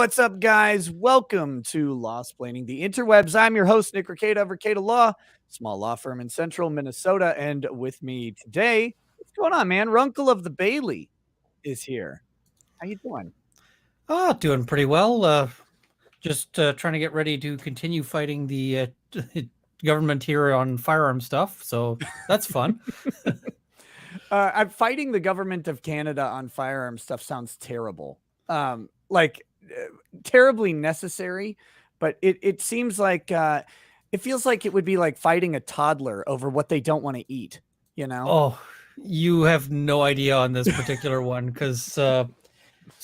What's up, guys? Welcome to Lawsplaining the Interwebs. I'm your host, Nick Ricada of Ricada Law, small law firm in central Minnesota. And with me today, what's going on, man? Runkle of the Bailey is here. How you doing? Oh, doing pretty well. Just trying to get ready to continue fighting the government here on firearm stuff. So that's fun. I'm fighting the government of Canada on firearm stuff sounds terrible. Terribly necessary, but it seems like it feels like it would be like fighting a toddler over what they don't want to eat, you know? Oh, you have no idea on this particular one because so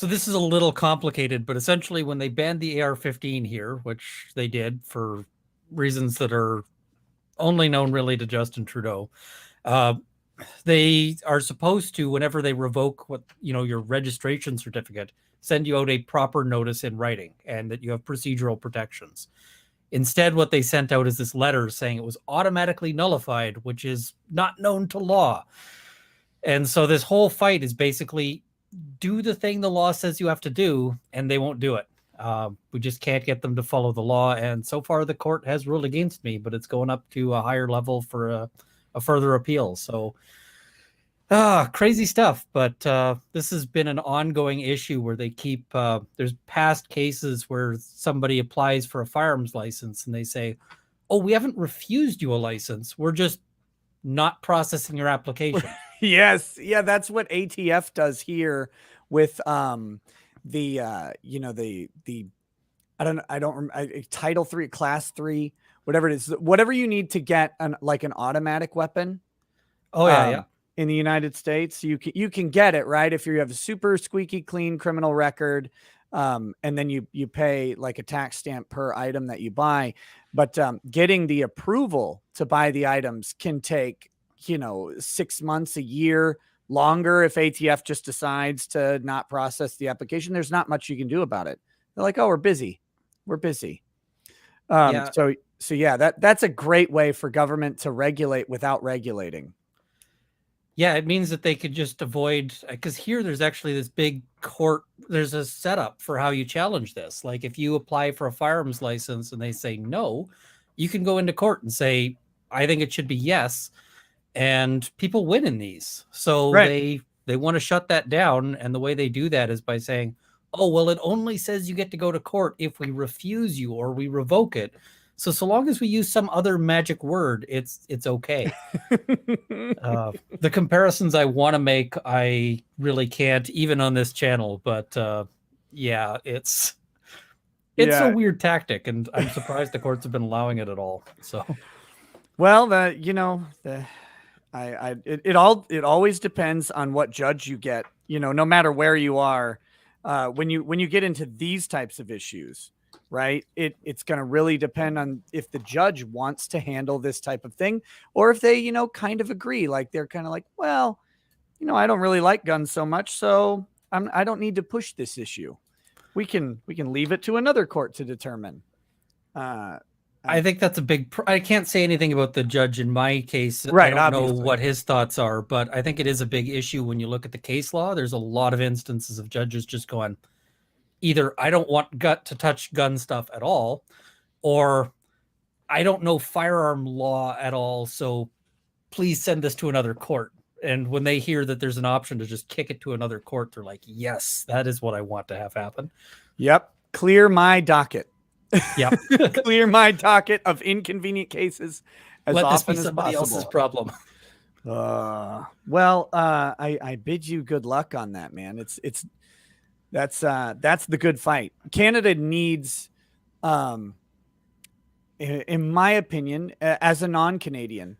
this is a little complicated, but essentially when they banned the AR-15 here, which they did for reasons that are only known really to Justin Trudeau, they are supposed to, whenever they revoke your registration certificate, send you out a proper notice in writing and that you have procedural protections. Instead, what they sent out is this letter saying it was automatically nullified, which is not known to law. And so this whole fight is basically do the thing the law says you have to do, and they won't do it. We just can't get them to follow the law. And so far, the court has ruled against me, but it's going up to a higher level for a further appeal. So crazy stuff. But this has been an ongoing issue where they keep, there's past cases where somebody applies for a firearms license and they say, oh, we haven't refused you a license. We're just not processing your application. Yes. Yeah. That's what ATF does here with Title 3, Class 3, whatever it is, whatever you need to get an automatic weapon. Oh yeah. In the United States, you can get it, right, if you have a super squeaky clean criminal record, and then you pay like a tax stamp per item that you buy. But getting the approval to buy the items can take 6 months, a year, longer if ATF just decides to not process the application. There's not much you can do about it. They're like, oh, we're busy. Yeah. So yeah, that's a great way for government to regulate without regulating. Yeah, it means that they could just avoid, because here there's actually this big court, there's a setup for how you challenge this. Like if you apply for a firearms license and they say no, you can go into court and say, I think it should be yes. And people win in these. So right. they want to shut that down. And the way they do that is by saying, oh, well, it only says you get to go to court if we refuse you or we revoke it. So long as we use some other magic word, it's okay. The comparisons I want to make, I really can't, even on this channel. But yeah, it's a weird tactic, and I'm surprised the courts have been allowing it at all. So, well, it always depends on what judge you get. No matter where you are, when you get into these types of issues. Right. It's going to really depend on if the judge wants to handle this type of thing or if they, kind of agree. Like they're kind of like, well, I don't really like guns so much, so I don't need to push this issue. We can leave it to another court to determine. I think that's a big. I can't say anything about the judge in my case. Right. I don't know what his thoughts are, but I think it is a big issue when you look at the case law. There's a lot of instances of judges just going, either I don't want to touch gun stuff at all, or I don't know firearm law at all, so please send this to another court. And when they hear that there's an option to just kick it to another court, they're like, yes, that is what I want to have happen. Yep. Clear my docket. Yep. Clear my docket of inconvenient cases as Let often this be as somebody possible. else's problem. I bid you good luck on that, man. That's the good fight. Canada needs, in my opinion, as a non-Canadian,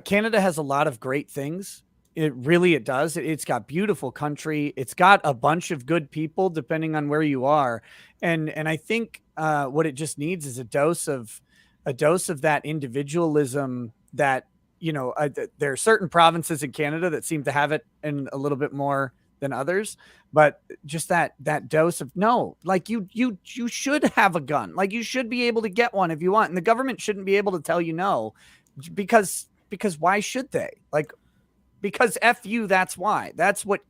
Canada has a lot of great things. It does. It's got beautiful country. It's got a bunch of good people, depending on where you are. And I think what it just needs is a dose of that individualism that, there are certain provinces in Canada that seem to have it in a little bit more than others, but just that dose of no, like you should have a gun. Like you should be able to get one if you want. And the government shouldn't be able to tell you no, because why should they? Like, because F you, that's why. That's what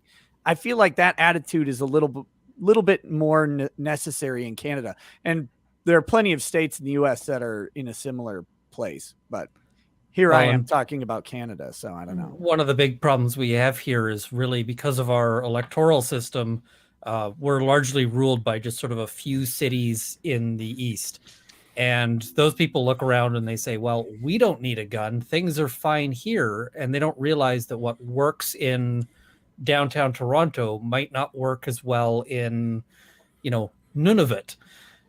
I feel like that attitude is a little little bit more necessary in Canada, and there are plenty of states in the U.S. that are in a similar place. But here I am talking about Canada, so I don't know. One of the big problems we have here is really because of our electoral system. We're largely ruled by just sort of a few cities in the East. And those people look around and they say, well, we don't need a gun. Things are fine here. And they don't realize that what works in downtown Toronto might not work as well in, Nunavut.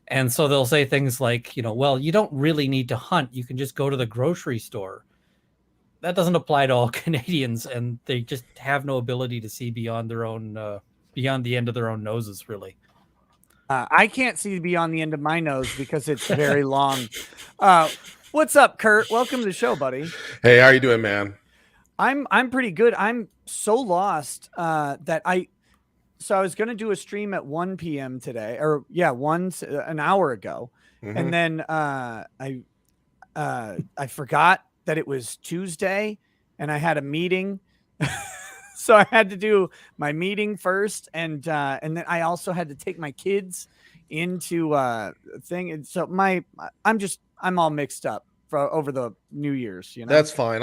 And so they'll say things like, well, you don't really need to hunt. You can just go to the grocery store. That doesn't apply to all Canadians. And they just have no ability to see beyond their own, beyond the end of their own noses, really. I can't see beyond the end of my nose because it's very long. What's up, Kurt? Welcome to the show, buddy. Hey, how you doing, man? I'm pretty good. I'm so lost that I was going to do a stream at 1 p.m. today, or an hour ago, and then I forgot that it was Tuesday, and I had a meeting. So I had to do my meeting first, and then I also had to take my kids into thing. And so I'm all mixed up over the New Year's. That's fine.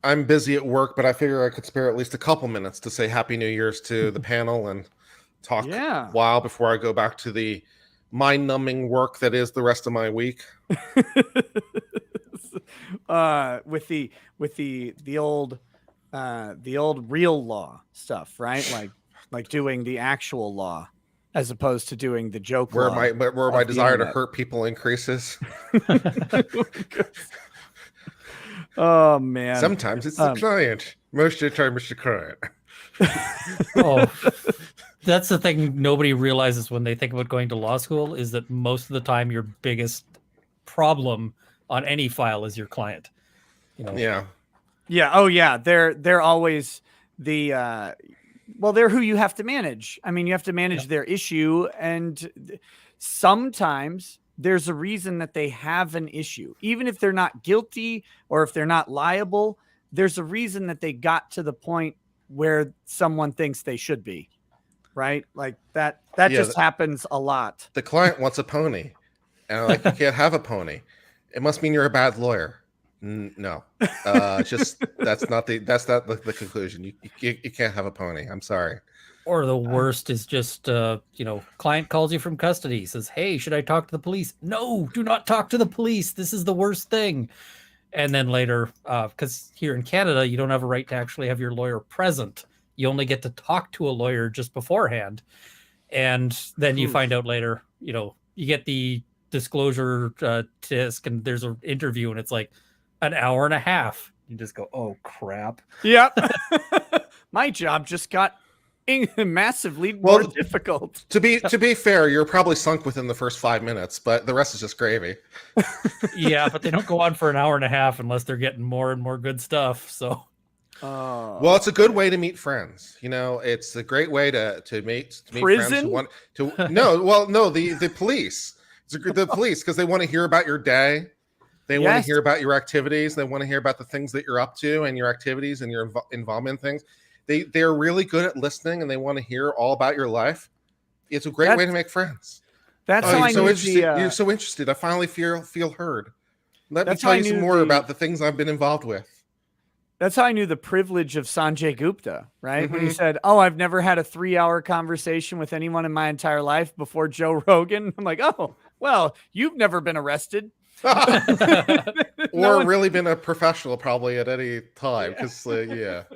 I'm busy at work, but I figure I could spare at least a couple minutes to say Happy New Year's to the panel and talk a while before I go back to the mind-numbing work that is the rest of my week. With the old real law stuff, right? Like doing the actual law as opposed to doing the joke where law. Where my desire to hurt people increases. Oh man. Sometimes it's the client. Most of the time it's the client. That's the thing nobody realizes when they think about going to law school, is that most of the time your biggest problem on any file is your client. Yeah. Yeah. Oh, yeah. They're always they're who you have to manage. I mean, you have to manage their issue, and sometimes there's a reason that they have an issue, even if they're not guilty or if they're not liable. There's a reason that they got to the point where someone thinks they should be, right? Like that just happens a lot. The client wants a pony, and I'm like, you can't have a pony. It must mean you're a bad lawyer. No, just that's not the conclusion. You can't have a pony. I'm sorry. Or the worst is just client calls you from custody, says, hey, should I talk to the police? No, do not talk to the police. This is the worst thing. And then later, because here in Canada, you don't have a right to actually have your lawyer present. You only get to talk to a lawyer just beforehand. And then you find out later, you get the disclosure disc, and there's an interview, and it's like an hour and a half. You just go, oh crap. Yep. My job just got massively more difficult. To be fair, you're probably sunk within the first 5 minutes, but the rest is just gravy. Yeah, but they don't go on for an hour and a half unless they're getting more and more good stuff. So well, it's a good way to meet friends. It's a great way to meet prison? Friends who want to the police. It's the police, because they want to hear about your day. They want to hear about your activities. They want to hear about the things that you're up to and your activities and your involvement in things. They're really good at listening, and they want to hear all about your life. It's a great way to make friends. That's how I knew you're so interested. I finally feel heard. Let me tell you some more about the things I've been involved with. That's how I knew the privilege of Sanjay Gupta, right? When he said, "Oh, I've never had a 3-hour conversation with anyone in my entire life before Joe Rogan." I'm like, "Oh, well, you've never been arrested." Or really been a professional probably at any time, because that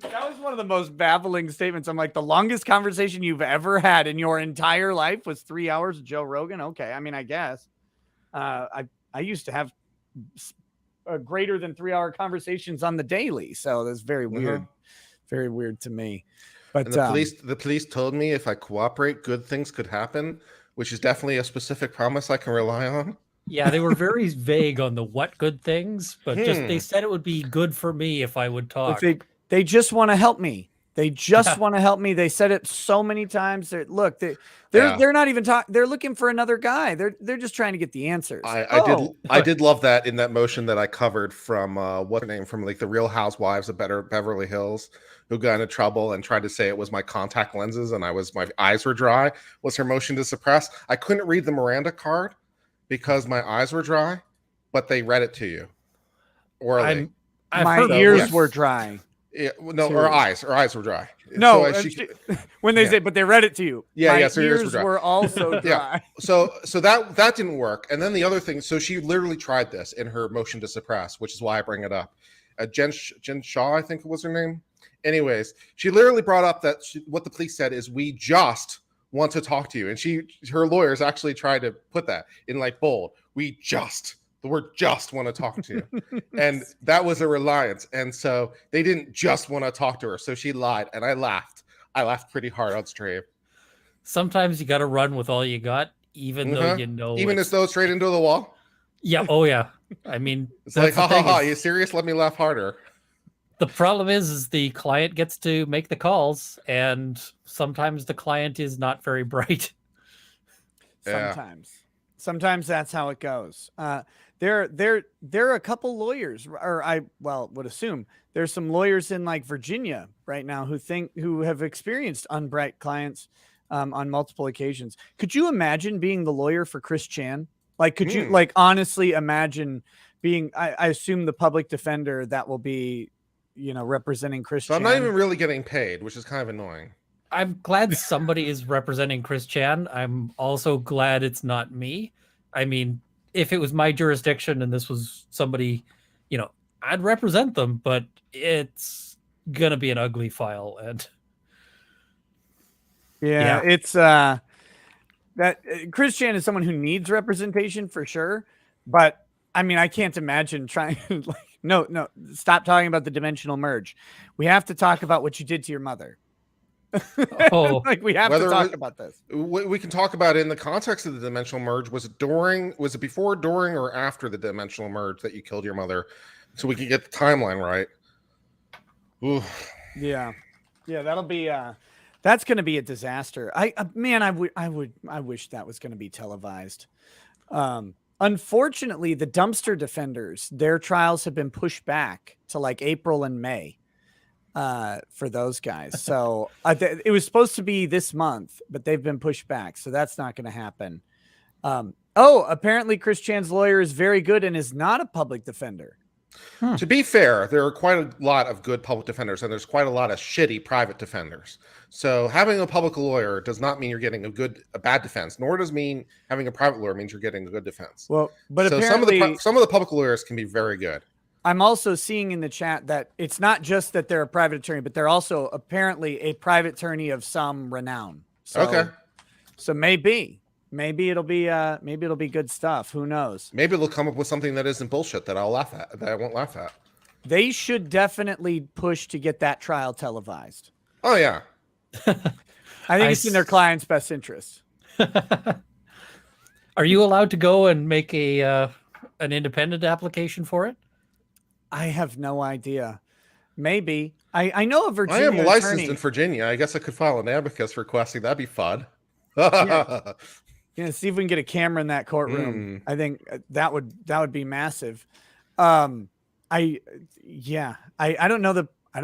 was one of the most baffling statements. I'm like, the longest conversation you've ever had in your entire life was 3 hours with Joe Rogan. Okay, I mean, I guess I used to have greater than 3-hour conversations on the daily, so that's very weird, very weird to me. But and the police told me if I cooperate, good things could happen, which is definitely a specific promise I can rely on. Yeah, they were very vague on the what good things, but just they said it would be good for me if I would talk. They just want to help me. They just want to help me. They said it so many times. They're not even talking. They're looking for another guy. They're just trying to get the answers. I did love that in that motion that I covered from what's her name from like the Real Housewives of Beverly Hills, who got into trouble and tried to say it was my contact lenses and my eyes were dry. Was her motion to suppress? I couldn't read the Miranda card because my eyes were dry, but they read it to you orally. My ears were dry. Yeah, no, her eyes were dry. No, when they say, but they read it to you. Yeah, my ears were also dry. So that didn't work. And then the other thing, so she literally tried this in her motion to suppress, which is why I bring it up. Jen Shaw, I think was her name. Anyways, she literally brought up that what the police said is, we just want to talk to you. And her lawyers actually tried to put that in like bold. The word just want to talk to you. And that was a reliance. And so they didn't just want to talk to her. So she lied. And I laughed. I laughed pretty hard on stream. Sometimes you got to run with all you got, even though you know. Even as though straight into the wall? Yeah. Oh, yeah. I mean, it's like, ha, you serious? Let me laugh harder. The problem is the client gets to make the calls. And sometimes the client is not very bright. Sometimes that's how it goes. There are a couple lawyers, or I would assume there's some lawyers in like Virginia right now who have experienced unbright clients on multiple occasions. Could you imagine being the lawyer for Chris Chan? Like, could you like honestly imagine being? I assume the public defender that will be, representing Chris Chan. I'm not even really getting paid, which is kind of annoying. I'm glad somebody is representing Chris Chan. I'm also glad it's not me. I mean, if it was my jurisdiction and this was somebody, I'd represent them, but it's going to be an ugly file. And it's that Chris Chan is someone who needs representation for sure. But I mean, I can't imagine trying no, stop talking about the dimensional merge. We have to talk about what you did to your mother. We have to talk about this. We can talk about it in the context of the dimensional merge. Was it before, during, or after the dimensional merge that you killed your mother? So we can get the timeline right. Ooh. Yeah, that'll be that's going to be a disaster. I wish that was going to be televised. Unfortunately, the dumpster defenders, their trials have been pushed back to like April and May. For those guys. So it was supposed to be this month, but they've been pushed back. So that's not going to happen. Apparently Chris Chan's lawyer is very good and is not a public defender. To be fair, there are quite a lot of good public defenders and there's quite a lot of shitty private defenders. So having a public lawyer does not mean you're getting a bad defense, nor does mean having a private lawyer means you're getting a good defense. Well, but so apparently some of the public lawyers can be very good. I'm also seeing in the chat that it's not just that they're a private attorney, but they're also apparently a private attorney of some renown. So maybe it'll be good stuff. Who knows? Maybe they'll come up with something that isn't bullshit that I'll laugh at, that I won't laugh at. They should definitely push to get that trial televised. Oh yeah. I think it's in their client's best interest. Are you allowed to go and make an independent application for it? I have no idea. Maybe. I know a Virginia I am licensed attorney. in Virginia. I guess I could file an amicus requesting. That'd be fun. Yeah, see if we can get a camera in that courtroom. I think that would be massive. I don't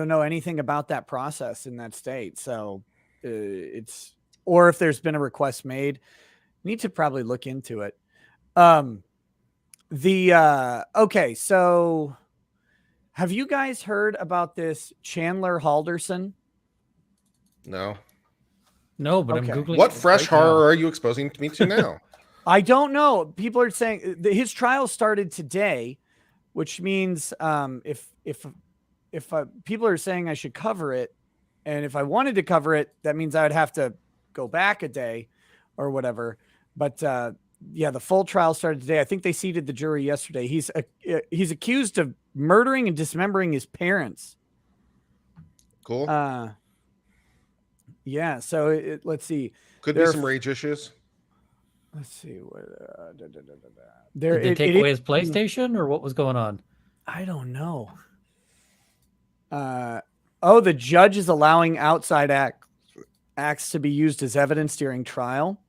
know anything about that process in that state. So or if there's been a request made, need to probably look into it. Okay, so have you guys heard about this Chandler Halderson? No, but I'm Googling. What fresh horror are you exposing me to now? I don't know. People are saying his trial started today, which means if people are saying I should cover it, and if I wanted to cover it, that means I would have to go back a day or whatever. But the full trial started today. I think they seated the jury yesterday. He's accused of murdering and dismembering his parents. Cool. Yeah. So let's see. Could be some rage issues. Let's see what. Did they take away his PlayStation, or what was going on? I don't know. Oh, the judge is allowing outside acts to be used as evidence during trial.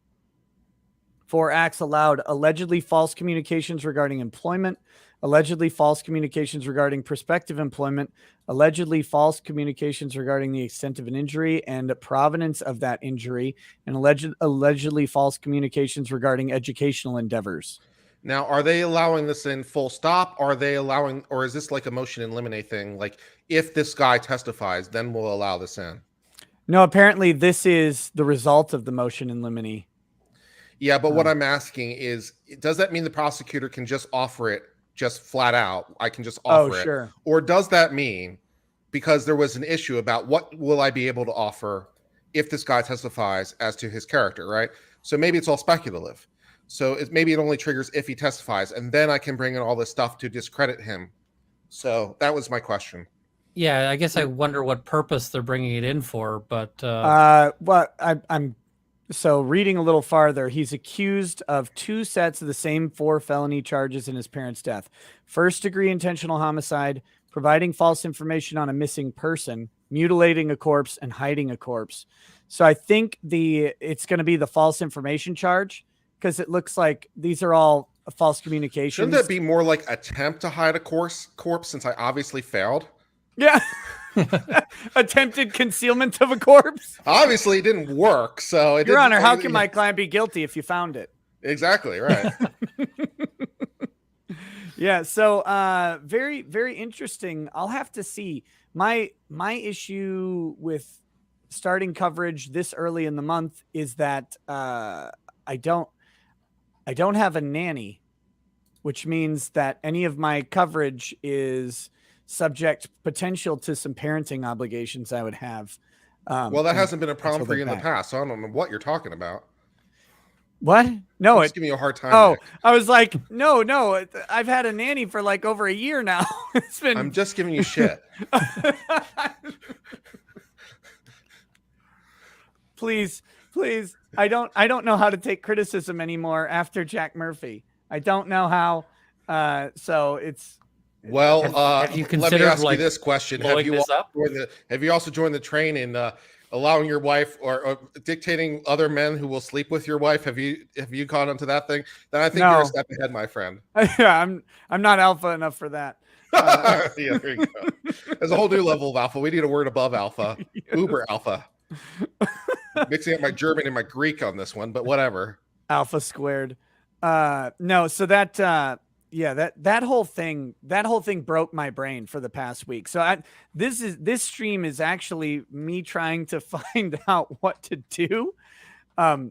4 acts allowed: allegedly false communications regarding employment, allegedly false communications regarding prospective employment, allegedly false communications regarding the extent of an injury and provenance of that injury, and allegedly false communications regarding educational endeavors. Now, are they allowing this in full stop? Are they allowing, or is this like a motion in limine thing? Like, if this guy testifies, then we'll allow this in. No, apparently this is the result of the motion in limine. Yeah, but what I'm asking is, does that mean the prosecutor can just offer it just flat out? I can just offer it. Sure. Or does that mean, because there was an issue about what will I be able to offer if this guy testifies as to his character, right? So maybe it's all speculative. So maybe it only triggers if he testifies, and then I can bring in all this stuff to discredit him. So that was my question. Yeah, I guess I wonder what purpose they're bringing it in for, but well, I'm so reading a little farther. He's accused of 2 sets of the same 4 felony charges in his parents' death: first-degree intentional homicide, providing false information on a missing person, mutilating a corpse, and hiding a corpse. So I think it's going to be the false information charge, because it looks like these are all false communications. Shouldn't that be more like attempt to hide a corpse, since I obviously failed? Yeah. Attempted concealment of a corpse. Obviously, it didn't work. So, Your Honor, how can my client be guilty if you found it? Exactly, right. Yeah, so very, very interesting. I'll have to see. My issue with starting coverage this early in the month is that I don't have a nanny, which means that any of my coverage is subject potential to some parenting obligations I would have. Well, that hasn't been a problem for you in the past, so I don't know what you're talking about. What? No, it's giving you a hard time. Oh, Nick. I was like, no, I've had a nanny for like over a year now. It's been. I'm just giving you shit. Please. I don't know how to take criticism anymore after Jack Murphy. I don't know how. So it's. Well, have you considered, let me ask like, you this question: blowing this up? Have you also joined the train in allowing your wife or dictating other men who will sleep with your wife? Have you gone onto that thing? Then I think you're a step ahead, my friend. Yeah, I'm not alpha enough for that. Yeah, there you go. There's a whole new level of alpha. We need a word above alpha. Yes. Uber alpha. Mixing up my German and my Greek on this one, but whatever. Alpha squared. No, so that that whole thing broke my brain for the past week. So this stream is actually me trying to find out what to do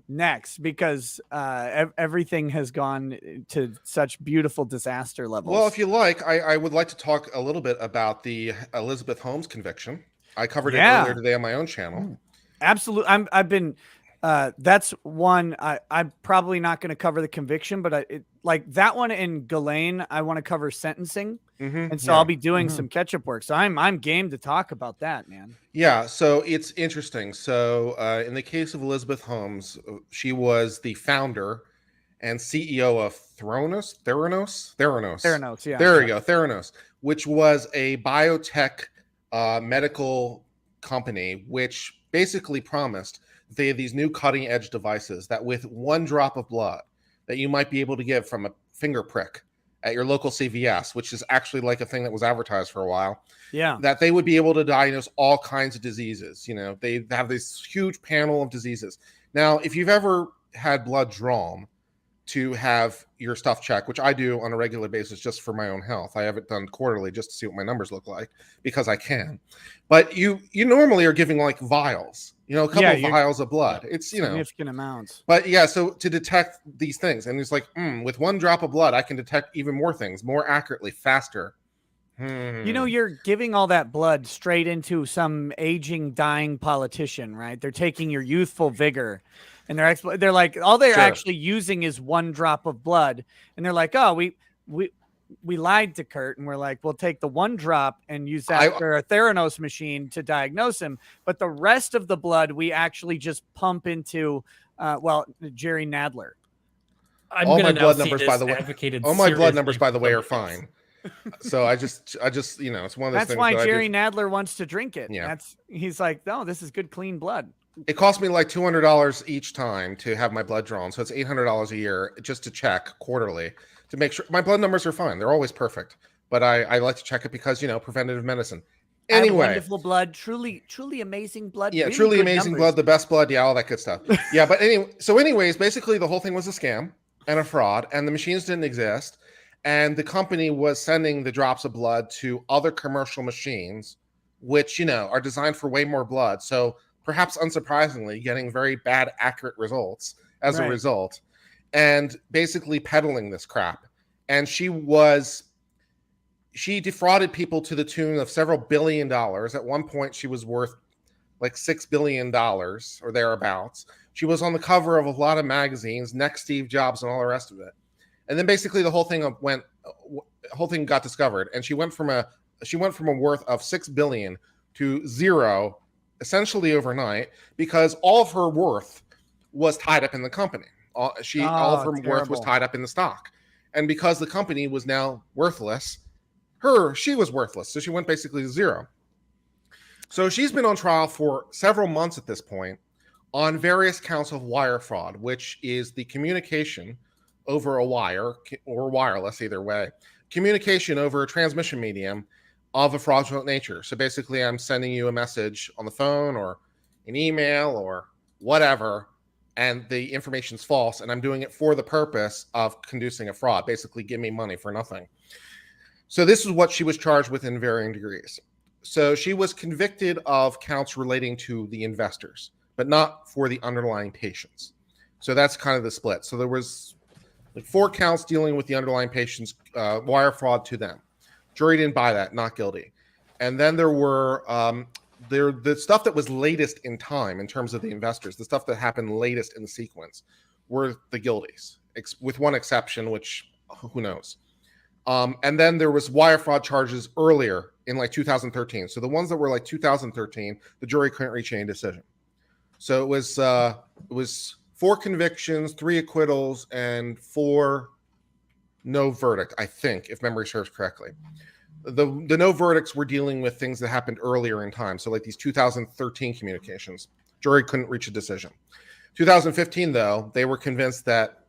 next, because everything has gone to such beautiful disaster levels. Well, if you like, I would like to talk a little bit about the Elizabeth Holmes conviction. I covered it earlier today on my own channel. Absolutely. I've been that's one I'm probably not going to cover the conviction, but like that one in Ghislaine, I want to cover sentencing. And so I'll be doing some catch-up work. So I'm game to talk about that, man. Yeah, so it's interesting. So in the case of Elizabeth Holmes, she was the founder and CEO of Theranos. Yeah. There we go, Theranos, which was a biotech medical company, which basically promised they had these new cutting edge devices that with 1 drop of blood that you might be able to give from a finger prick at your local CVS, which is actually like a thing that was advertised for a while. Yeah. That they would be able to diagnose all kinds of diseases. You know, they have this huge panel of diseases. Now, if you've ever had blood drawn to have your stuff checked, which I do on a regular basis just for my own health. I have it done quarterly just to see what my numbers look like because I can. But you normally are giving like vials, you know, a couple of vials of blood. It's, you know, significant amounts. But yeah, so to detect these things, and it's like, with 1 drop of blood, I can detect even more things more accurately, faster. You know, you're giving all that blood straight into some aging, dying politician, right? They're taking your youthful vigor. And they're like, all they're actually using is 1 drop of blood. And they're like, oh, we lied to Kurt. And we're like, we'll take the 1 drop and use that for a Theranos machine to diagnose him. But the rest of the blood, we actually just pump into, Jerry Nadler. All my blood numbers, by the way, are fine. So I just, it's one of those That's things why that Jerry Nadler wants to drink it. Yeah. He's like, no, this is good, clean blood. It cost me like $200 each time to have my blood drawn. So it's $800 a year just to check quarterly to make sure my blood numbers are fine. They're always perfect. But I like to check it because, preventative medicine. Anyway. Wonderful blood. Truly amazing blood. Yeah, really truly good amazing numbers. blood, the best blood. Yeah, all that good stuff. Yeah, but anyways, basically the whole thing was a scam and a fraud, and the machines didn't exist. And the company was sending the drops of blood to other commercial machines, which, are designed for way more blood. So perhaps unsurprisingly, getting very bad, accurate results as a result, and basically peddling this crap. And she defrauded people to the tune of several $1 billion. At one point, she was worth like $6 billion or thereabouts. She was on the cover of a lot of magazines, Next Steve Jobs and all the rest of it. And then basically the whole thing got discovered, and she went from a worth of $6 billion to zero essentially overnight, because all of her worth was tied up in the company. All of her worth was tied up in the stock. And because the company was now worthless, she was worthless. So she went basically to zero. So she's been on trial for several months at this point on various counts of wire fraud, which is the communication over a wire or wireless, either way, communication over a transmission medium of a fraudulent nature. So basically I'm sending you a message on the phone or an email or whatever, and the information's false, and I'm doing it for the purpose of conducing a fraud. Basically, give me money for nothing. So this is what she was charged with in varying degrees. So she was convicted of counts relating to the investors, but not for the underlying patients. So that's kind of the split. So there was like 4 counts dealing with the underlying patients, wire fraud to them. Jury didn't buy that, not guilty. And then there were the stuff that was latest in time in terms of the investors, the stuff that happened latest in the sequence, were the guilties, with one exception, which who knows. And then there was wire fraud charges earlier in like 2013. So the ones that were like 2013, the jury couldn't reach any decision. So it was 4 convictions, 3 acquittals, and 4 no verdict, I think, if memory serves correctly. The no verdicts were dealing with things that happened earlier in time. So like these 2013 communications, jury couldn't reach a decision. 2015, though, they were convinced that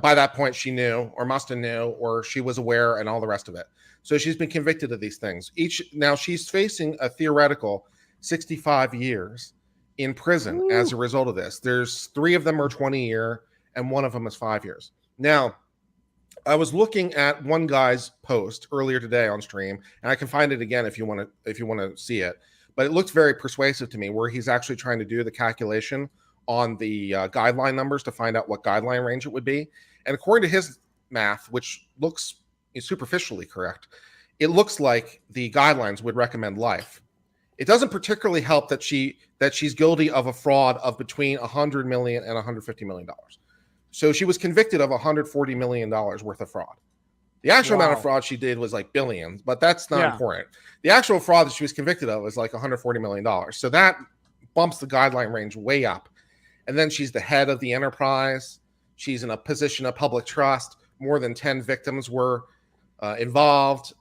by that point she knew or must have knew or she was aware and all the rest of it. So she's been convicted of these things. Now she's facing a theoretical 65 years in prison as a result of this. There's 3 of them are 20 year and 1 of them is 5 years. Now, I was looking at one guy's post earlier today on stream, and I can find it again if you want to see it. But it looked very persuasive to me, where he's actually trying to do the calculation on the guideline numbers to find out what guideline range it would be. And according to his math, which looks superficially correct, it looks like the guidelines would recommend life. It doesn't particularly help that she's guilty of a fraud of between $100 million and $150 million. So she was convicted of $140 million worth of fraud. The actual amount of fraud she did was like billions, but that's not important. The actual fraud that she was convicted of was like $140 million. So that bumps the guideline range way up. And then she's the head of the enterprise. She's in a position of public trust. More than 10 victims were involved.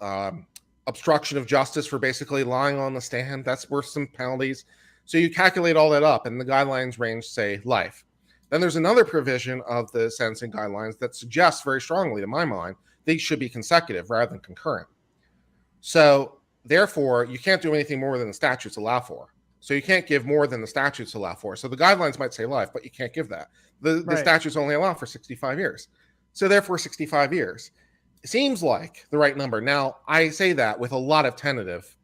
Obstruction of justice for basically lying on the stand. That's worth some penalties. So you calculate all that up, and the guidelines range say life. Then there's another provision of the sentencing guidelines that suggests very strongly, to my mind, these should be consecutive rather than concurrent. So therefore, you can't do anything more than the statutes allow for. So you can't give more than the statutes allow for. So the guidelines might say life, but you can't give that. The statutes only allow for 65 years. So therefore, 65 years seems like the right number. Now, I say that with a lot of tentative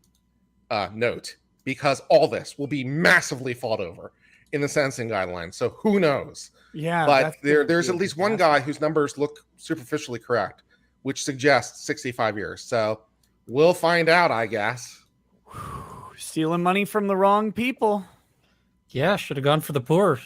note, because all this will be massively fought over in the sentencing guidelines. So who knows? Yeah. But there's at least one guy whose numbers look superficially correct, which suggests 65 years. So we'll find out, I guess. Stealing money from the wrong people. Yeah, should have gone for the poor.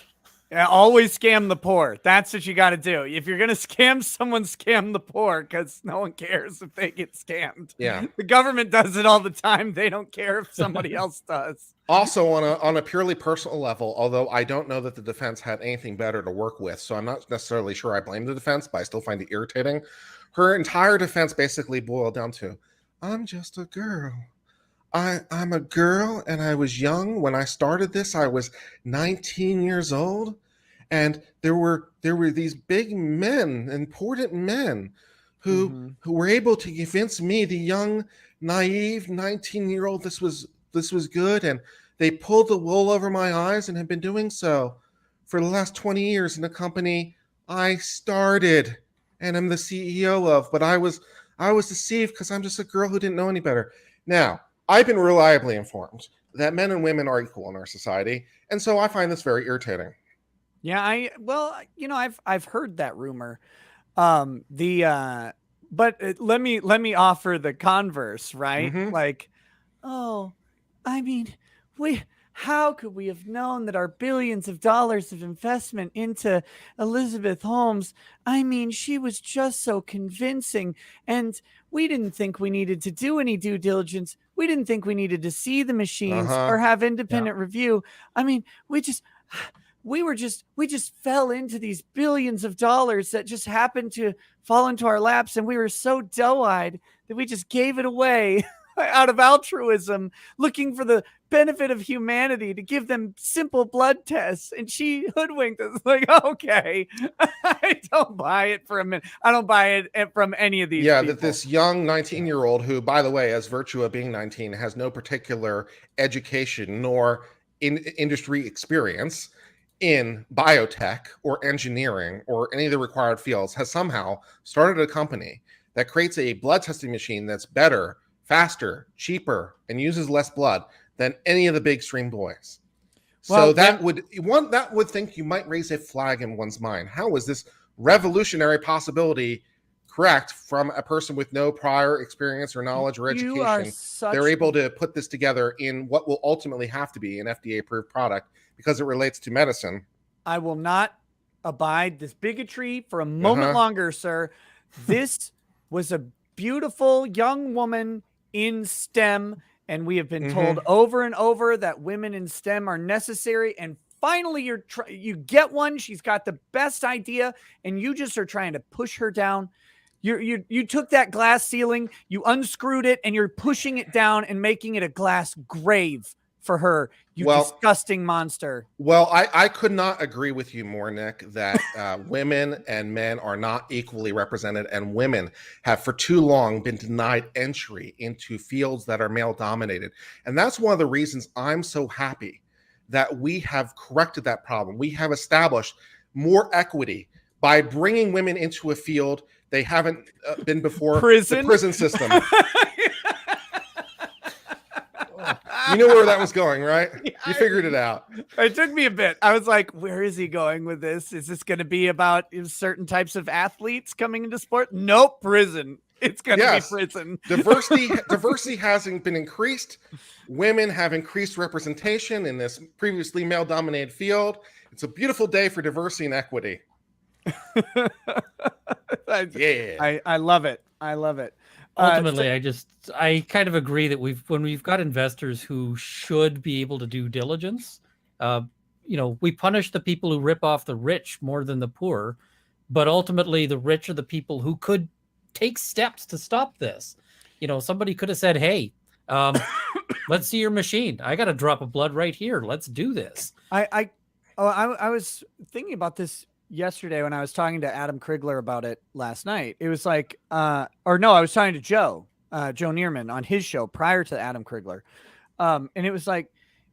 Yeah, always scam the poor. That's what you got to do. If you're going to scam someone, scam the poor, because no one cares if they get scammed. Yeah. The government does it all the time. They don't care if somebody else does. Also, on a purely personal level, although I don't know that the defense had anything better to work with, so I'm not necessarily sure I blame the defense, but I still find it irritating. Her entire defense basically boiled down to, I'm just a girl. I'm a girl, and I was young when I started this. I was 19 years old, and there were these big men, important men, who were able to convince me, the young, naive 19-year-old, this was good, and they pulled the wool over my eyes and have been doing so for the last 20 years in a company I started and I'm the CEO of. But I was deceived because I'm just a girl who didn't know any better. Now, I've been reliably informed that men and women are equal in our society, and so I find this very irritating. Yeah, I've heard that rumor. But let me offer the converse, right? Like, oh, I mean, how could we have known that our billions of dollars of investment into Elizabeth Holmes? I mean, she was just so convincing, and we didn't think we needed to do any due diligence. We didn't think we needed to see the machines or have independent review. I mean, we just fell into these billions of dollars that just happened to fall into our laps, and we were so doe-eyed that we just gave it away out of altruism, looking for the benefit of humanity, to give them simple blood tests. And she hoodwinked us. Like, okay, I don't buy it for a minute. I don't buy it from any of these people. That this young 19-year-old, who, by the way, as virtue of being 19, has no particular education nor industry experience in biotech or engineering or any of the required fields, has somehow started a company that creates a blood testing machine that's better, faster, cheaper, and uses less blood than any of the big stream boys. Well, so that would think you might raise a flag in one's mind. How is this revolutionary possibility correct from a person with no prior experience or knowledge or education? They're able to put this together in what will ultimately have to be an FDA-approved product because it relates to medicine. I will not abide this bigotry for a moment longer, sir. This was a beautiful young woman in STEM, and we have been told over and over that women in STEM are necessary, and finally you get one. She's got the best idea, and you just are trying to push her down. You took that glass ceiling, you unscrewed it, and you're pushing it down and making it a glass grave for her, disgusting monster. Well, I could not agree with you more, Nick, that women and men are not equally represented, and women have for too long been denied entry into fields that are male dominated. And that's one of the reasons I'm so happy that we have corrected that problem. We have established more equity by bringing women into a field they haven't been before. The prison system. You knew where that was going, right? You figured it out. It took me a bit. I was like, where is he going with this? Is this going to be about certain types of athletes coming into sport? Nope, prison. It's going to be prison. Diversity has been increased. Women have increased representation in this previously male-dominated field. It's a beautiful day for diversity and equity. I love it. I love it. Ultimately, I kind of agree that when we've got investors who should be able to do diligence, we punish the people who rip off the rich more than the poor, but ultimately the rich are the people who could take steps to stop this. Somebody could have said, hey, let's see your machine. I got a drop of blood right here. Let's do this. I was thinking about this yesterday when I was talking to Adam Krigler about it last night. It was like, I was talking to Joe Neerman on his show prior to Adam Krigler. And it was like,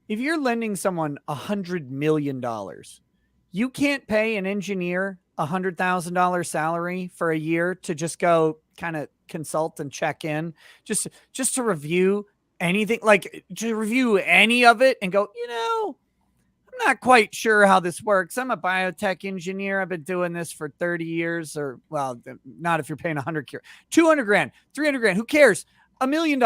if you're lending someone $100 million, you can't pay an engineer $100,000 salary for a year to just go kind of consult and check in, just to review anything, like to review any of it and go, I'm not quite sure how this works. I'm a biotech engineer. I've been doing this for 30 years not if you're paying 200 grand, 300 grand. Who cares? $1 million.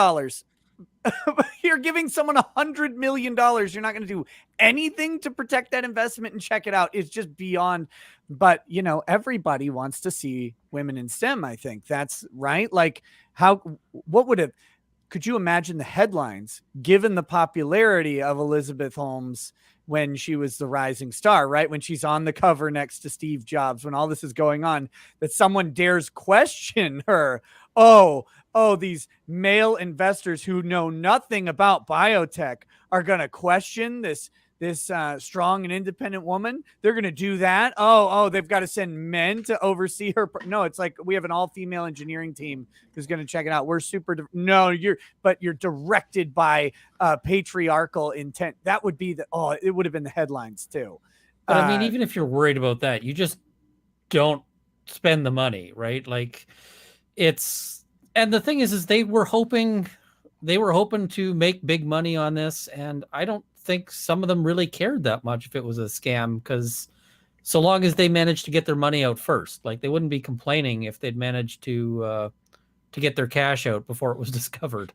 You're giving someone $100 million. You're not going to do anything to protect that investment and check it out. It's just beyond, but everybody wants to see women in STEM. I think that's right. Like what would have, could you imagine the headlines given the popularity of Elizabeth Holmes when she was the rising star, right? When she's on the cover next to Steve Jobs, when all this is going on, that someone dares question her. Oh, these male investors who know nothing about biotech are going to question this strong and independent woman. They're going to do that. They've got to send men to oversee her. No, it's like we have an all-female engineering team who's going to check it out. We're you're directed by patriarchal intent. That would be it would have been the headlines too. But I mean, even if you're worried about that, you just don't spend the money, right? Like and the thing is they were hoping to make big money on this. And I don't think some of them really cared that much if it was a scam, because so long as they managed to get their money out first, like they wouldn't be complaining if they'd managed to get their cash out before it was discovered.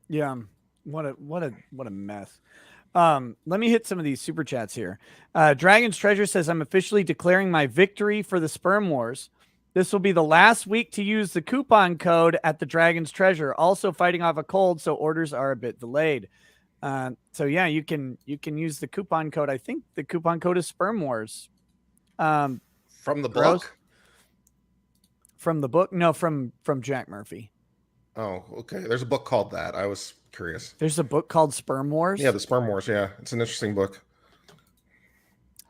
Yeah. What a mess. Let me hit some of these super chats here. Dragon's Treasure says, I'm officially declaring my victory for the Sperm Wars. This will be the last week to use the coupon code at the Dragon's Treasure. Also fighting off a cold, so orders are a bit delayed. So yeah, you can use the coupon code. I think the coupon code is Sperm Wars. From the book? From the book? No, from Jack Murphy. Oh, okay. There's a book called that. I was curious. There's a book called Sperm Wars? Yeah, the Sperm Wars. Yeah, it's an interesting book.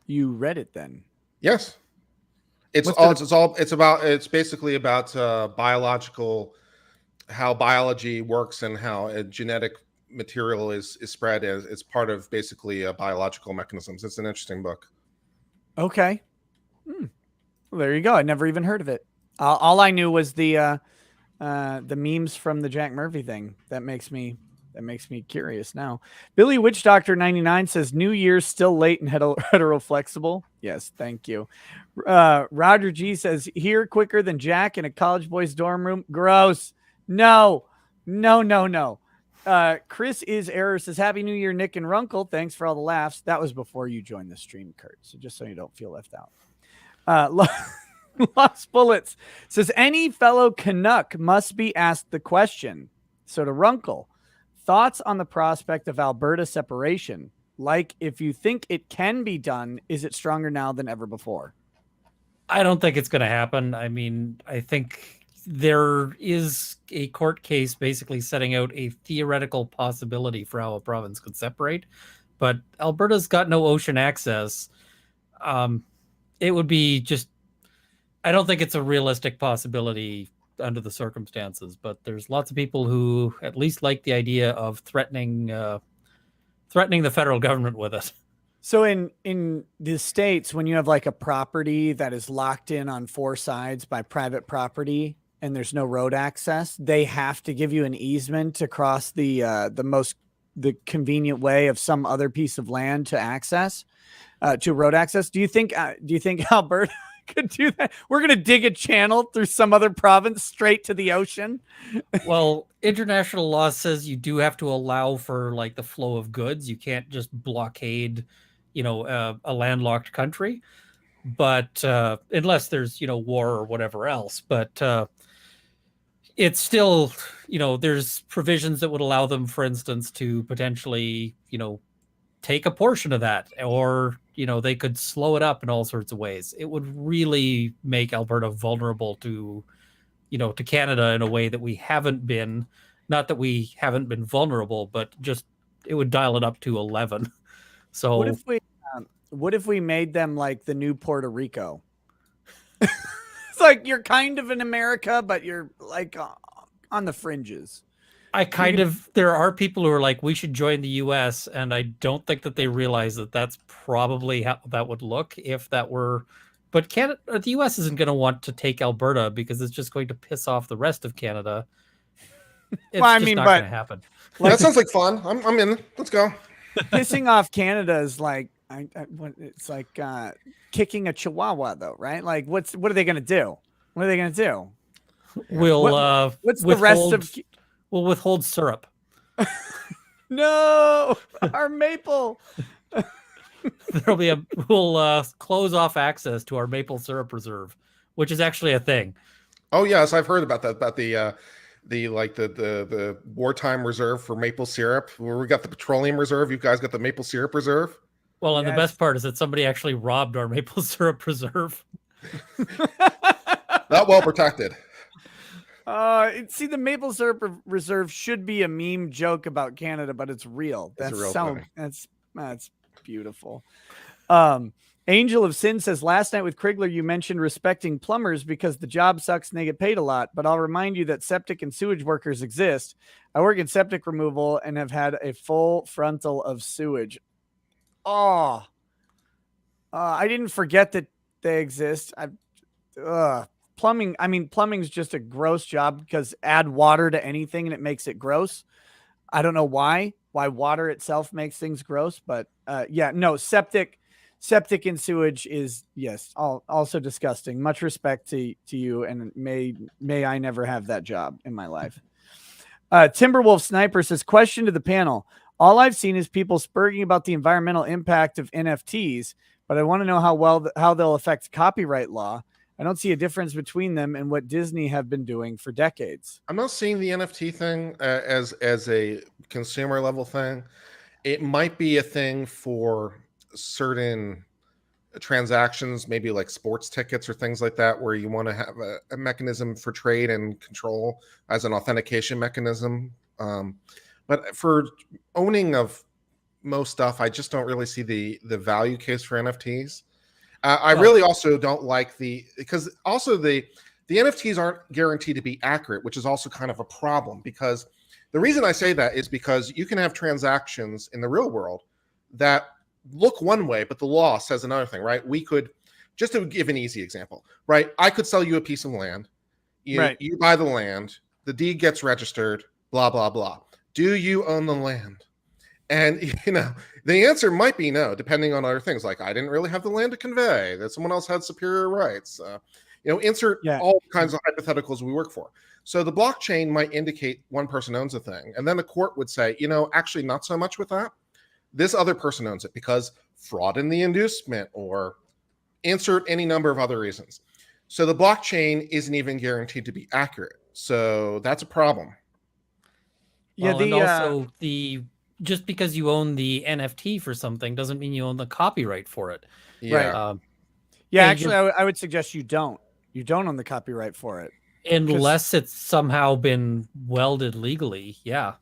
You read it then? Yes. It's basically about how biology works and how a genetic material is spread as it's part of basically biological mechanisms. It's an interesting book. Okay. Well, there you go. I never even heard of it. All I knew was the memes from the Jack Murphy thing. That makes me curious now. Billy Witch Doctor 99 says New Year's still late and hetero flexible. Yes, thank you. Roger G says here quicker than Jack in a college boy's dorm room. Gross. No. Chris is error says Happy New Year, Nick and Runkle. Thanks for all the laughs. That was before you joined the stream, Kurt. So just so you don't feel left out. Lost Bullets says any fellow Canuck must be asked the question. So to Runkle, thoughts on the prospect of Alberta separation? Like, if you think it can be done, is it stronger now than ever before? I don't think it's going to happen. I mean, I think there is a court case basically setting out a theoretical possibility for how a province could separate, but Alberta's got no ocean access. It would be I don't think it's a realistic possibility under the circumstances, but there's lots of people who at least like the idea of threatening the federal government with it. So in the States, when you have like a property that is locked in on four sides by private property and there's no road access, they have to give you an easement to cross the convenient way of some other piece of land to access, to road access. Do you think Alberta could do that? We're going to dig a channel through some other province straight to the ocean. Well, international law says you do have to allow for like the flow of goods. You can't just blockade, a landlocked country, but unless there's, war or whatever else, but it's still, there's provisions that would allow them, for instance, to potentially, take a portion of that, or they could slow it up in all sorts of ways. It would really make Alberta vulnerable to Canada in a way that we haven't been. Not that we haven't been vulnerable, but just it would dial it up to 11. So what if we made them like the new Puerto Rico? It's like you're kind of in America, but you're like on the fringes. There are people who are like, we should join the US, and I don't think that they realize that that's probably how that would look if that were, but the US isn't going to want to take Alberta because it's just going to piss off the rest of Canada. It's not going to happen. That sounds like fun. I'm in. Let's go. Pissing off Canada is like, it's like kicking a chihuahua though, right? Like what are they going to do? What are they going to do? What's the rest of... We'll withhold syrup. No, our maple. We'll close off access to our maple syrup reserve, which is actually a thing. Oh yes, I've heard about that. About the the wartime reserve for maple syrup, where we got the petroleum reserve. You guys got the maple syrup reserve. Well, and Yes. the best part is that somebody actually robbed our maple syrup reserve. Not well protected. See, the maple syrup reserve should be a meme joke about Canada, but it's real. It's That's real so funny. that's beautiful. Angel of Sin says, last night with Krigler, you mentioned respecting plumbers because the job sucks and they get paid a lot. But I'll remind you that septic and sewage workers exist. I work in septic removal and have had a full frontal of sewage. Oh, I didn't forget that they exist. Plumbing. I mean, plumbing's just a gross job because add water to anything and it makes it gross. I don't know why water itself makes things gross, but yeah, no, septic and sewage is, yes, also disgusting. Much respect to you, and may I never have that job in my life. Timberwolf Sniper says, question to the panel. All I've seen is people spurging about the environmental impact of NFTs, but I want to know how they'll affect copyright law. I don't see a difference between them and what Disney have been doing for decades. I'm not seeing the NFT thing as a consumer level thing. It might be a thing for certain transactions, maybe like sports tickets or things like that, where you want to have a mechanism for trade and control as an authentication mechanism. But for owning of most stuff, I just don't really see the value case for NFTs. I really also don't like because also the NFTs aren't guaranteed to be accurate, which is also kind of a problem, because the reason I say that is because you can have transactions in the real world that look one way, but the law says another thing, right? We could, just to give an easy example, right? I could sell you a piece of land. You buy the land, the deed gets registered, blah, blah, blah. Do you own the land? And, the answer might be no, depending on other things. Like, I didn't really have the land to convey, that someone else had superior rights. Insert all kinds of hypotheticals we work for. So the blockchain might indicate one person owns a thing. And then the court would say, actually not so much with that. This other person owns it because fraud in the inducement, or insert any number of other reasons. So the blockchain isn't even guaranteed to be accurate. So that's a problem. Yeah, and also just because you own the NFT for something doesn't mean you own the copyright for it. Yeah. Yeah, actually, I would suggest you don't. You don't own the copyright for it. Unless it's somehow been welded legally. Yeah.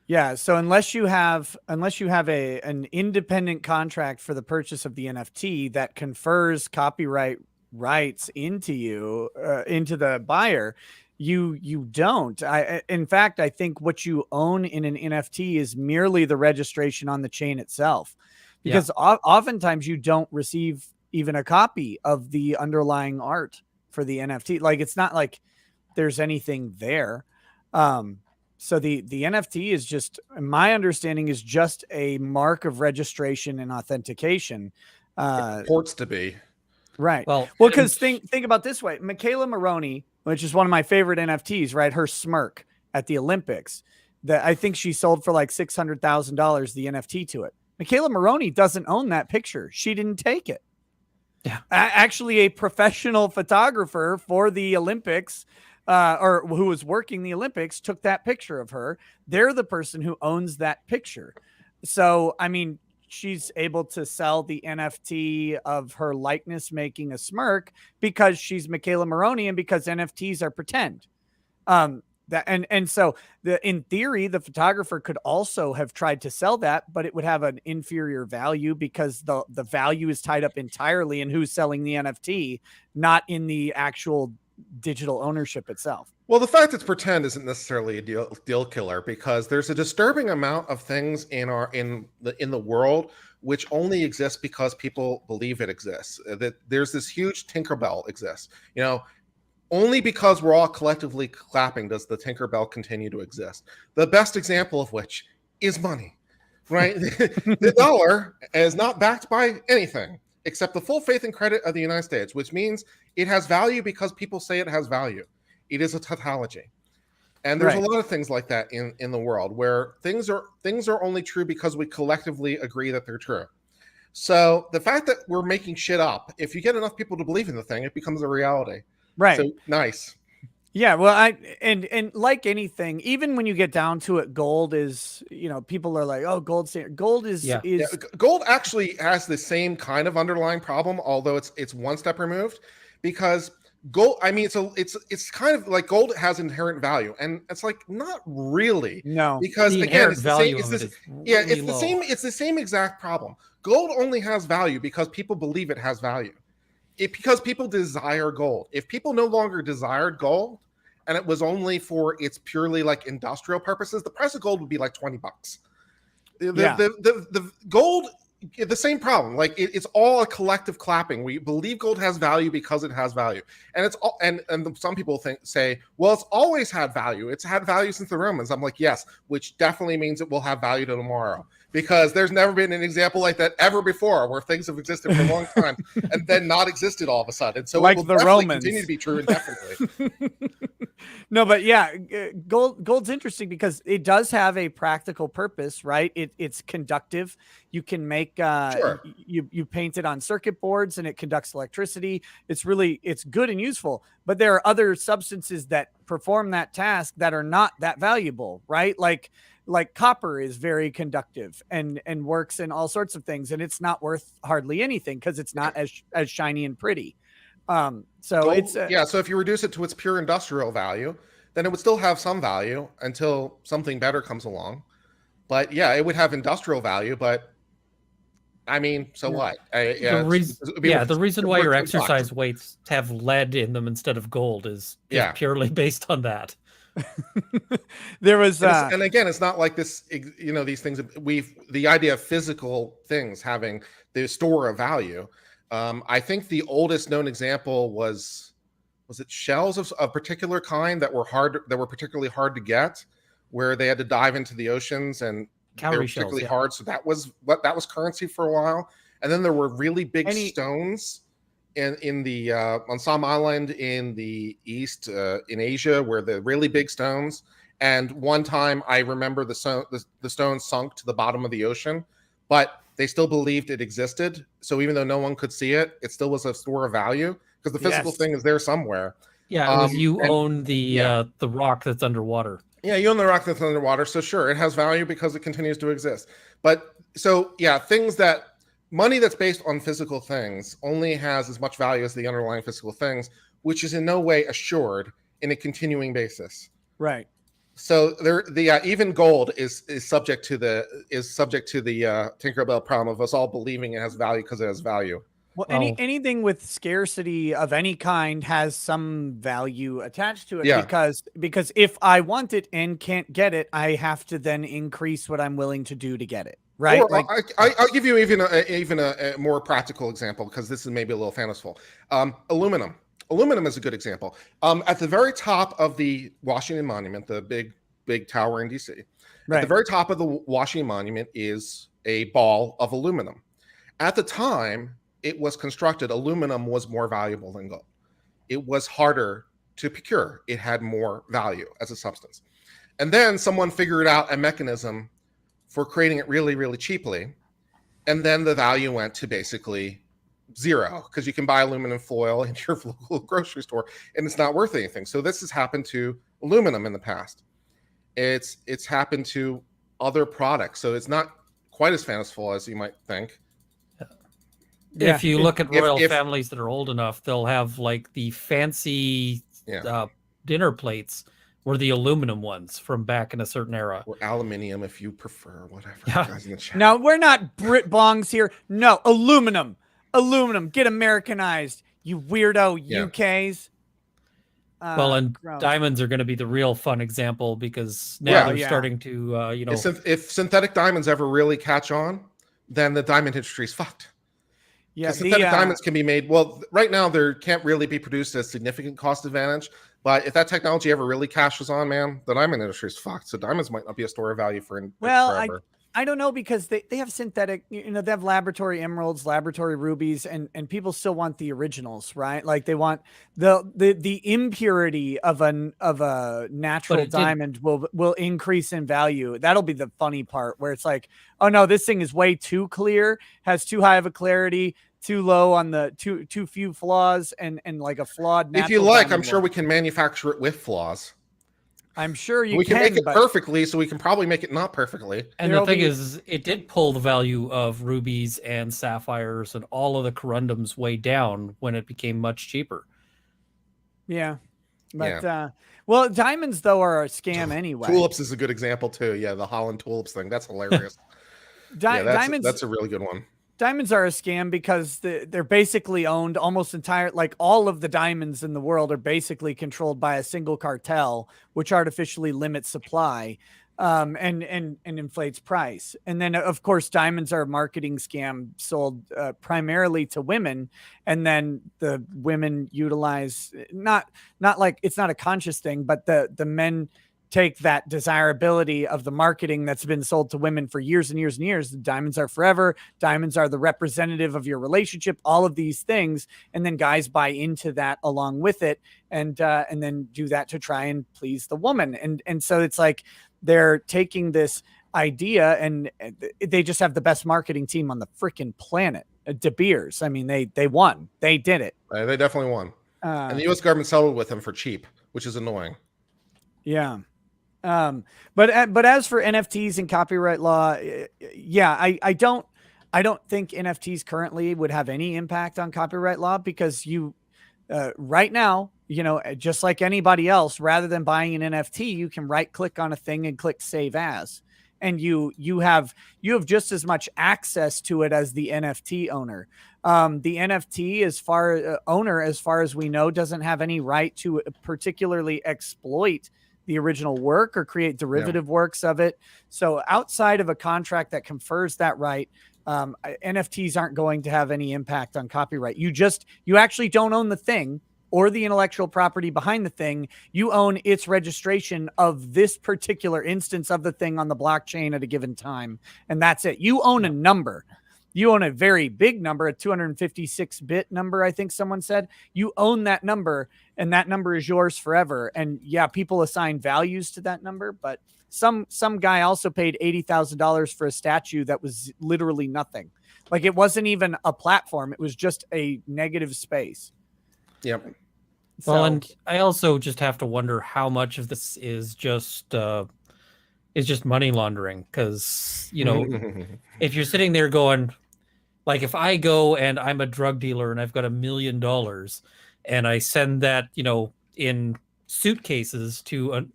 Yeah. So unless you have an independent contract for the purchase of the NFT that confers copyright rights into you, into the buyer, you don't. In fact, I think what you own in an NFT is merely the registration on the chain itself, because oftentimes you don't receive even a copy of the underlying art for the NFT. Like, it's not like there's anything there. So the NFT is just, my understanding, is just a mark of registration and authentication. It purports to be. Right. Well, because think about this way. Michaela Maroney, which is one of my favorite NFTs, right? Her smirk at the Olympics, that I think she sold for like $600,000, the NFT to it. Michaela Maroney doesn't own that picture. She didn't take it. Yeah. Actually, a professional photographer for the Olympics, or who was working the Olympics, took that picture of her. They're the person who owns that picture. So, I mean, she's able to sell the NFT of her likeness making a smirk because she's Michaela Maroney and because NFTs are pretend. So in theory, the photographer could also have tried to sell that, but it would have an inferior value because the value is tied up entirely in who's selling the NFT, not in the actual digital ownership itself. Well, the fact it's pretend isn't necessarily a deal killer, because there's a disturbing amount of things in the world which only exists because people believe it exists. That there's this huge Tinkerbell exists. Only because we're all collectively clapping does the Tinkerbell continue to exist. The best example of which is money, right? The dollar is not backed by anything except the full faith and credit of the United States, which means it has value because people say it has value. It is a tautology. And there's a lot of things like that in the world, where things are only true because we collectively agree that they're true. So the fact that we're making shit up, if you get enough people to believe in the thing, it becomes a reality. Right. So nice. Yeah, well, and like anything, even when you get down to it, gold is, people are like, oh, gold is Yeah. Gold actually has the same kind of underlying problem, although it's one step removed, because gold, I mean, it's kind of like gold has inherent value, and it's like not really, no. because The again, inherent it's the same. value It's of it this, is yeah, really it's the low. same. It's the same exact problem. Gold only has value because people believe it has value. Because people desire gold. If people no longer desired gold, and it was only for its purely like industrial purposes, the price of gold would be like $20. Yeah. The gold, the same problem. Like it's all a collective clapping. We believe gold has value because it has value, and it's all. And some people say, well, it's always had value. It's had value since the Romans. I'm like, yes, which definitely means it will have value to tomorrow, because there's never been an example like that ever before, where things have existed for a long time and then not existed all of a sudden. So Like it will the definitely Romans. continue to be true indefinitely. No, but yeah, gold's interesting because it does have a practical purpose, right? It's conductive. You can make Sure. you paint it on circuit boards and it conducts electricity. It's good and useful, but there are other substances that perform that task that are not that valuable, right? Like copper is very conductive and works in all sorts of things, and it's not worth hardly anything because it's not as shiny and pretty. So Gold, it's yeah. So if you reduce it to its pure industrial value, then it would still have some value until something better comes along. But yeah, it would have industrial value. But I mean, so what? The reason why your exercise weights have lead in them instead of gold is purely based on that. There was and again, it's not like this, these things the idea of physical things having the store of value. I think the oldest known example was it shells of a particular kind that were particularly hard to get, where they had to dive into the oceans, and they were particularly hard. So that was currency for a while. And then there were really big stones in the on some island in the east in Asia, where the really big stones. And one time I remember the stones sunk to the bottom of the ocean, but they still believed it existed. So even though no one could see it, it still was a store of value, because the physical thing is there somewhere. Yeah, it was own the rock that's underwater. Yeah, you own the rock that's underwater. So sure, it has value because it continues to exist. But so yeah, money that's based on physical things only has as much value as the underlying physical things, which is in no way assured in a continuing basis. Right. So even gold is subject to the Tinkerbell problem of us all believing it has value because it has value. Well, anything with scarcity of any kind has some value attached to it, because if I want it and can't get it, I have to then increase what I'm willing to do to get it. Right. Or I'll give you even a more practical example, because this is maybe a little fanciful. Aluminum. Aluminum is a good example. At the very top of the Washington Monument, the big tower in DC, at the very top of the Washington Monument is a ball of aluminum. At the time it was constructed, aluminum was more valuable than gold. It was harder to procure. It had more value as a substance. And then someone figured out a mechanism for creating it really, really cheaply. And then the value went to basically zero, because you can buy aluminum foil in your local grocery store and it's not worth anything. So this has happened to aluminum in the past. It's happened to other products. So it's not quite as fanciful as you might think. If you look at royal families that are old enough, they'll have like the fancy dinner plates were the aluminum ones from back in a certain era. Or aluminium, if you prefer, whatever. Yeah. No, we're not Brit bongs here. No, aluminum. Aluminum. Get Americanized, you weirdo UKs. Well, and diamonds are going to be the real fun example, because now they're starting to, If synthetic diamonds ever really catch on, then the diamond industry is fucked. Yeah, synthetic diamonds can be made. Well, right now there can't really be produced at a significant cost advantage. But if that technology ever really cashes on, man, the diamond industry is fucked. So diamonds might not be a store of value forever. I don't know, because they have synthetic, they have laboratory emeralds, laboratory rubies, and people still want the originals, right? Like they want the impurity of a natural diamond will increase in value. That'll be the funny part, where it's like, oh no, this thing is way too clear, has too high of a clarity, too low on the too few flaws, and like a flawed natural If you like, I'm diamond sure will. we can manufacture it with flaws. I'm sure We can make it but perfectly, so we can probably make it not perfectly. And the thing is, it did pull the value of rubies and sapphires and all of the corundums way down when it became much cheaper. Yeah. But well, diamonds though are a scam anyway. Tulips is a good example too. Yeah, the Holland tulips thing. That's hilarious. Diamonds, that's a really good one. Diamonds are a scam because they're basically owned almost entire, like all of the diamonds in the world are basically controlled by a single cartel, which artificially limits supply, and inflates price. And then of course diamonds are a marketing scam sold primarily to women, and then the women utilize not like, it's not a conscious thing, but the men take that desirability of the marketing that's been sold to women for years and years and years. Diamonds are forever. Diamonds are the representative of your relationship, all of these things. And then guys buy into that along with it, and then do that to try and please the woman. And so it's like, they're taking this idea, and they just have the best marketing team on the freaking planet. De Beers. I mean, they won. They did it. They definitely won. And the U.S. government settled with them for cheap, which is annoying. Yeah. But as for NFTs and copyright law, yeah, I don't think NFTs currently would have any impact on copyright law, because right now, just like anybody else, rather than buying an NFT, you can right click on a thing and click save as, and you have just as much access to it as the NFT owner. The NFT owner, as far as we know, doesn't have any right to particularly exploit the original work or create derivative works of it. So outside of a contract that confers that right, NFTs aren't going to have any impact on copyright. You actually don't own the thing or the intellectual property behind the thing. You own its registration of this particular instance of the thing on the blockchain at a given time. And that's it. You own a number. You own a very big number, a 256-bit number, I think someone said. You own that number, and that number is yours forever. And yeah, people assign values to that number, but some guy also paid $80,000 for a statue that was literally nothing. Like, it wasn't even a platform. It was just a negative space. Yep. Well, and I also just have to wonder how much of this is just money laundering, because if you're sitting there going, like, if I go and I'm a drug dealer and I've got $1 million and I send that in suitcases to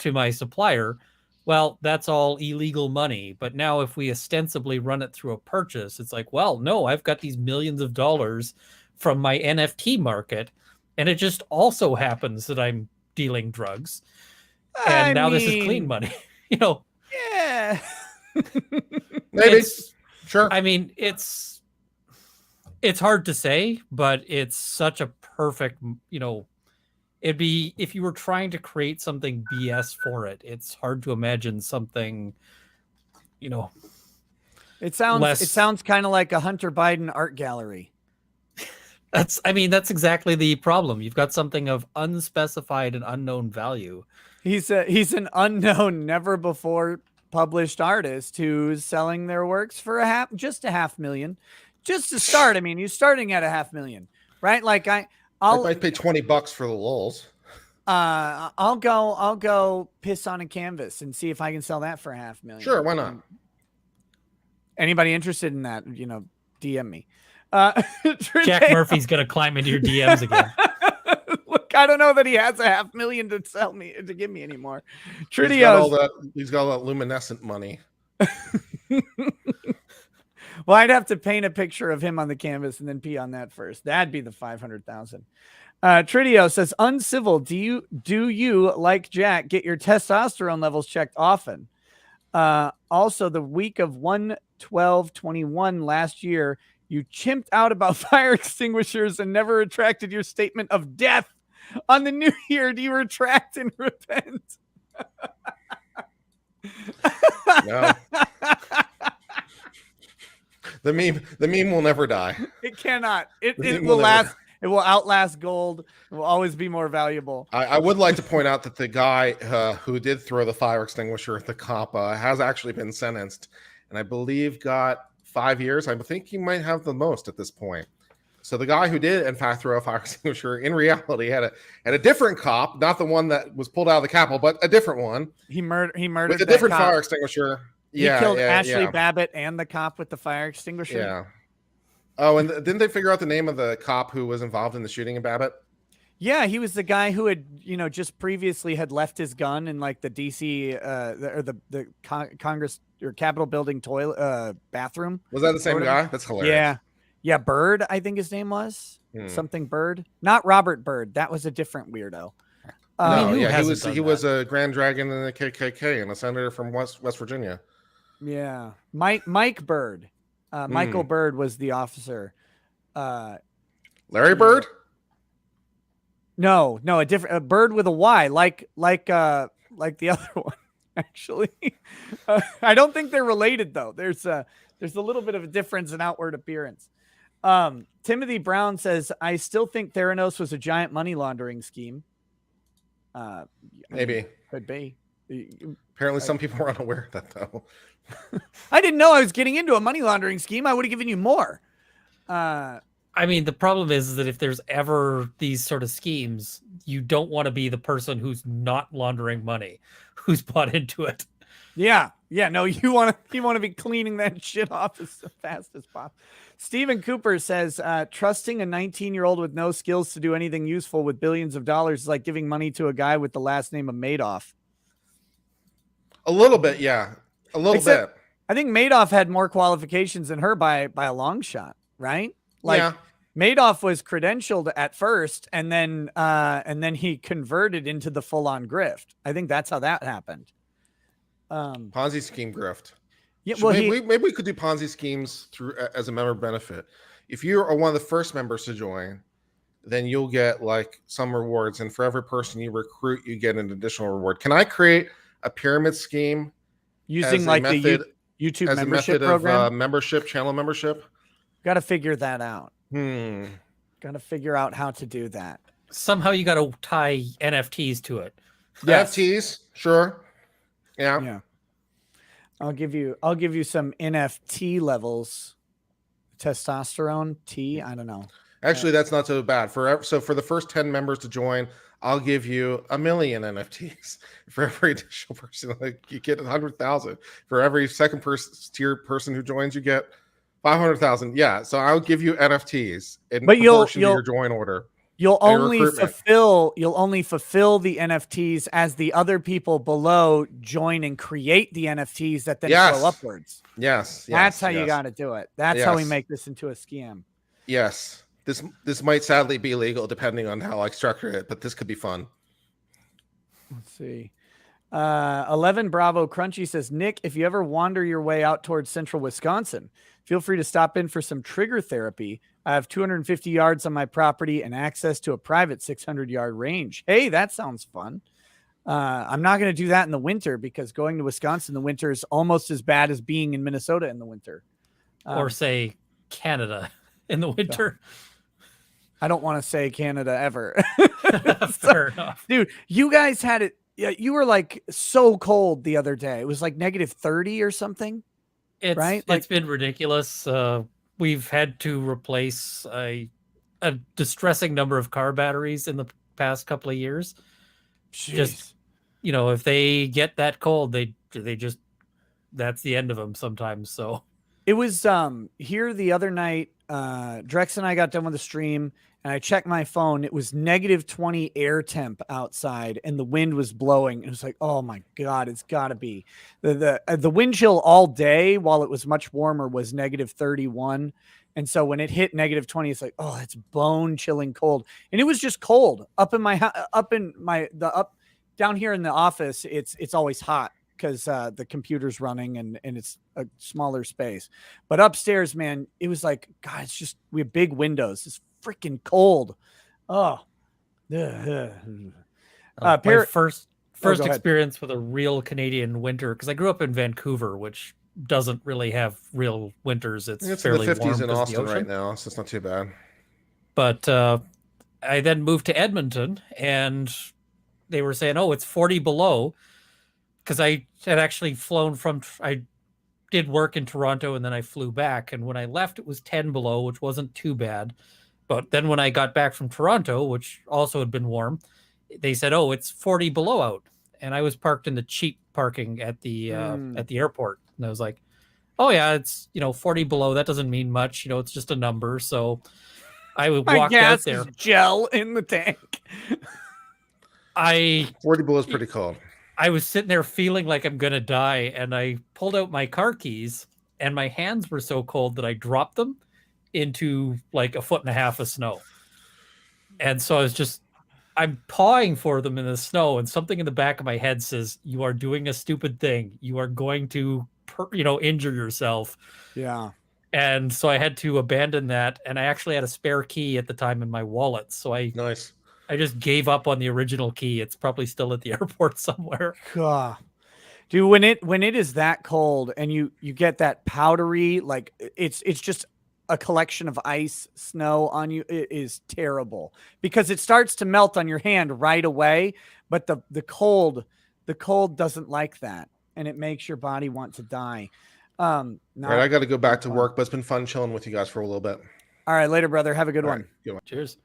my supplier, well, that's all illegal money. But now if we ostensibly run it through a purchase, it's like, well, no, I've got these millions of dollars from my NFT market, and it just also happens that I'm dealing drugs. And this is clean money, Yeah. Maybe. Sure. I mean, it's hard to say, but it's such a perfect, it'd be, if you were trying to create something BS for it, it's hard to imagine something, It sounds kind of like a Hunter Biden art gallery. That's exactly the problem. You've got something of unspecified and unknown value. He's an unknown, never before published artist who's selling their works for just $500,000, just to start. I mean, he's starting at $500,000, right? Like I might pay $20 for the lulz. I'll go piss on a canvas and see if I can sell that for $500,000. Sure, why not? Anybody interested in that? DM me. Jack Murphy's gonna climb into your DMs again. Look, I don't know that he has $500,000 to give me anymore. He's got all that luminescent money. Well, I'd have to paint a picture of him on the canvas and then pee on that first. That'd be the $500,000. Tridio says, uncivil. Do you, like Jack, get your testosterone levels checked often? Also, the week of 1/12/21 last year, you chimped out about fire extinguishers and never retracted your statement of death. On the new year, do you retract and repent? No. The meme will never die. It cannot. It meme will will never last. It will outlast gold. It will always be more valuable. I would like to point out that the guy who did throw the fire extinguisher at the cop has actually been sentenced, and I believe got 5 years. I think he might have the most at this point. So the guy who did, in fact, throw a fire extinguisher, in reality, had a different cop, not the one that was pulled out of the Capitol, but a different one. He murdered with a different fire extinguisher. He killed Ashley Babbitt and the cop with the fire extinguisher. Yeah. Oh, and didn't they figure out the name of the cop who was involved in the shooting of Babbitt? Yeah, he was the guy who had, just previously had left his gun in like the DC the Congress or Capitol building toilet bathroom. Was that the same guy? That's hilarious. Yeah, Bird, I think his name was something Bird, not Robert Bird. That was a different weirdo. He was a Grand Dragon in the KKK and a senator from West Virginia. Yeah, Mike Bird, Michael Bird was the officer. Larry Bird? No, a different Bird with a Y, like the other one. Actually, I don't think they're related though. There's a little bit of a difference in outward appearance. Timothy Brown says, I still think Theranos was a giant money laundering scheme. Maybe. Could be. Apparently some people are unaware of that though. I didn't know I was getting into a money laundering scheme. I would have given you more. I mean, the problem is that if there's ever these sort of schemes, you don't want to be the person who's not laundering money, who's bought into it. Yeah. No, you want to be cleaning that shit off as fast as possible. Stephen Cooper says, trusting a 19-year-old with no skills to do anything useful with billions of dollars is like giving money to a guy with the last name of Madoff. A little bit, yeah. A little bit. I think Madoff had more qualifications than her by a long shot, right? Madoff was credentialed at first, and then he converted into the full-on grift. I think that's how that happened. Ponzi scheme grift. Yeah, maybe we could do Ponzi schemes through as a member benefit. If you are one of the first members to join, then you'll get like some rewards, and for every person you recruit, you get an additional reward. Can I create a pyramid scheme using like the YouTube as membership a method program? Of channel membership? Got to figure that out. Got to figure out how to do that. Somehow you got to tie NFTs to it. Yes. NFTs, sure. Yeah. I'll give you some NFT levels. Testosterone T. I don't know. Actually, that's not so bad. For the first 10 members to join, I'll give you 1 million NFTs. For every additional person, like you get 100,000. For every second tier person who joins, you get 500,000. Yeah, so I'll give you NFTs in proportion to your join order. You'll only fulfill the NFTs as the other people below join and create the NFTs that then flow upwards. Yes. That's how you got to do it. That's how we make this into a scam. Yes. This might sadly be illegal depending on how I structure it, but this could be fun. Let's see. 11 Bravo Crunchy says, Nick, if you ever wander your way out towards central Wisconsin, feel free to stop in for some trigger therapy. I have 250 yards on my property and access to a private 600-yard range. Hey, that sounds fun. I'm not going to do that in the winter because going to Wisconsin in the winter is almost as bad as being in Minnesota in the winter. Or say Canada in the winter. I don't want to say Canada ever. Fair enough. Dude, you guys had it. Yeah, you were like so cold the other day. It was like -30 or something. Right? It's been ridiculous. We've had to replace a distressing number of car batteries in the past couple of years. Jeez. Just, if they get that cold, they just, that's the end of them sometimes. So it was here the other night. Drex and I got done with the stream and I checked my phone. It was -20 air temp outside and the wind was blowing. It was like, oh my God, it's gotta be the wind chill all day while it was much warmer was -31. And so when it hit -20, it's like, oh, it's bone chilling cold. And it was just cold down here in the office. It's always hot because the computer's running and it's a smaller space. But upstairs, man, it was like, God, it's just, we have big windows. It's freaking cold. Oh. My first go ahead. experience with a real Canadian winter, because I grew up in Vancouver, which doesn't really have real winters. It's It's in the fairly 50s warm in because of the Austin ocean. right now, so it's not too bad. But I then moved to Edmonton, and they were saying, "Oh, it's 40 below," because I had actually flown from. I did work in Toronto, and then I flew back. And when I left, it was 10 below, which wasn't too bad. But then when I got back from Toronto, which also had been warm, they said, "Oh, it's 40 below out," and I was parked in the cheap parking at the airport, and I was like, "Oh yeah, it's 40 below. That doesn't mean much. It's just a number." So I My walked gas out there. is gel in the tank. 40 below is pretty cold. I was sitting there feeling like I'm gonna die, and I pulled out my car keys, and my hands were so cold that I dropped them into like 1.5 feet of snow. And so I'm pawing for them in the snow, and something in the back of my head says, "You are doing a stupid thing. You are going to, injure yourself." Yeah. And so I had to abandon that, and I actually had a spare key at the time in my wallet. So Nice. I just gave up on the original key. It's probably still at the airport somewhere. God. Dude, when it is that cold and you get that powdery, like it's just a collection of ice, snow on you, it is terrible because it starts to melt on your hand right away. But the cold doesn't like that, and it makes your body want to die. All right, I got to go back to work, but it's been fun chilling with you guys for a little bit. All right, later, brother. Have a good one. Good one. Cheers.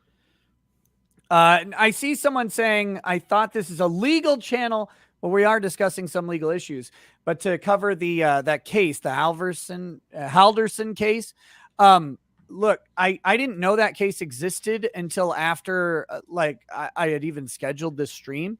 I see someone saying, I thought this is a legal channel. Well, we are discussing some legal issues, but to cover the that case, the Halderson case. Look, I didn't know that case existed until after I had even scheduled this stream.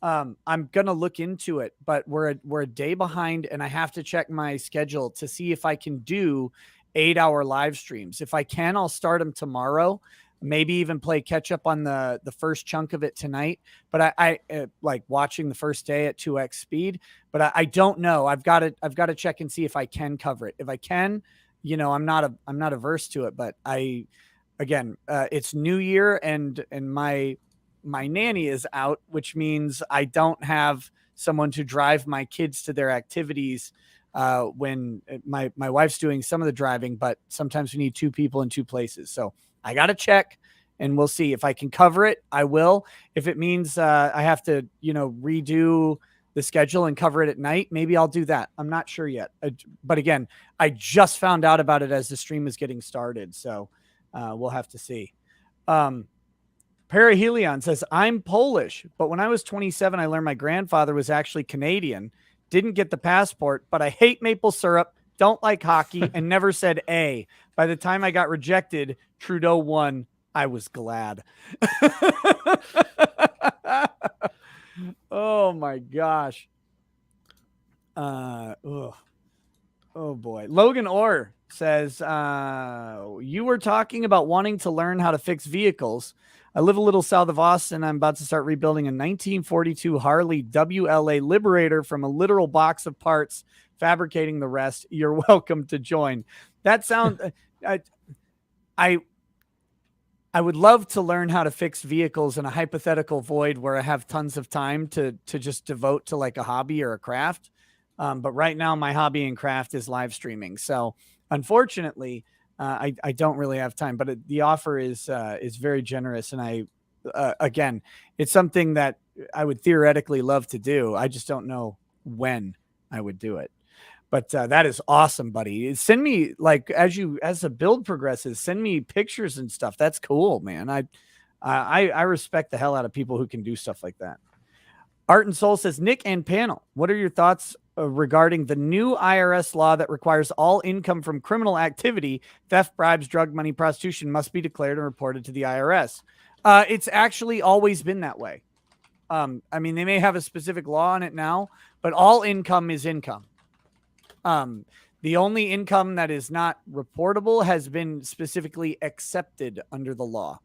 I'm gonna look into it, but we're a day behind, and I have to check my schedule to see if I can do 8-hour live streams. If I can, I'll start them tomorrow. Maybe even play catch up on the first chunk of it tonight. But I like watching the first day at 2x speed. But I don't know. I've got to check and see if I can cover it. If I can, I'm not averse to it. But it's New Year and my nanny is out, which means I don't have someone to drive my kids to their activities when my wife's doing some of the driving. But sometimes we need 2 people in 2 places. So I got to check, and we'll see if I can cover it. I will. If it means I have to, redo the schedule and cover it at night, maybe I'll do that. I'm not sure yet. But again, I just found out about it as the stream is getting started. So we'll have to see. Perihelion says, I'm Polish, but when I was 27, I learned my grandfather was actually Canadian. Didn't get the passport, but I hate maple syrup, don't like hockey, and never said A. By the time I got rejected, Trudeau won. I was glad. Oh my gosh. Oh boy. Logan Orr says, you were talking about wanting to learn how to fix vehicles. I live a little south of Austin. I'm about to start rebuilding a 1942 Harley WLA Liberator from a literal box of parts, fabricating the rest. You're welcome to join. That sounds... I would love to learn how to fix vehicles in a hypothetical void where I have tons of time to just devote to like a hobby or a craft. But right now my hobby and craft is live streaming. So unfortunately, I don't really have time, but the offer is very generous. And again, it's something that I would theoretically love to do. I just don't know when I would do it. But that is awesome, buddy. Send me, like, as the build progresses, send me pictures and stuff. That's cool, man. I respect the hell out of people who can do stuff like that. Art and Soul says, Nick and panel, what are your thoughts regarding the new IRS law that requires all income from criminal activity, theft, bribes, drug money, prostitution, must be declared and reported to the IRS? It's actually always been that way. I mean, they may have a specific law on it now, but all income is income. The only income that is not reportable has been specifically accepted under the law.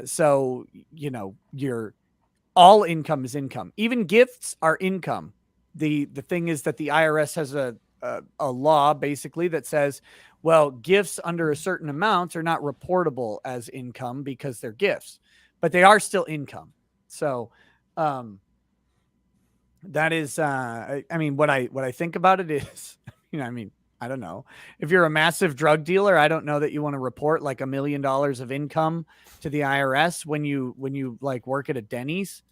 So, your all income is income. Even gifts are income. The thing is that the IRS has a law basically that says, well, gifts under a certain amount are not reportable as income because they're gifts, but they are still income. So, that is, I mean, what I think about it is, I mean, I don't know. If you're a massive drug dealer, I don't know that you want to report like $1 million of income to the IRS when you like work at a Denny's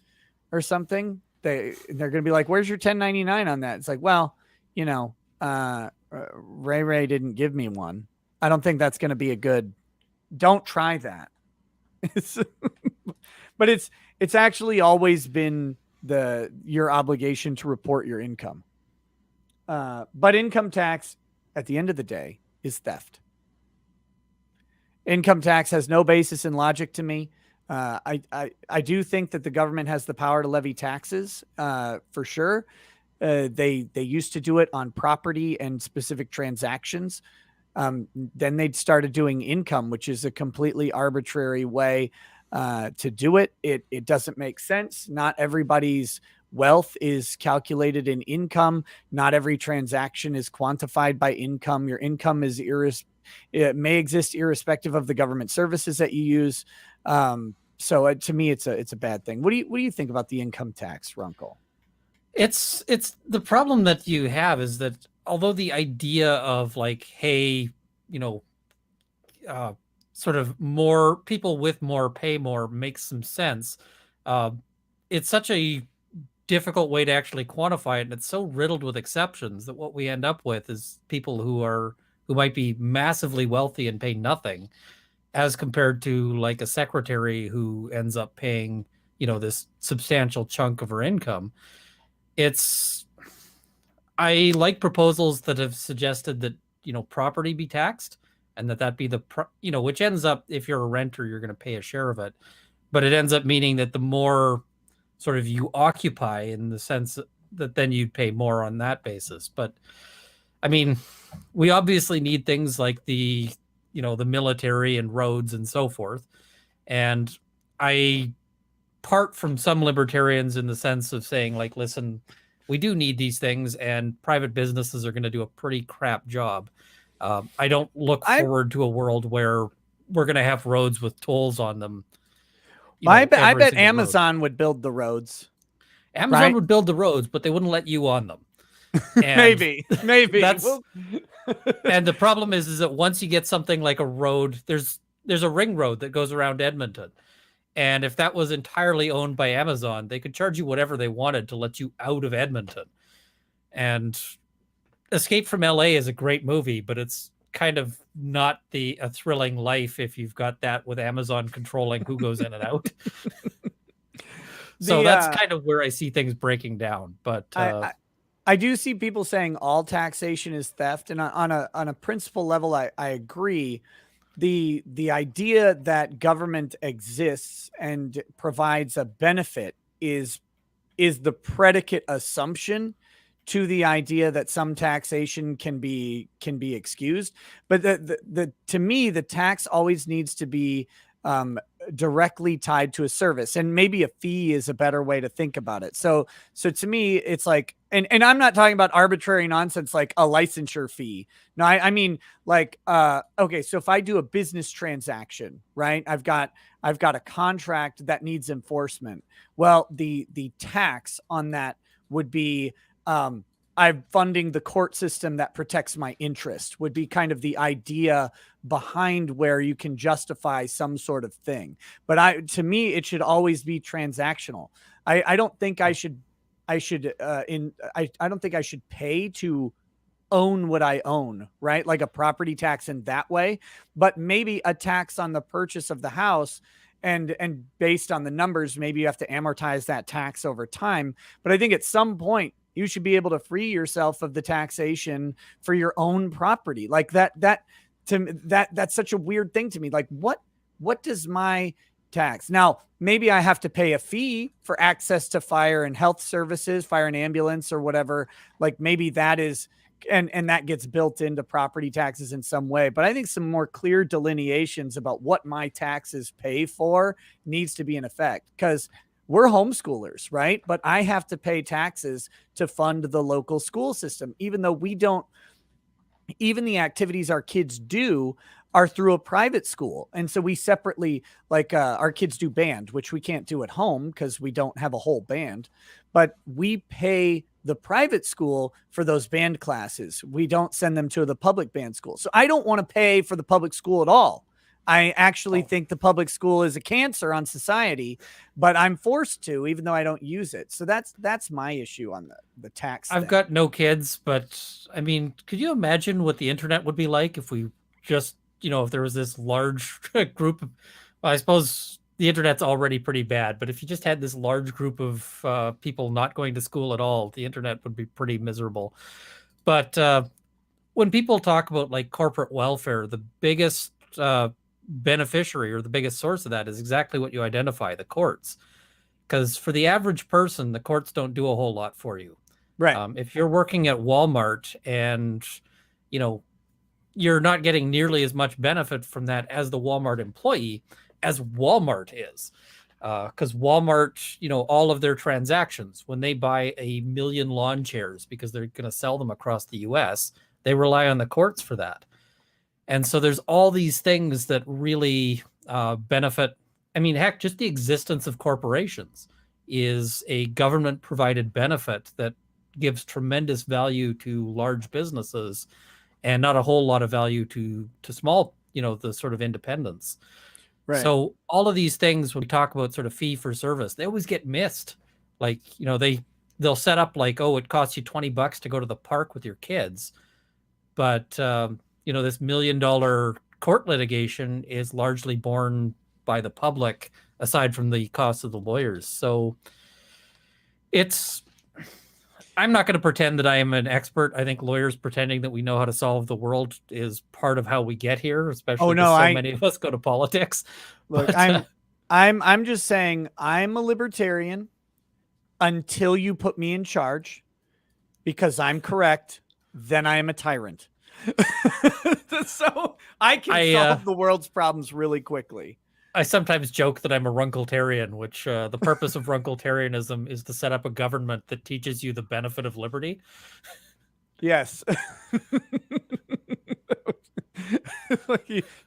or something. They're going to be like, "Where's your 1099 on that?" It's like, well, Ray didn't give me one. I don't think that's going to be a good. Don't try that. But it's actually always been your obligation to report your income. But income tax, at the end of the day, is theft. Income tax has no basis in logic to me. I do think that the government has the power to levy taxes, for sure. They used to do it on property and specific transactions. Then they'd started doing income, which is a completely arbitrary way to do it. It doesn't make sense. Not everybody's wealth is calculated in income. Not every transaction is quantified by income. Your income is it may exist irrespective of the government services that you use. So to me, it's a bad thing. What do you think about the income tax, Runkle? It's the problem that you have is that although the idea of like, hey, sort of more people with more pay more makes some sense. It's such a difficult way to actually quantify it, and it's so riddled with exceptions that what we end up with is people who might be massively wealthy and pay nothing, as compared to like a secretary who ends up paying, this substantial chunk of her income. I like proposals that have suggested that, property be taxed, and that be which ends up, if you're a renter, you're going to pay a share of it. But it ends up meaning that the more sort of you occupy, in the sense that then you'd pay more on that basis. But I mean, we obviously need things like the military and roads and so forth. And I part from some libertarians in the sense of saying, like, listen, we do need these things, and private businesses are going to do a pretty crap job. I don't look forward to a world where we're going to have roads with tolls on them. I bet Amazon would build the roads. Amazon would build the roads, but they wouldn't let you on them. And maybe. And the problem is that once you get something like a road, there's a ring road that goes around Edmonton. And if that was entirely owned by Amazon, they could charge you whatever they wanted to let you out of Edmonton. And Escape from LA is a great movie, but it's kind of not a thrilling life if you've got that with Amazon controlling who goes in and out. So that's kind of where I see things breaking down. But I do see people saying all taxation is theft, and on a principle level, I agree. The idea that government exists and provides a benefit is the predicate assumption to the idea that some taxation can be excused. But to me, the tax always needs to be directly tied to a service, and maybe a fee is a better way to think about it. So to me, it's like, and I'm not talking about arbitrary nonsense like a licensure fee. No, I mean like, okay, so if I do a business transaction, right, I've got a contract that needs enforcement. Well, the tax on that would be, I'm funding the court system that protects my interest, would be kind of the idea behind where you can justify some sort of thing. But to me, it should always be transactional. I don't think I don't think I should pay to own what I own, right? Like a property tax in that way, but maybe a tax on the purchase of the house. And based on the numbers, maybe you have to amortize that tax over time. But I think at some point you should be able to free yourself of the taxation for your own property. Like that's such a weird thing to me. Like what does my tax? Now, maybe I have to pay a fee for access to fire and health services, fire and ambulance or whatever. Like maybe that is, and that gets built into property taxes in some way. But I think some more clear delineations about what my taxes pay for needs to be in effect, because we're homeschoolers, right? But I have to pay taxes to fund the local school system, even though we don't, even the activities our kids do are through a private school. And so we separately, like our kids do band, which we can't do at home because we don't have a whole band, but we pay the private school for those band classes. We don't send them to the public band school. So I don't want to pay for the public school at all. I actually think the public school is a cancer on society, but I'm forced to, even though I don't use it. So that's my issue on the tax I've thing. got no kids, but I mean, could you imagine what the internet would be like if we just, if there was this large group of, well, I suppose the internet's already pretty bad, but if you just had this large group of people not going to school at all, the internet would be pretty miserable. But when people talk about like corporate welfare, the biggest beneficiary or the biggest source of that is exactly what you identify, the courts. Because for the average person, the courts don't do a whole lot for you. Right. If you're working at Walmart and, you're not getting nearly as much benefit from that as the Walmart employee as Walmart is. Because Walmart, all of their transactions, when they buy 1 million lawn chairs because they're going to sell them across the US, they rely on the courts for that. And so there's all these things that really benefit. I mean, heck, just the existence of corporations is a government provided benefit that gives tremendous value to large businesses and not a whole lot of value to small, the sort of independents. Right. So all of these things, when we talk about sort of fee for service, they always get missed. Like, they'll set up like, oh, it costs you $20 to go to the park with your kids. But, this $1 million court litigation is largely borne by the public, aside from the cost of the lawyers. So I'm not going to pretend that I am an expert. I think lawyers pretending that we know how to solve the world is part of how we get here, especially because many of us go to politics. Look, but, I'm just saying I'm a libertarian until you put me in charge, because I'm correct. Then I am a tyrant. So I can solve the world's problems really quickly. I sometimes joke that I'm a Runkletarian, which the purpose of Runkletarianism is to set up a government that teaches you the benefit of liberty. Yes.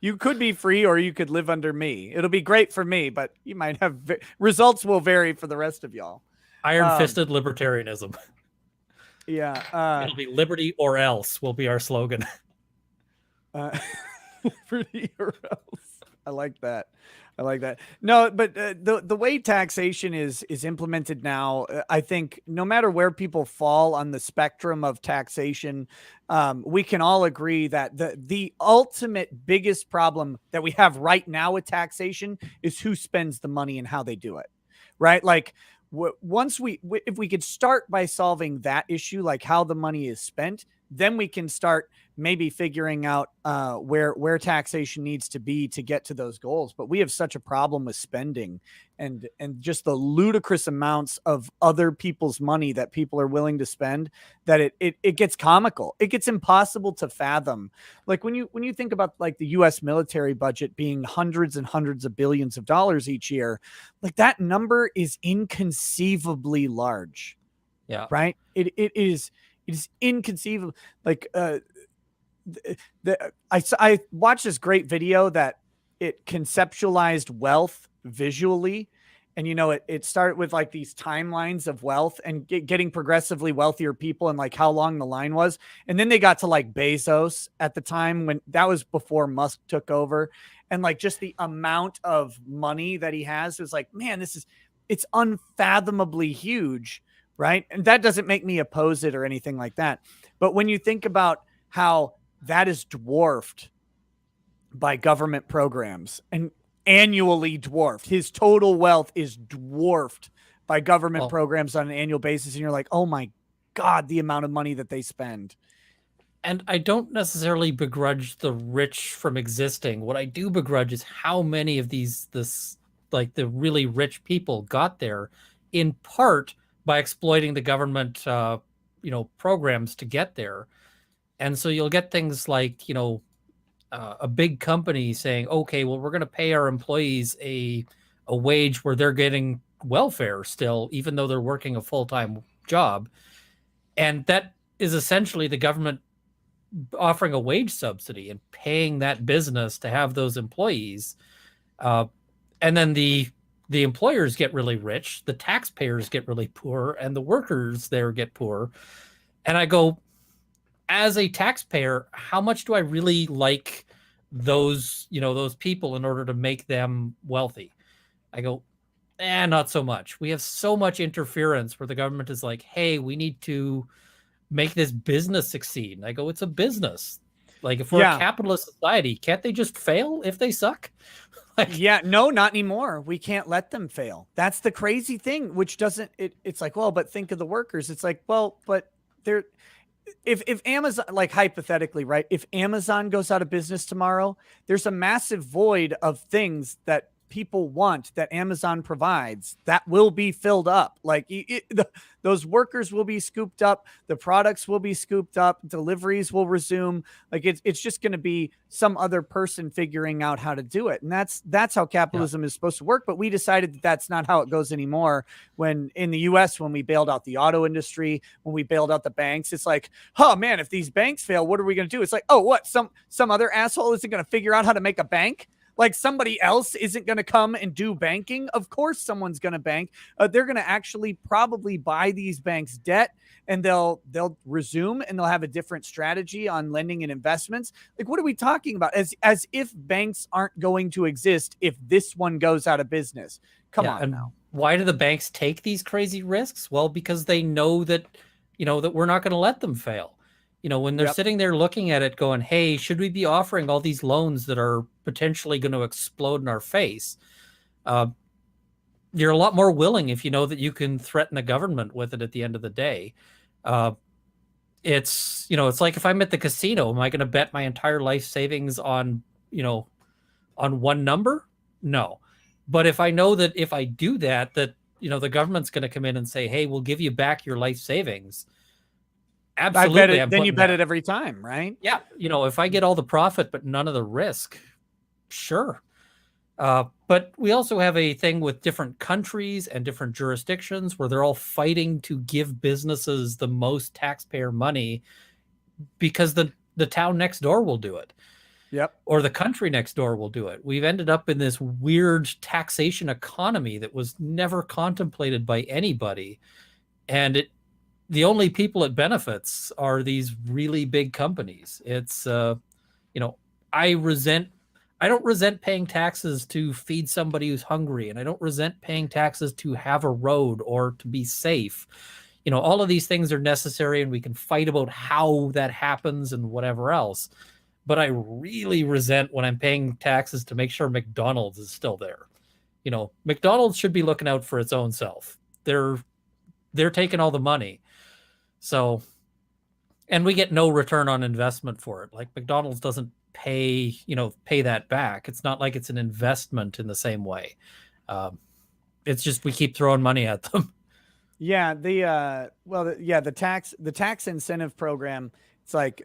You could be free or you could live under me. It'll be great for me, but you might have results will vary for the rest of y'all. Iron-fisted libertarianism. Yeah. It'll be liberty or else will be our slogan. Liberty or else. I like that. No, but the way taxation is implemented now, I think no matter where people fall on the spectrum of taxation, we can all agree that the ultimate biggest problem that we have right now with taxation is who spends the money and how they do it, right? Like once if we could start by solving that issue, like how the money is spent, then we can start maybe figuring out where taxation needs to be to get to those goals. But we have such a problem with spending and just the ludicrous amounts of other people's money that people are willing to spend that it gets comical. It gets impossible to fathom. Like when you think about like the US military budget being hundreds and hundreds of billions of dollars each year, like that number is inconceivably large. Yeah. Right. It is inconceivable. Like I watched this great video that it conceptualized wealth visually, and it started with like these timelines of wealth and getting progressively wealthier people and like how long the line was, and then they got to like Bezos at the time when that was before Musk took over, and like just the amount of money that he has was like, man, it's unfathomably huge. Right. And that doesn't make me oppose it or anything like that. But when you think about how that is dwarfed by government programs and annually dwarfed, his total wealth is dwarfed by government programs on an annual basis. And you're like, oh my God, the amount of money that they spend. And I don't necessarily begrudge the rich from existing. What I do begrudge is how many of the really rich people got there in part by exploiting the government, programs to get there. And so you'll get things like, a big company saying, okay, well, we're going to pay our employees a wage where they're getting welfare still, even though they're working a full-time job. And that is essentially the government offering a wage subsidy and paying that business to have those employees. And then the employers get really rich, the taxpayers get really poor, and the workers there get poor. And I go, as a taxpayer, how much do I really like those, those people in order to make them wealthy? I go, not so much. We have so much interference where the government is like, hey, we need to make this business succeed. And I go, it's a business. Like, if we're a capitalist society, can't they just fail if they suck? No, not anymore. We can't let them fail. That's the crazy thing, which doesn't, it's like, well, but think of the workers. It's like, well, but they're, if Amazon, like hypothetically, right? If Amazon goes out of business tomorrow, there's a massive void of things that people want that Amazon provides that will be filled up. Like those workers will be scooped up. The products will be scooped up. Deliveries will resume. Like it's just going to be some other person figuring out how to do it. And that's how capitalism is supposed to work. But we decided that that's not how it goes anymore. When in the US, when we bailed out the auto industry, when we bailed out the banks, it's like, oh man, if these banks fail, what are we going to do? It's like, oh, what? Some other asshole isn't going to figure out how to make a bank? Like somebody else isn't going to come and do banking. Of course, someone's going to bank. They're going to actually probably buy these banks debt, and they'll resume, and they'll have a different strategy on lending and investments. Like, what are we talking about? As if banks aren't going to exist if this one goes out of business. Come on now. Why do the banks take these crazy risks? Well, because they know that, that we're not going to let them fail. When they're sitting there looking at it going, hey, should we be offering all these loans that are potentially going to explode in our face? You're a lot more willing if you know that you can threaten the government with it at the end of the day. It's like if I'm at the casino, am I going to bet my entire life savings on one number? No. But if I know that if I do that, the government's going to come in and say, hey, we'll give you back your life savings. Absolutely. Then you bet it every time, right? Yeah. If I get all the profit, but none of the risk, sure. But we also have a thing with different countries and different jurisdictions where they're all fighting to give businesses the most taxpayer money because the town next door will do it. Yep. Or the country next door will do it. We've ended up in this weird taxation economy that was never contemplated by anybody. And the only people it benefits are these really big companies. It's, I don't resent paying taxes to feed somebody who's hungry, and I don't resent paying taxes to have a road or to be safe. All of these things are necessary, and we can fight about how that happens and whatever else. But I really resent when I'm paying taxes to make sure McDonald's is still there. McDonald's should be looking out for its own self. They're taking all the money. So, and we get no return on investment for it. Like McDonald's doesn't pay that back. It's not like it's an investment in the same way. It's just, we keep throwing money at them. Yeah. The tax incentive program. It's like,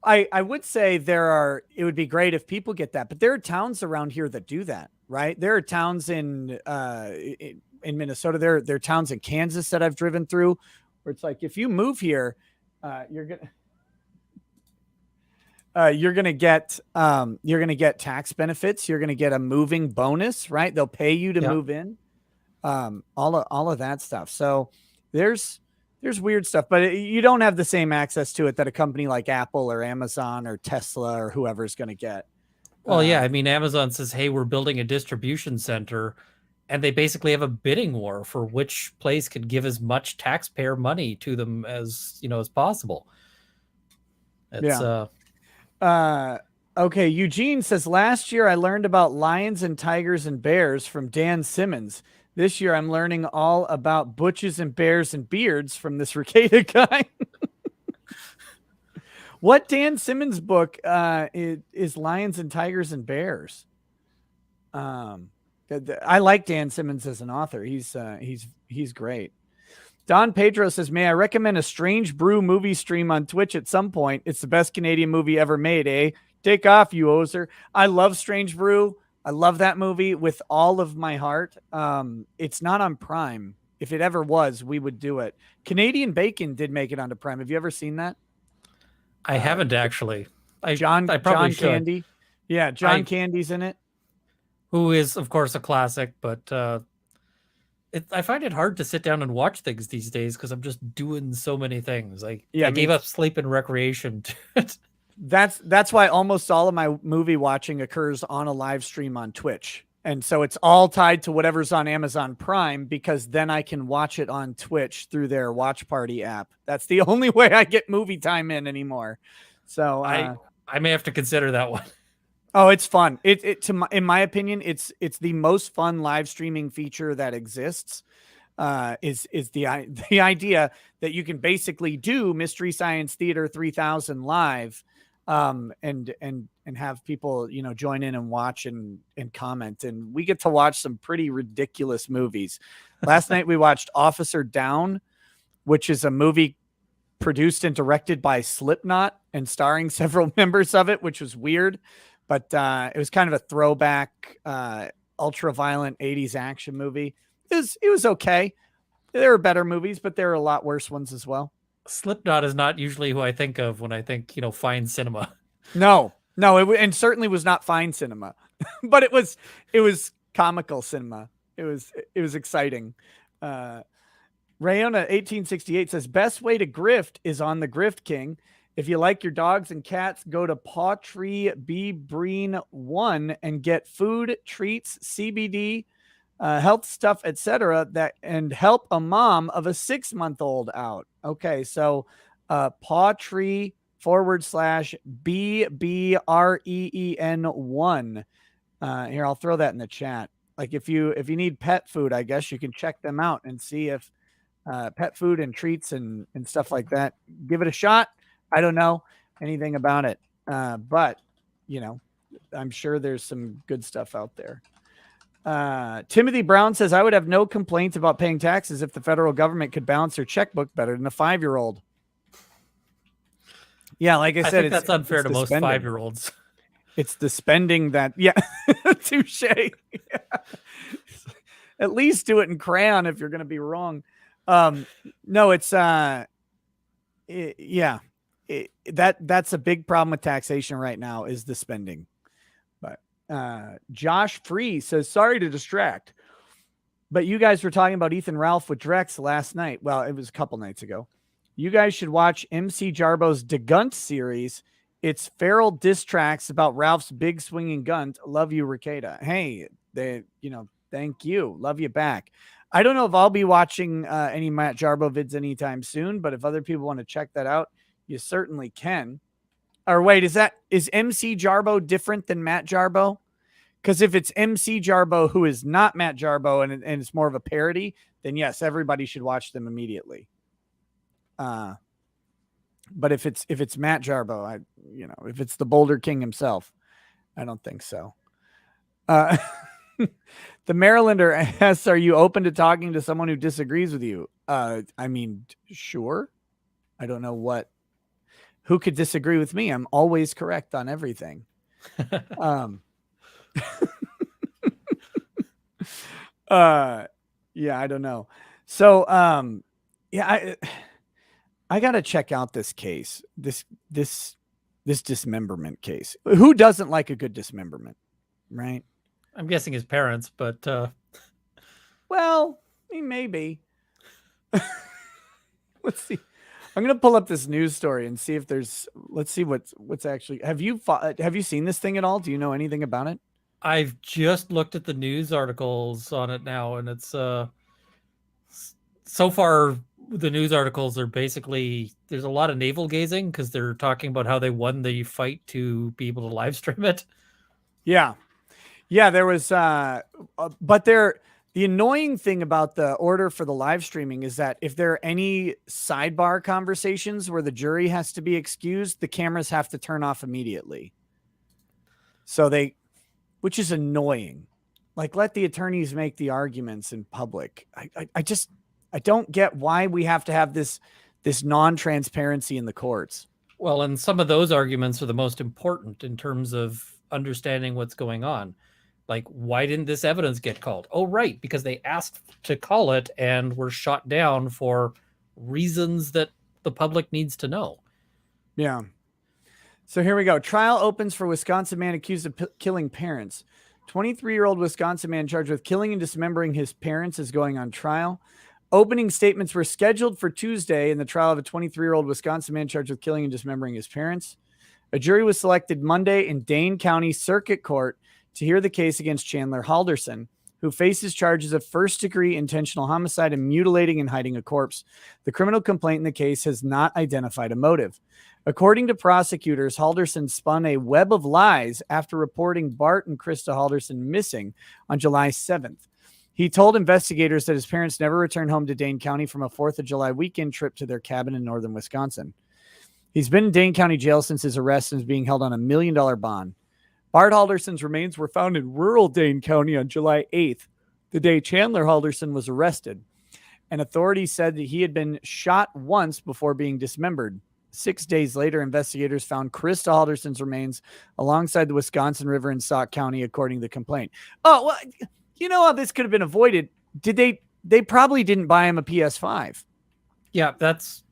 I would say it would be great if people get that, but there are towns around here that do that, right? There are towns in Minnesota. There are towns in Kansas that I've driven through, where it's like, if you move here, you're gonna get tax benefits. You're gonna get a moving bonus, right? They'll pay you to move in, all of that stuff. So there's weird stuff, but you don't have the same access to it that a company like Apple or Amazon or Tesla or whoever's gonna get. Well, yeah, I mean, Amazon says, hey, we're building a distribution center. And they basically have a bidding war for which place could give as much taxpayer money to them as possible. It's, okay. Eugene says, last year I learned about lions and tigers and bears from Dan Simmons. This year I'm learning all about butches and bears and beards from this Ricada guy. What Dan Simmons book is Lions and Tigers and Bears? I like Dan Simmons as an author. He's great. Don Pedro says, may I recommend a Strange Brew movie stream on Twitch at some point? It's the best Canadian movie ever made, eh? Take off, you oser. I love Strange Brew. I love that movie with all of my heart. It's not on Prime. If it ever was, we would do it. Canadian Bacon did make it onto Prime. Have you ever seen that? I haven't actually. I John probably should. Candy. Yeah, John Candy's in it. Who is, of course, a classic, but I find it hard to sit down and watch things these days because I'm just doing so many things. I gave up sleep and recreation to it. That's why almost all of my movie watching occurs on a live stream on Twitch. And so it's all tied to whatever's on Amazon Prime, because then I can watch it on Twitch through their Watch Party app. That's the only way I get movie time in anymore. So I may have to consider that one. Oh, it's fun. In my opinion, it's the most fun live streaming feature that exists. Is the idea that you can basically do Mystery Science Theater 3000 live, and have people, join in and watch and comment, and we get to watch some pretty ridiculous movies. Last night we watched Officer Down, which is a movie produced and directed by Slipknot and starring several members of it, which was weird, but it was kind of a throwback, ultra violent 80s action movie. It was okay. There are better movies, but there are a lot worse ones as well. Slipknot is not usually who I think of when I think, fine cinema. No, and certainly was not fine cinema, but it was comical cinema. It was exciting. Rayona 1868 says, best way to grift is on the Grift King. If you like your dogs and cats, go to Pawtree B Breen 1 and get food, treats, CBD, health stuff, etc. and help a mom of a 6-month-old out. Okay, so Pawtree /BBREEN1. Here, I'll throw that in the chat. Like if you need pet food, I guess you can check them out and see if pet food and treats and stuff like that. Give it a shot. I don't know anything about it, but I'm sure there's some good stuff out there. Timothy Brown says, I would have no complaints about paying taxes if the federal government could balance their checkbook better than a 5-year-old. Yeah, like I said, think that's unfair to most 5-year-olds. It's the spending that, touche. At least do it in crayon if you're going to be wrong. No, it's that's a big problem with taxation right now, is the spending. But Josh Free says, sorry to distract, but you guys were talking about Ethan Ralph with Drex last night. Well, it was a couple nights ago. You guys should watch MC Jarbo's DeGunt series. It's feral diss tracks about Ralph's big swinging gunt. Love you, Ricada. Hey, thank you. Love you back. I don't know if I'll be watching any Matt Jarbo vids anytime soon, but if other people want to check that out, you certainly can. Or wait, is MC Jarbo different than Matt Jarbo? Because if it's MC Jarbo who is not Matt Jarbo and it's more of a parody, then yes, everybody should watch them immediately. But if it's Matt Jarbo, if it's the Boulder King himself, I don't think so. The Marylander asks, are you open to talking to someone who disagrees with you? I mean, sure. I don't know who could disagree with me. I'm always correct on everything. Yeah, I don't know. So, I got to check out this case, this dismemberment case. Who doesn't like a good dismemberment, right? I'm guessing his parents, but well, maybe. Let's see. I'm going to pull up this news story and see if let's see what's actually, have you seen this thing at all? Do you know anything about it? I've just looked at the news articles on it now, and it's so far the news articles are basically, there's a lot of navel gazing because they're talking about how they won the fight to be able to live stream it. Yeah. There was, but the annoying thing about the order for the live streaming is that if there are any sidebar conversations where the jury has to be excused, the cameras have to turn off immediately. So which is annoying. Like, let the attorneys make the arguments in public. I don't get why we have to have this non-transparency in the courts. Well, and some of those arguments are the most important in terms of understanding what's going on. Like, why didn't this evidence get called? Oh, right, because they asked to call it and were shot down for reasons that the public needs to know. Yeah. So here we go. Trial opens for Wisconsin man accused of killing parents. 23-year-old Wisconsin man charged with killing and dismembering his parents is going on trial. Opening statements were scheduled for Tuesday in the trial of a 23-year-old Wisconsin man charged with killing and dismembering his parents. A jury was selected Monday in Dane County Circuit Court to hear the case against Chandler Halderson, who faces charges of first-degree intentional homicide and mutilating and hiding a corpse. The criminal complaint in the case has not identified a motive. According to prosecutors, Halderson spun a web of lies after reporting Bart and Krista Halderson missing on July 7th. He told investigators that his parents never returned home to Dane County from a 4th of July weekend trip to their cabin in northern Wisconsin. He's been in Dane County jail since his arrest and is being held on $1 million bond. Bart Halderson's remains were found in rural Dane County on July 8th, the day Chandler Halderson was arrested. And authorities said that he had been shot once before being dismembered. 6 days later, investigators found Krista Halderson's remains alongside the Wisconsin River in Sauk County, according to the complaint. Oh, well, you know how this could have been avoided? They probably didn't buy him a PS5. Yeah, that's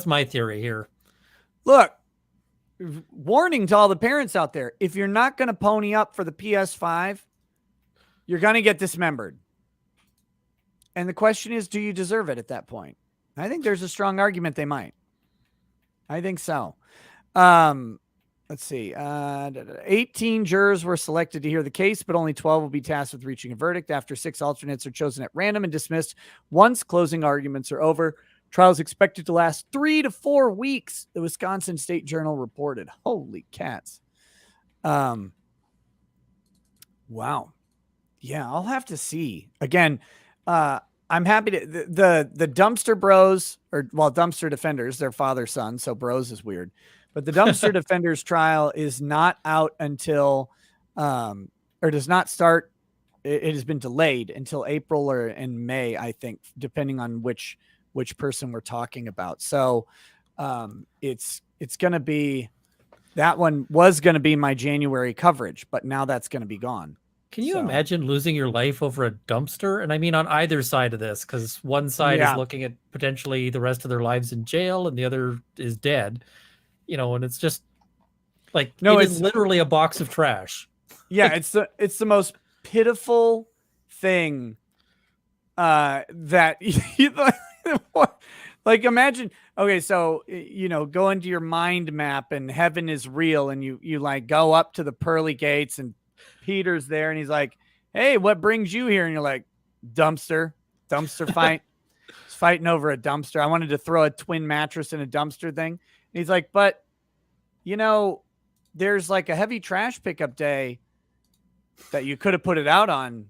my theory here. Look, warning to all the parents out there, if you're not going to pony up for the PS5, you're going to get dismembered. And the question is, do you deserve it at that point? I think there's a strong argument they might. I think so. Let's see. 18 jurors were selected to hear the case, but only 12 will be tasked with reaching a verdict after 6 alternates are chosen at random and dismissed once closing arguments are over. Trial is expected to last 3 to 4 weeks, the Wisconsin State Journal reported. Holy cats. Wow. Yeah, I'll have to see. Again, I'm happy to the dumpster bros, or well, dumpster defenders, their father-son, so bros is weird. But the dumpster defenders trial is not out until or does not start. It has been delayed until April or in May, I think, depending on which person we're talking about. So it's going to be, that one was going to be my January coverage, but now that's going to be gone. Can you imagine losing your life over a dumpster? And I mean, on either side of this, because one side is looking at potentially the rest of their lives in jail and the other is dead, you know, and it's just like, no, it's literally a box of trash. Yeah. It's the most pitiful thing that like, imagine, okay, so, you know, go into your mind map and heaven is real. And you like go up to the pearly gates and Peter's there and he's like, hey, what brings you here? And you're like, dumpster fight. It's fighting over a dumpster. I wanted to throw a twin mattress in a dumpster thing. And he's like, but you know, there's like a heavy trash pickup day that you could have put it out on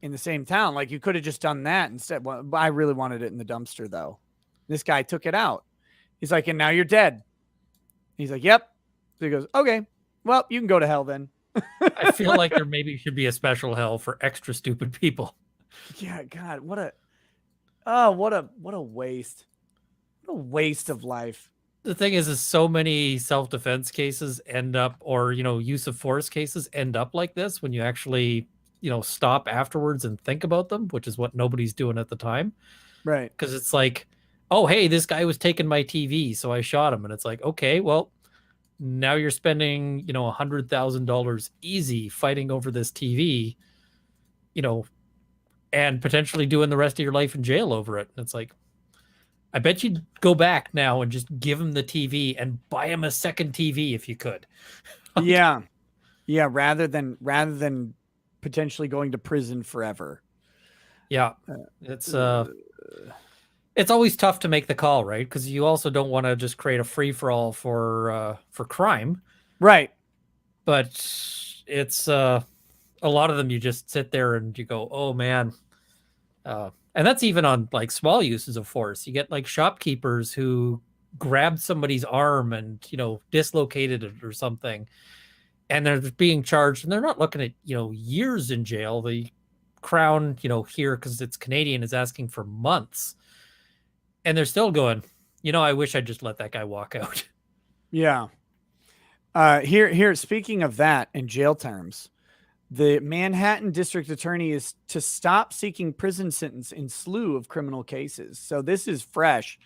in the same town. Like you could have just done that instead. Well, I really wanted it in the dumpster though. This guy took it out. He's like, and now you're dead. He's like, yep. So he goes, okay, well, you can go to hell then. I feel like there maybe should be a special hell for extra stupid people. Yeah, God, what a waste. What a waste of life. The thing is so many self-defense cases end up, or, you know, use of force cases end up like this when you actually, you know, stop afterwards and think about them, which is what nobody's doing at the time. Right. Because it's like, oh, hey, this guy was taking my TV, so I shot him. And it's like, okay, well, now you're spending, you know, $100,000 easy fighting over this TV, you know, and potentially doing the rest of your life in jail over it. And it's like, I bet you'd go back now and just give him the TV and buy him a second TV if you could. Yeah. Yeah. Rather than potentially going to prison forever. Yeah. It's always tough to make the call, right? Because you also don't want to just create a free-for-all for crime. Right. But it's a lot of them you just sit there and you go, oh, man. And that's even on like small uses of force. You get like shopkeepers who grab somebody's arm and, you know, dislocated it or something. And they're being charged and they're not looking at, you know, years in jail. The Crown, you know, here, because it's Canadian, is asking for months. And they're still going, you know, I wish I just let that guy walk out. Yeah. Here, speaking of that in jail terms, the Manhattan District Attorney is to stop seeking prison sentence in slew of criminal cases. So this is fresh.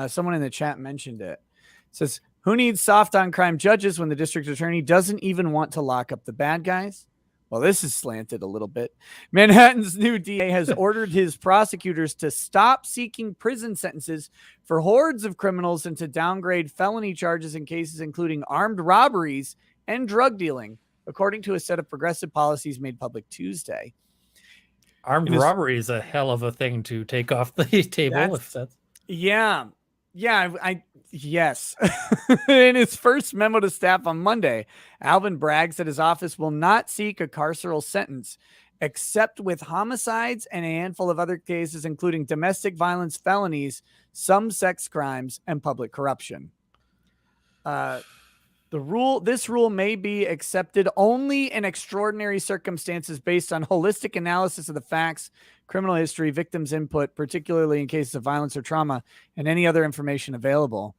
Someone in the chat mentioned it. It says Who needs soft on crime judges when the district attorney doesn't even want to lock up the bad guys? Well, this is slanted a little bit. Manhattan's new DA has ordered his prosecutors to stop seeking prison sentences for hordes of criminals and to downgrade felony charges in cases including armed robberies and drug dealing, according to a set of progressive policies made public Tuesday. Armed robbery is a hell of a thing to take off the table. Yeah. Yes. In his first memo to staff on Monday, Alvin Bragg said his office will not seek a carceral sentence except with homicides and a handful of other cases, including domestic violence felonies, some sex crimes, and public corruption. This rule may be accepted only in extraordinary circumstances based on holistic analysis of the facts, criminal history, victims' input, particularly in cases of violence or trauma, and any other information available.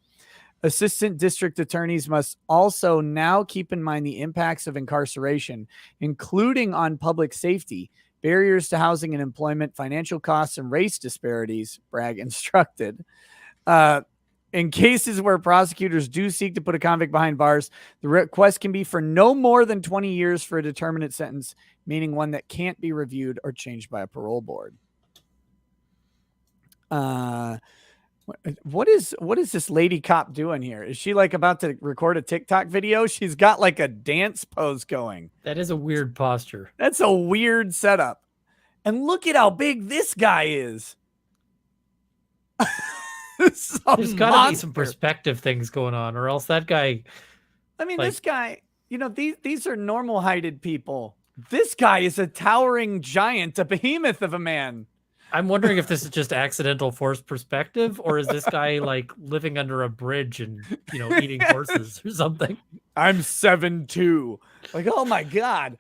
Assistant district attorneys must also now keep in mind the impacts of incarceration, including on public safety, barriers to housing and employment, financial costs, and race disparities, Bragg instructed. In cases where prosecutors do seek to put a convict behind bars, the request can be for no more than 20 years for a determinate sentence, meaning one that can't be reviewed or changed by a parole board. What is this lady cop doing here? Is she like about to record a TikTok video? She's got like a dance pose going. That is a weird posture. That's a weird setup. And look at how big this guy is. There's got to be some perspective things going on, or else that guy. I mean, this guy, these are normal heighted people. This guy is a towering giant, a behemoth of a man. I'm wondering if this is just accidental forced perspective, or is this guy like living under a bridge and, eating horses or something? I'm 7'2". Like, oh my God.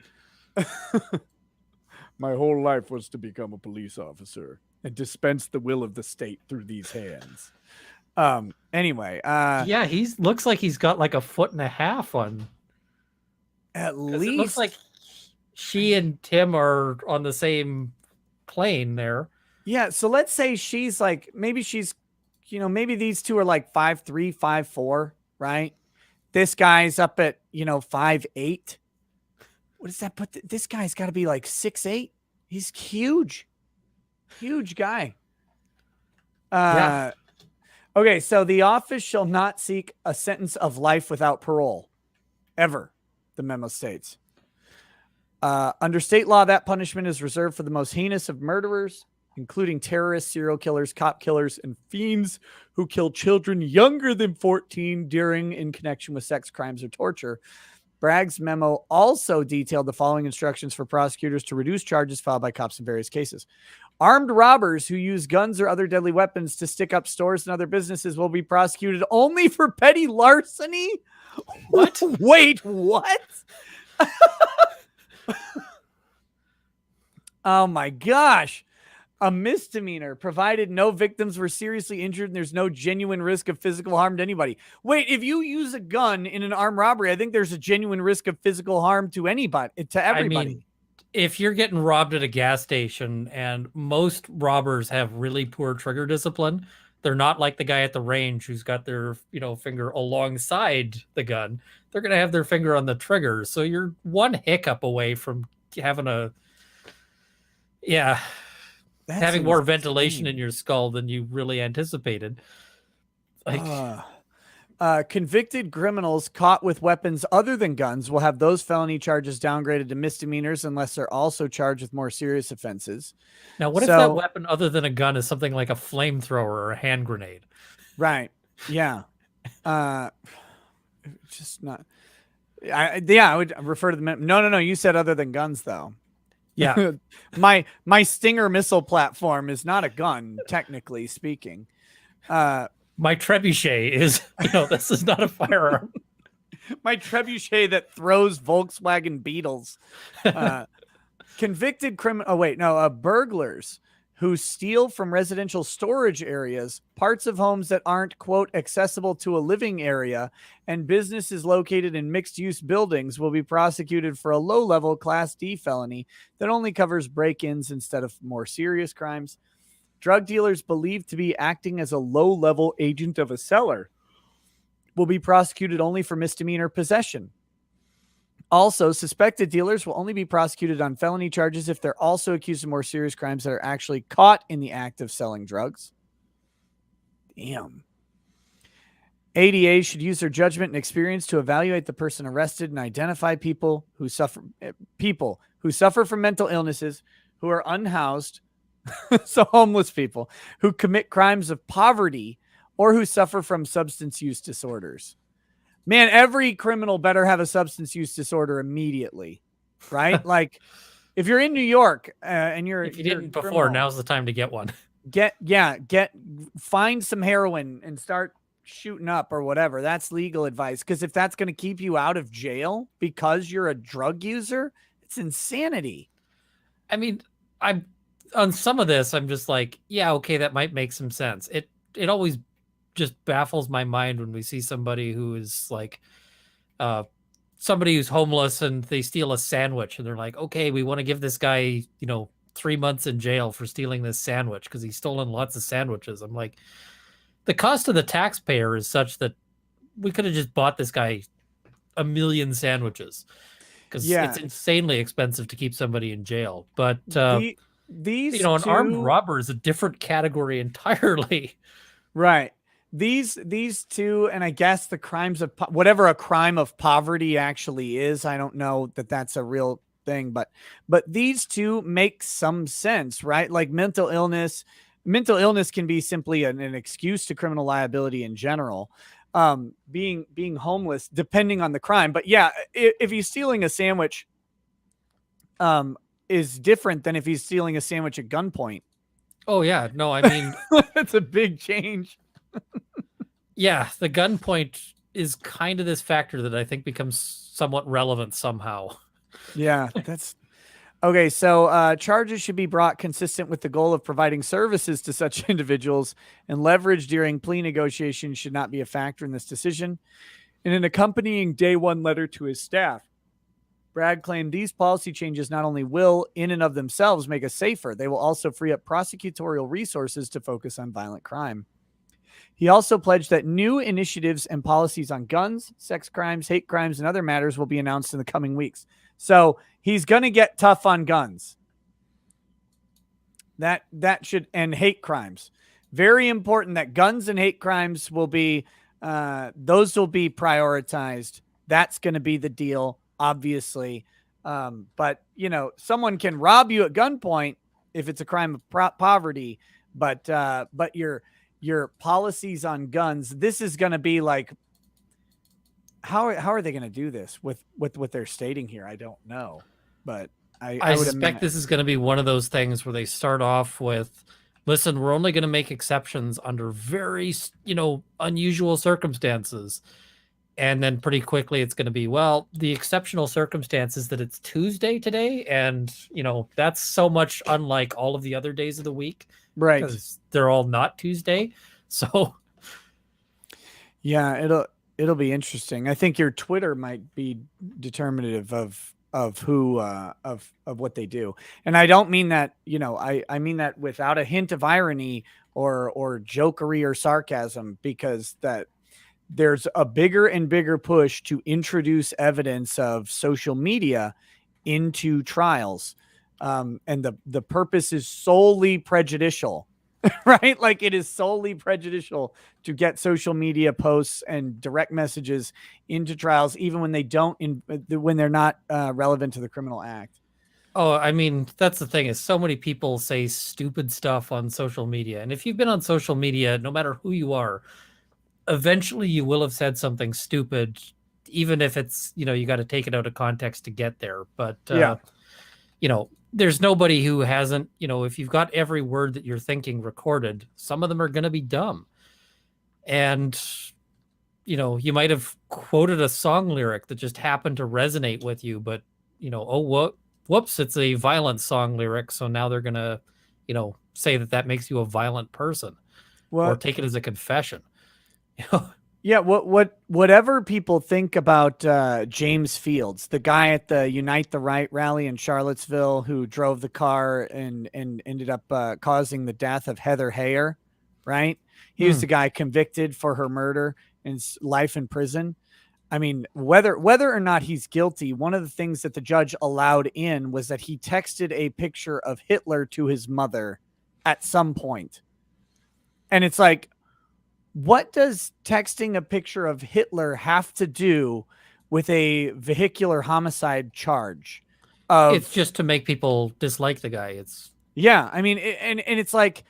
My whole life was to become a police officer and dispense the will of the state through these hands. Anyway. Yeah, looks like he's got like a 1.5 feet on. At least. It looks like she and Tim are on the same plane there. Yeah, so let's say she's like, maybe she's, maybe these two are like 5'3", 5'4", right? This guy's up at, 5'8". What does that put? This guy's got to be like 6'8". He's huge. Huge guy. Yeah. Okay, so the office shall not seek a sentence of life without parole. Ever, the memo states. Under state law, that punishment is reserved for the most heinous of murderers, including terrorists, serial killers, cop killers, and fiends who kill children younger than 14 in connection with sex crimes or torture. Bragg's memo also detailed the following instructions for prosecutors to reduce charges filed by cops in various cases. Armed robbers who use guns or other deadly weapons to stick up stores and other businesses will be prosecuted only for petty larceny. What? Wait, what? Oh my gosh. A misdemeanor, provided no victims were seriously injured and there's no genuine risk of physical harm to anybody. Wait, if you use a gun in an armed robbery, I think there's a genuine risk of physical harm to everybody. I mean, if you're getting robbed at a gas station, and most robbers have really poor trigger discipline, they're not like the guy at the range who's got their, finger alongside the gun. They're going to have their finger on the trigger. So you're one hiccup away from having having more ventilation in your skull than you really anticipated. Convicted criminals caught with weapons other than guns will have those felony charges downgraded to misdemeanors unless they're also charged with more serious offenses. Now, what if that weapon other than a gun is something like a flamethrower or a hand grenade? Right. Yeah. Just not. I would refer to the. No. You said other than guns, though. Yeah. my Stinger missile platform is not a gun, technically speaking. My trebuchet is, this is not a firearm. My trebuchet that throws Volkswagen Beetles. Convicted criminal. Burglars who steal from residential storage areas, parts of homes that aren't, quote, accessible to a living area, and businesses located in mixed-use buildings will be prosecuted for a low-level Class D felony that only covers break-ins instead of more serious crimes. Drug dealers believed to be acting as a low-level agent of a seller will be prosecuted only for misdemeanor possession. Also, suspected dealers will only be prosecuted on felony charges if they're also accused of more serious crimes that are actually caught in the act of selling drugs. Damn. ADA should use their judgment and experience to evaluate the person arrested and identify people who suffer from mental illnesses, who are unhoused, so homeless people, who commit crimes of poverty, or who suffer from substance use disorders. Man, every criminal better have a substance use disorder immediately, right? Like, if you're in New York and if you didn't before, now's the time to get one. Find some heroin and start shooting up or whatever. That's legal advice, because if that's going to keep you out of jail because you're a drug user, it's insanity. I mean, I'm on some of this, I'm just like, yeah, okay, that might make some sense. It always just baffles my mind when we see somebody who is like somebody who's homeless and they steal a sandwich and they're like, okay, we want to give this guy 3 months in jail for stealing this sandwich because he's stolen lots of sandwiches. I'm like, the cost to the taxpayer is such that we could have just bought this guy 1 million sandwiches, because it's insanely expensive to keep somebody in jail. But these an armed robber is a different category entirely. Right. These two, and I guess the crimes of whatever a crime of poverty actually is, I don't know that that's a real thing, but these two make some sense, right? Like mental illness can be simply an excuse to criminal liability in general. Being homeless, depending on the crime, but yeah, if he's stealing a sandwich, is different than if he's stealing a sandwich at gunpoint. Oh yeah, no, I mean that's a big change. Yeah, the gunpoint is kind of this factor that I think becomes somewhat relevant somehow. Yeah, that's okay. So charges should be brought consistent with the goal of providing services to such individuals, and leverage during plea negotiations should not be a factor in this decision. In an accompanying day one letter to his staff, Bragg claimed these policy changes not only will in and of themselves make us safer, they will also free up prosecutorial resources to focus on violent crime. He also pledged that new initiatives and policies on guns, sex crimes, hate crimes, and other matters will be announced in the coming weeks. So he's going to get tough on guns. That should, and hate crimes. Very important that guns and hate crimes will be, those will be prioritized. That's going to be the deal, obviously. But, someone can rob you at gunpoint if it's a crime of poverty, but your policies on guns, this is going to be like, how are they going to do this with what they're stating here? I don't know, but I suspect this is going to be one of those things where they start off with, listen, we're only going to make exceptions under very, unusual circumstances. And then pretty quickly it's going to be, well, the exceptional circumstances that it's Tuesday today. And, that's so much unlike all of the other days of the week. Right. Because they're all not Tuesday. So. Yeah, it'll be interesting. I think your Twitter might be determinative of who, of what they do. And I don't mean that, I mean that without a hint of irony or jokery or sarcasm, because that there's a bigger and bigger push to introduce evidence of social media into trials. And the purpose is solely prejudicial, right? Like it is solely prejudicial to get social media posts and direct messages into trials, even when they don't, when they're not relevant to the criminal act. Oh, I mean, that's the thing is so many people say stupid stuff on social media. And if you've been on social media, no matter who you are, eventually you will have said something stupid, even if it's, you got to take it out of context to get there. But, there's nobody who hasn't, if you've got every word that you're thinking recorded, some of them are going to be dumb. And, you might have quoted a song lyric that just happened to resonate with you, but, whoops, it's a violent song lyric. So now they're going to, say that makes you a violent person or take it as a confession. Yeah, whatever people think about James Fields, the guy at the Unite the Right rally in Charlottesville who drove the car and ended up causing the death of Heather Heyer. right? He was the guy convicted for her murder and life in prison. I mean, whether or not he's guilty, one of the things that the judge allowed in was that he texted a picture of Hitler to his mother at some point. And it's like, what does texting a picture of Hitler have to do with a vehicular homicide charge? It's just to make people dislike the guy. Yeah, I mean, and it's like,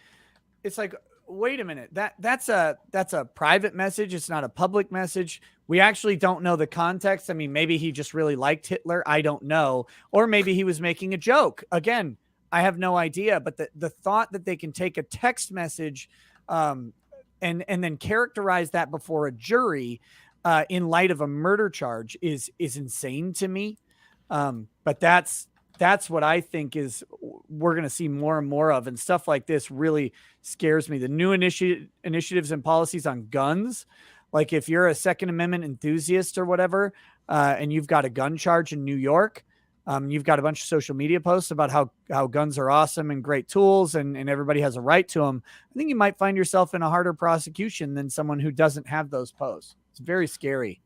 wait a minute, that's a private message. It's not a public message. We actually don't know the context. I mean, maybe he just really liked Hitler. I don't know. Or maybe he was making a joke. Again, I have no idea. But the thought that they can take a text message and then characterize that before a jury in light of a murder charge is insane to me. But that's what I think is we're going to see more and more of, and stuff like this really scares me. The new initiatives and policies on guns, like if you're a Second Amendment enthusiast or whatever, and you've got a gun charge in New York, you've got a bunch of social media posts about how guns are awesome and great tools and everybody has a right to them. I think you might find yourself in a harder prosecution than someone who doesn't have those posts. It's very scary.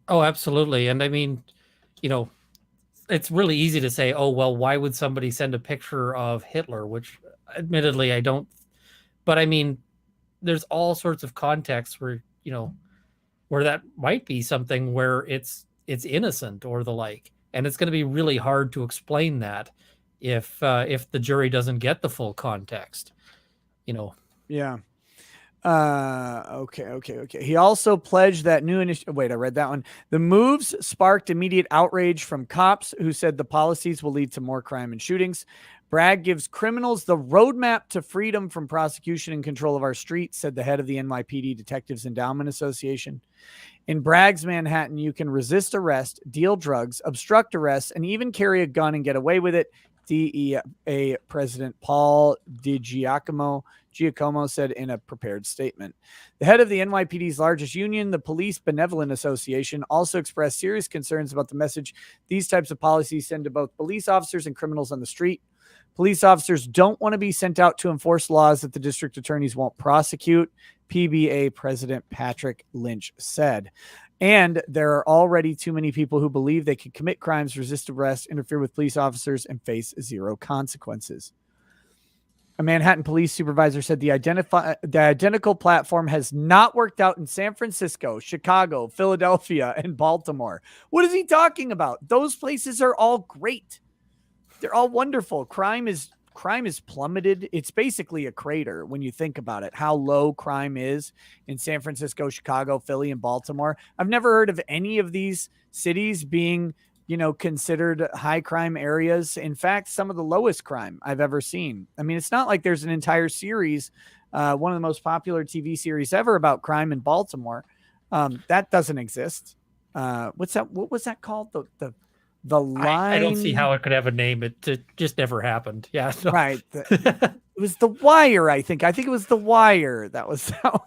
Oh, absolutely. And I mean, it's really easy to say, oh, well, why would somebody send a picture of Hitler? Which admittedly, I don't. But I mean, there's all sorts of contexts where, where that might be something where it's innocent or the like. And it's going to be really hard to explain that if the jury doesn't get the full context, Yeah. Okay. He also pledged that new initiative. Wait, I read that one. The moves sparked immediate outrage from cops who said the policies will lead to more crime and shootings. Bragg gives criminals the roadmap to freedom from prosecution and control of our streets, said the head of the NYPD Detectives Endowment Association. In Bragg's Manhattan, you can resist arrest, deal drugs, obstruct arrest, and even carry a gun and get away with it. DEA President Paul Giacomo said in a prepared statement. The head of the NYPD's largest union, the Police Benevolent Association, also expressed serious concerns about the message these types of policies send to both police officers and criminals on the street. Police officers don't want to be sent out to enforce laws that the district attorneys won't prosecute, PBA President Patrick Lynch said. And there are already too many people who believe they can commit crimes, resist arrest, interfere with police officers, and face zero consequences. A Manhattan police supervisor said the identical platform has not worked out in San Francisco, Chicago, Philadelphia, and Baltimore. What is he talking about? Those places are all great. They're all wonderful. Crime is plummeted. It's basically a crater when you think about it, how low crime is in San Francisco, Chicago, Philly, and Baltimore. I've never heard of any of these cities being, considered high crime areas. In fact, some of the lowest crime I've ever seen. I mean, it's not like there's an entire series, one of the most popular TV series ever about crime in Baltimore. That doesn't exist. What was that called? The line. I don't see how it could have a name. It just never happened. Yeah. So. Right. It was The Wire, I think. It was The Wire. That was that one.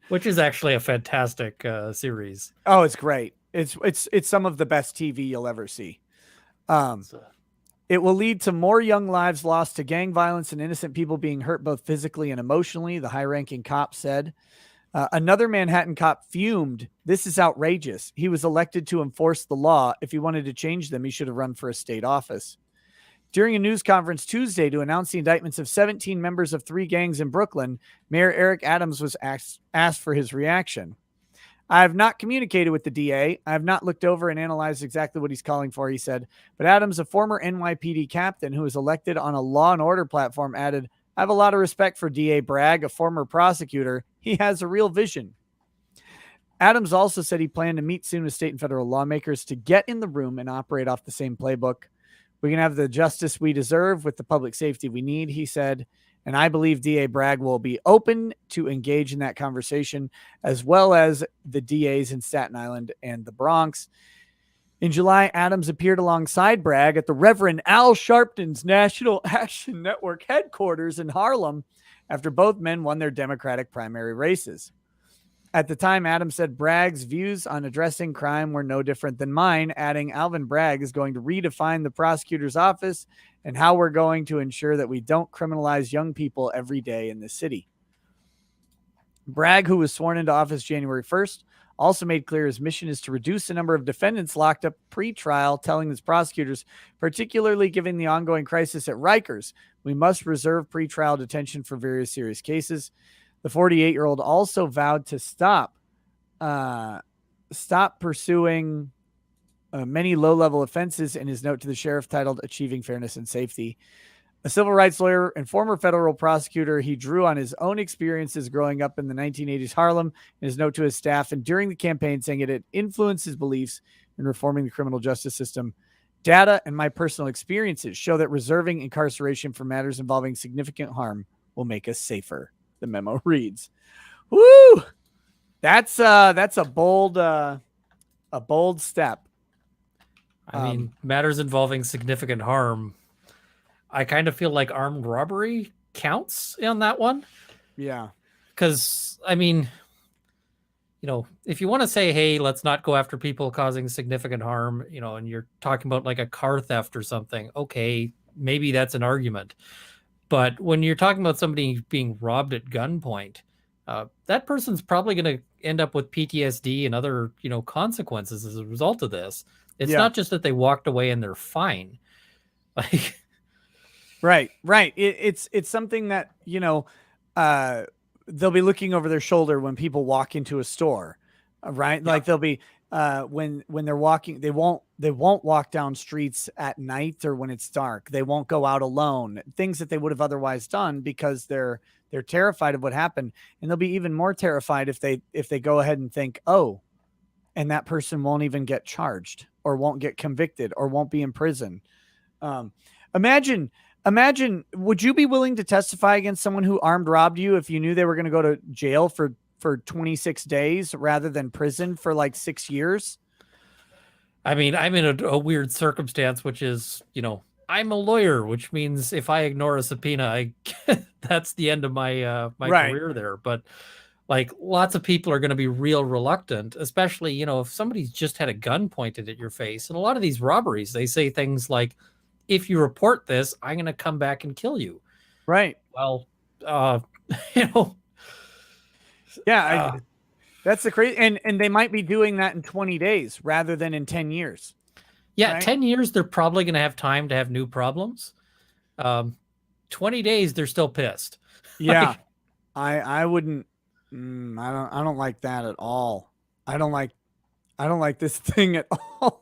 Which is actually a fantastic series. Oh, it's great. It's some of the best TV you'll ever see. It will lead to more young lives lost to gang violence and innocent people being hurt both physically and emotionally, the high-ranking cop said. Another Manhattan cop fumed. This is outrageous. He was elected to enforce the law. If he wanted to change them, he should have run for a state office. During a news conference Tuesday to announce the indictments of 17 members of 3 gangs in Brooklyn, Mayor Eric Adams was asked for his reaction. I have not communicated with the DA. I have not looked over and analyzed exactly what he's calling for, he said. But Adams, a former NYPD captain who was elected on a law and order platform, added, I have a lot of respect for DA Bragg, a former prosecutor. He has a real vision. Adams also said he planned to meet soon with state and federal lawmakers to get in the room and operate off the same playbook. We can have the justice we deserve with the public safety we need, he said. And I believe DA Bragg will be open to engage in that conversation, as well as the DAs in Staten Island and the Bronx. In July, Adams appeared alongside Bragg at the Reverend Al Sharpton's National Action Network headquarters in Harlem after both men won their Democratic primary races. At the time, Adams said Bragg's views on addressing crime were no different than mine, adding Alvin Bragg is going to redefine the prosecutor's office and how we're going to ensure that we don't criminalize young people every day in the city. Bragg, who was sworn into office January 1st, also made clear his mission is to reduce the number of defendants locked up pre-trial, telling his prosecutors, particularly given the ongoing crisis at Rikers, we must reserve pre-trial detention for various serious cases. The 48-year-old also vowed to stop pursuing many low-level offenses in his note to the sheriff titled Achieving Fairness and Safety. A civil rights lawyer and former federal prosecutor, he drew on his own experiences growing up in the 1980s Harlem in his note to his staff and during the campaign, saying it had influenced his beliefs in reforming the criminal justice system. Data and my personal experiences show that reserving incarceration for matters involving significant harm will make us safer, the memo reads. Woo! That's a bold step. I mean, matters involving significant harm, I kind of feel like armed robbery counts on that one. Yeah. Because, I mean, if you want to say, hey, let's not go after people causing significant harm, and you're talking about like a car theft or something, okay, maybe that's an argument. But when you're talking about somebody being robbed at gunpoint, that person's probably going to end up with PTSD and other, consequences as a result of this. It's not just that they walked away and they're fine. Like, right. It's something that, they'll be looking over their shoulder when people walk into a store, right? Yeah. Like they'll be, when they're walking, they won't walk down streets at night or when it's dark. They won't go out alone, things that they would have otherwise done because they're terrified of what happened. And they'll be even more terrified if they go ahead and think, oh, and that person won't even get charged or won't get convicted or won't be in prison. Imagine, would you be willing to testify against someone who armed robbed you if you knew they were going to go to jail for 26 days rather than prison for like 6 years? I mean, I'm in a weird circumstance, which is, I'm a lawyer, which means if I ignore a subpoena, that's the end of my career there. But like lots of people are going to be real reluctant, especially, if somebody's just had a gun pointed at your face. And a lot of these robberies, they say things like, if you report this, I'm going to come back and kill you. Right. Well, yeah, that's the crazy. And they might be doing that in 20 days rather than in 10 years. Yeah. Right? 10 years, they're probably going to have time to have new problems. 20 days, they're still pissed. Yeah. I wouldn't, I don't like that at all. I don't like this thing at all.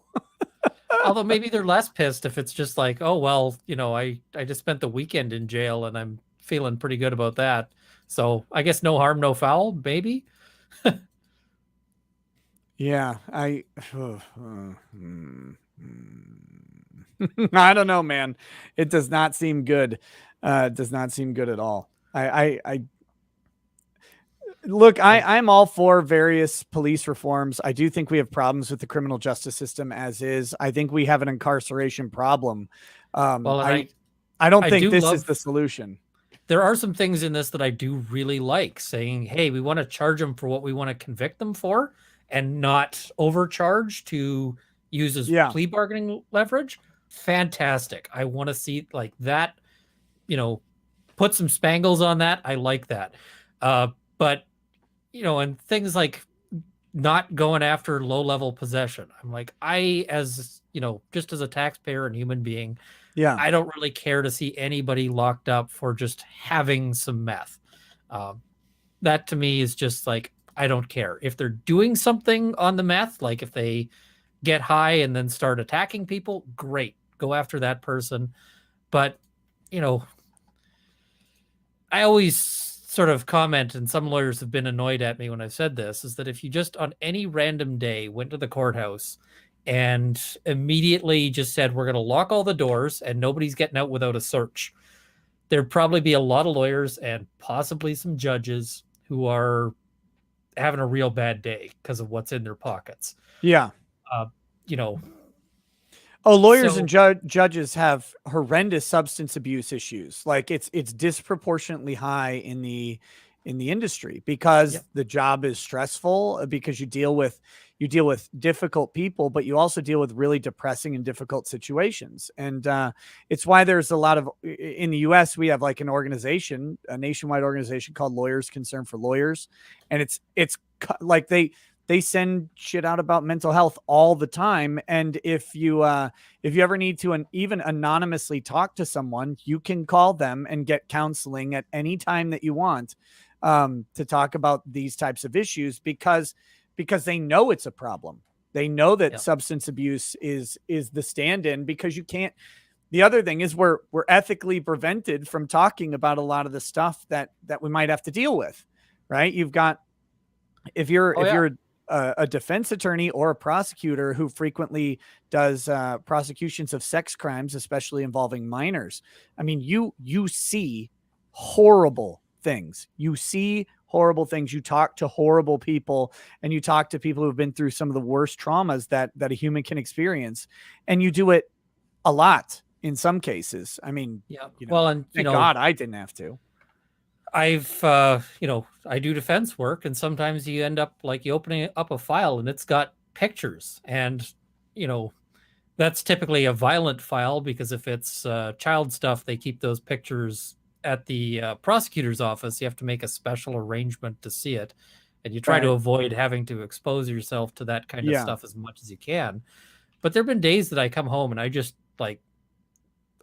Although maybe they're less pissed if it's just like, oh, well, I just spent the weekend in jail and I'm feeling pretty good about that. So I guess no harm, no foul, maybe. Yeah, I don't know, man. It does not seem good. It does not seem good at all. Look, I'm all for various police reforms. I do think we have problems with the criminal justice system as is. I think we have an incarceration problem. I don't think this is the solution. There are some things in this that I do really like, saying, hey, we want to charge them for what we want to convict them for and not overcharge to use as plea bargaining leverage. Fantastic. I want to see like that, put some spangles on that. I like that. But and things like not going after low-level possession. I'm like, just as a taxpayer and human being, I don't really care to see anybody locked up for just having some meth. That to me is just like, I don't care. If they're doing something on the meth, like if they get high and then start attacking people, great. Go after that person. But, I always sort of comment, and some lawyers have been annoyed at me when I've said this, is that if you just on any random day went to the courthouse and immediately just said, we're going to lock all the doors and nobody's getting out without a search, there'd probably be a lot of lawyers and possibly some judges who are having a real bad day because of what's in their pockets. Yeah. Lawyers and judges have horrendous substance abuse issues. Like it's disproportionately high in the in the industry because Yep. the job is stressful, because you deal with difficult people, but you also deal with really depressing and difficult situations. And it's why there's a lot of, in the US, we have like an organization, a nationwide organization called Lawyers Concern for Lawyers. And it's like they send shit out about mental health all the time. And if you ever need to even anonymously talk to someone, you can call them and get counseling at any time that you want, to talk about these types of issues, because they know it's a problem. They know that substance abuse is the stand-in, because you can't. The other thing is we're ethically prevented from talking about a lot of the stuff that we might have to deal with, right? You've got, if you're a defense attorney or a prosecutor who frequently does prosecutions of sex crimes, especially involving minors. I mean, you see horrible things. You see horrible things. You talk to horrible people, and you talk to people who've been through some of the worst traumas that a human can experience. And you do it a lot in some cases. I mean, well, and thank God I didn't have to. I've, I do defense work, and sometimes you end up like you opening up a file and it's got pictures, and, that's typically a violent file, because if it's child stuff, they keep those pictures at the prosecutor's office. You have to make a special arrangement to see it, and you try to avoid having to expose yourself to that kind of stuff as much as you can. But there have been days that I come home and I just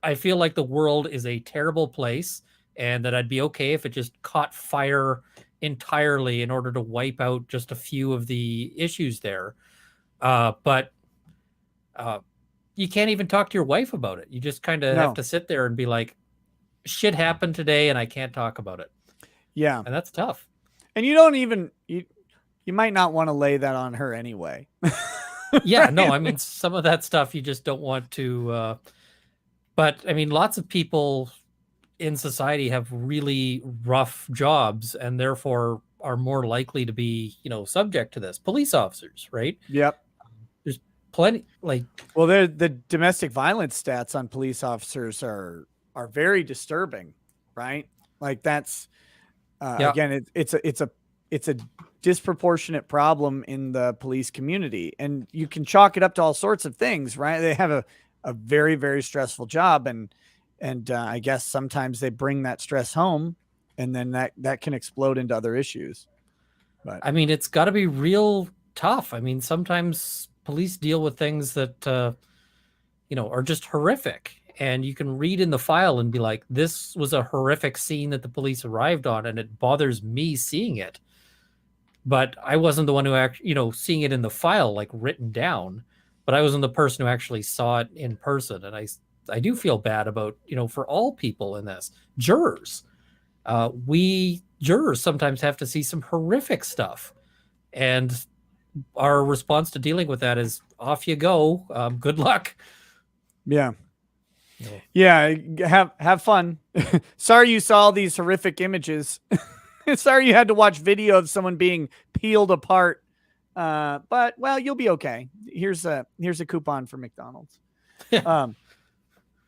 I feel like the world is a terrible place, and that I'd be okay if it just caught fire entirely in order to wipe out just a few of the issues there. But you can't even talk to your wife about it. You just kind of have to sit there and be like, shit happened today and I can't talk about it. Yeah. And that's tough. And you don't even, you might not want to lay that on her anyway. Yeah, no, I mean, some of that stuff you just don't want to, but I mean, lots of people in society have really rough jobs and therefore are more likely to be, subject to this. Police officers, right? Yep. There's plenty well, the domestic violence stats on police officers are very disturbing, right? Like that's, again, it's a disproportionate problem in the police community, and you can chalk it up to all sorts of things, right? They have a very, very stressful job, and I guess sometimes they bring that stress home, and then that can explode into other issues. But I mean, it's got to be real tough. I mean, sometimes police deal with things that, are just horrific. And you can read in the file and be like, this was a horrific scene that the police arrived on, and it bothers me seeing it. But I wasn't the one who actually, seeing it in the file, like written down, but I wasn't the person who actually saw it in person. And I do feel bad about, for all people in this. Jurors. We jurors sometimes have to see some horrific stuff. And our response to dealing with that is, off you go. Good luck. Yeah. Yeah, have fun. Sorry you saw these horrific images. Sorry you had to watch video of someone being peeled apart. But well, you'll be okay. Here's a coupon for McDonald's.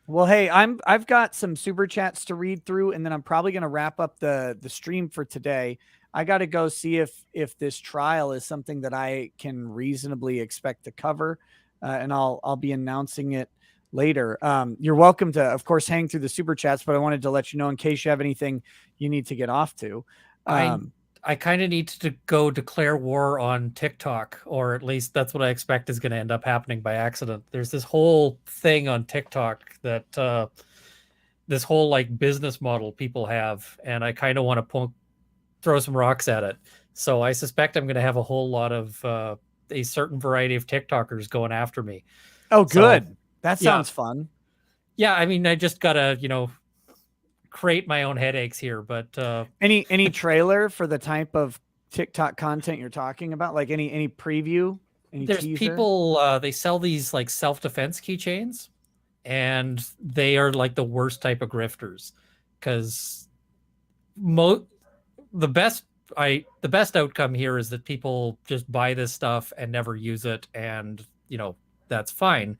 Well, hey, I've got some super chats to read through, and then I'm probably going to wrap up the stream for today. I got to go see if this trial is something that I can reasonably expect to cover, and I'll be announcing it later. You're welcome to, of course, hang through the super chats, but I wanted to let you know in case you have anything you need to get off to. I kind of need to go declare war on TikTok, or at least that's what I expect is going to end up happening by accident. There's this whole thing on TikTok that this whole like business model people have, and I kind of want to throw some rocks at it. So I suspect I'm going to have a whole lot of a certain variety of TikTokers going after me. Oh, good. That sounds fun. Yeah, I mean, I just gotta, create my own headaches here. But any trailer for the type of TikTok content you're talking about? Like any preview? There's teaser? People they sell these like self-defense keychains, and they are like the worst type of grifters, because the best outcome here is that people just buy this stuff and never use it, and that's fine.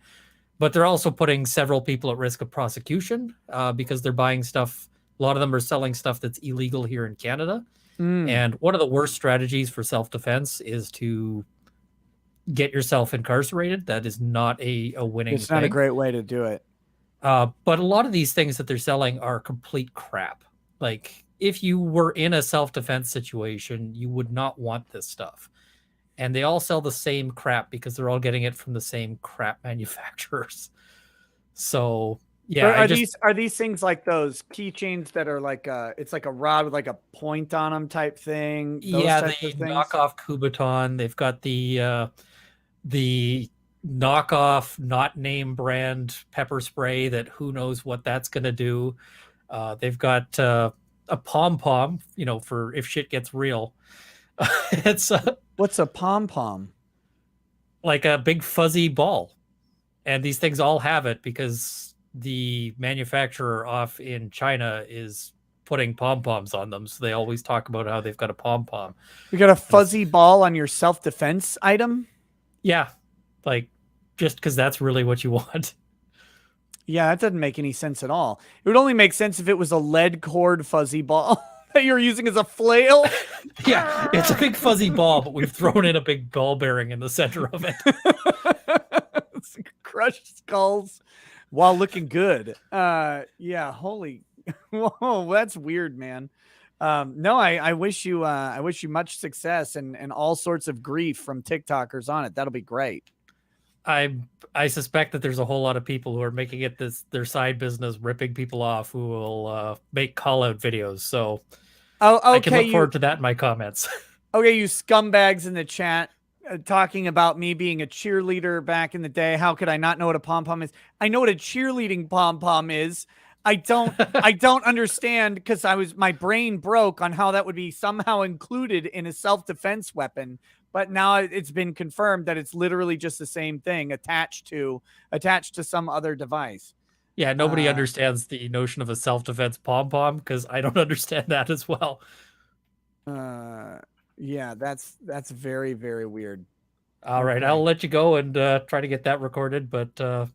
But they're also putting several people at risk of prosecution because they're buying stuff. A lot of them are selling stuff that's illegal here in Canada. And one of the worst strategies for self-defense is to get yourself incarcerated. That is not a winning It's not thing. a great way to do it. But a lot of these things that they're selling are complete crap. Like, if you were in a self-defense situation, you would not want this stuff. And they all sell the same crap because they're all getting it from the same crap manufacturers. So yeah, are these things like those keychains that are like it's like a rod with like a point on them type thing? Those types of things? Knockoff Kubotan. They've got the knockoff, not name brand pepper spray that who knows what that's going to do. They've got a pom pom, for if shit gets real. It's what's a pom pom? Like a big fuzzy ball, and these things all have it because the manufacturer off in China is putting pom poms on them. So they always talk about how they've got a pom pom. You got a fuzzy ball on your self defense item? Yeah, like just because that's really what you want. Yeah, that doesn't make any sense at all. It would only make sense if it was a lead cord fuzzy ball that you're using as a flail. Yeah, it's a big fuzzy ball, but we've thrown in a big ball bearing in the center of it. Crushed skulls while looking good. Yeah, holy, whoa, that's weird, man. No, I wish you much success and all sorts of grief from TikTokers on it. That'll be great. I suspect that there's a whole lot of people who are making it their side business, ripping people off, who will make call out videos. So okay, I can look forward to that in my comments. Okay, you scumbags in the chat talking about me being a cheerleader back in the day. How could I not know what a pom pom is? I know what a cheerleading pom pom is. I don't understand because my brain broke on how that would be somehow included in a self-defense weapon. But now it's been confirmed that it's literally just the same thing attached to some other device. Yeah, nobody understands the notion of a self-defense pom-pom because I don't understand that as well. Yeah, that's very, very weird. All right, I'll let you go and try to get that recorded, but talk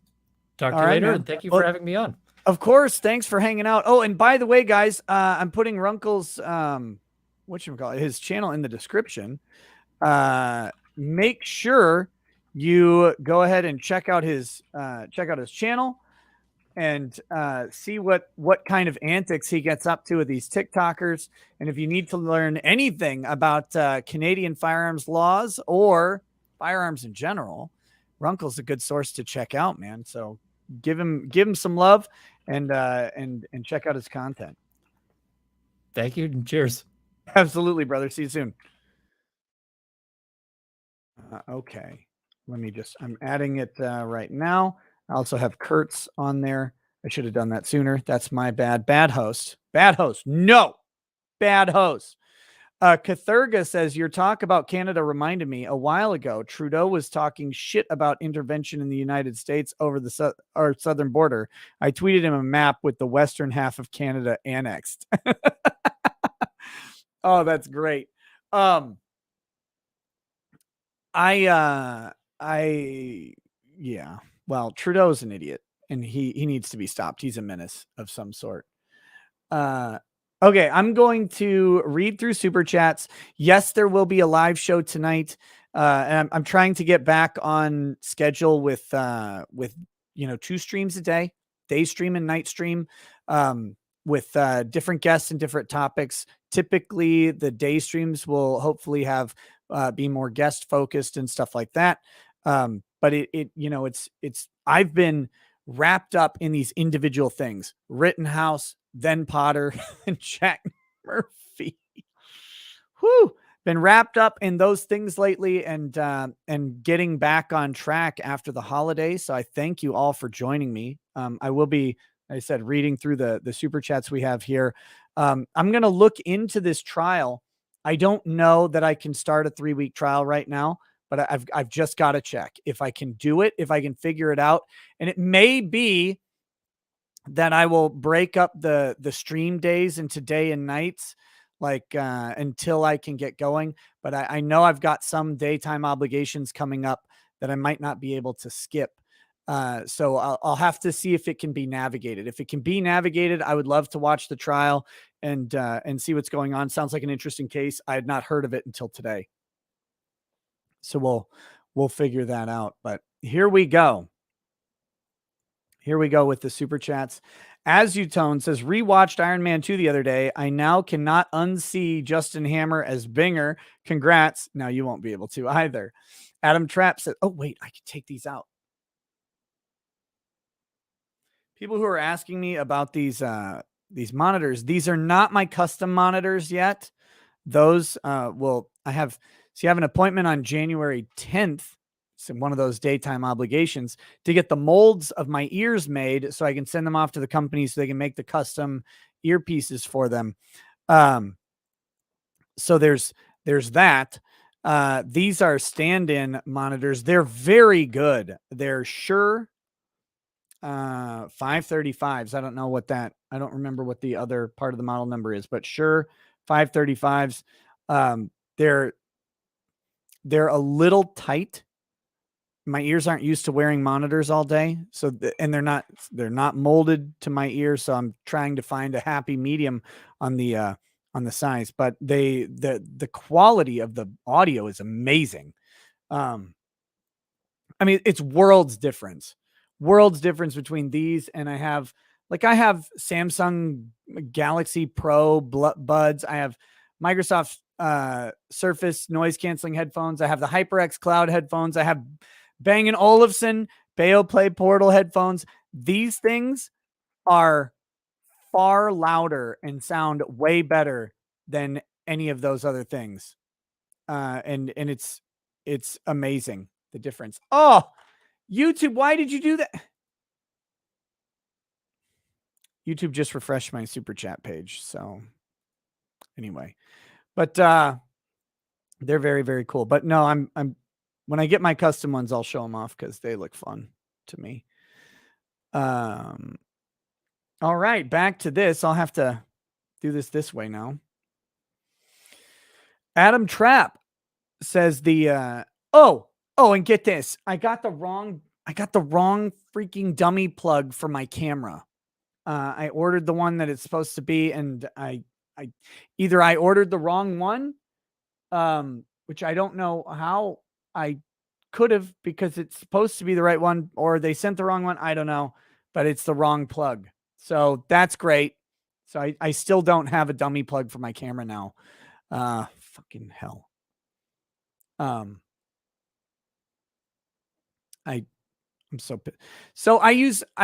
to you later, man. And thank you for having me on. Of course, thanks for hanging out. Oh, and by the way, guys, I'm putting Runkle's his channel in the description. Make sure you go ahead and check out his channel and see what kind of antics he gets up to with these TikTokers. And if you need to learn anything about Canadian firearms laws or firearms in general, Runkle's a good source to check out, man. So give him some love and check out his content. Thank you and cheers. Absolutely, brother. See you soon. Okay, I'm adding it right now. I also have Kurt's on there. I should have done that sooner. That's my bad. Bad host. No, bad host. Cathurga says, your talk about Canada reminded me a while ago, Trudeau was talking shit about intervention in the United States over the our southern border. I tweeted him a map with the western half of Canada annexed. Oh, that's great. Yeah. Well, Trudeau's an idiot and he needs to be stopped. He's a menace of some sort. Okay, I'm going to read through super chats. Yes, there will be a live show tonight. And I'm trying to get back on schedule with 2 streams a day stream and night stream, with different guests and different topics. Typically the day streams will hopefully have be more guest focused and stuff like that. But I've been wrapped up in these individual things: Rittenhouse, then Potter, and Jack Murphy. Whew, been wrapped up in those things lately, and getting back on track after the holidays. So I thank you all for joining me. I will be, like I said, reading through the super chats we have here. I'm going to look into this trial. I don't know that I can start a 3-week trial right now, but I've just got to check if I can do it, if I can figure it out. And it may be that I will break up the stream days into day and nights, until I can get going. But I know I've got some daytime obligations coming up that I might not be able to skip. So I'll have to see if it can be navigated. If it can be navigated, I would love to watch the trial and see what's going on. Sounds like an interesting case. I had not heard of it until today. So we'll figure that out. But here we go. Here we go with the super chats. As You Tone says, rewatched Iron Man 2 the other day. I now cannot unsee Justin Hammer as Binger. Congrats. Now you won't be able to either. Adam Trapp said, oh, wait, I could take these out. People who are asking me about these monitors, these are not my custom monitors yet. Those I have an appointment on January 10th. It's one of those daytime obligations to get the molds of my ears made so I can send them off to the company so they can make the custom earpieces for them. So there's that. These are stand-in monitors. They're very good. They're Shure 535s. I don't remember what the other part of the model number is, but Shure 535s. They're a little tight. My ears aren't used to wearing monitors all day. So, and they're not molded to my ear. So I'm trying to find a happy medium on the size, but the quality of the audio is amazing. I mean, it's worlds difference between these. And I have Samsung Galaxy Pro buds. I have Microsoft Surface noise canceling headphones. I have the HyperX Cloud headphones. I have Bang & Olufsen Beoplay Portal headphones. These things are far louder and sound way better than any of those other things. And it's amazing, the difference. Oh, YouTube, why did you do that? YouTube just refreshed my super chat page. So anyway, but they're very, very cool. But no, I'm when I get my custom ones, I'll show them off because they look fun to me. All right, back to this. I'll have to do this way now. Adam Trapp says and get this. I got the wrong freaking dummy plug for my camera. I ordered the one that it's supposed to be, and I ordered the wrong one, which I don't know how I could have, because it's supposed to be the right one, or they sent the wrong one. I don't know, but it's the wrong plug. So that's great. So I still don't have a dummy plug for my camera now. Fucking hell. I'm so I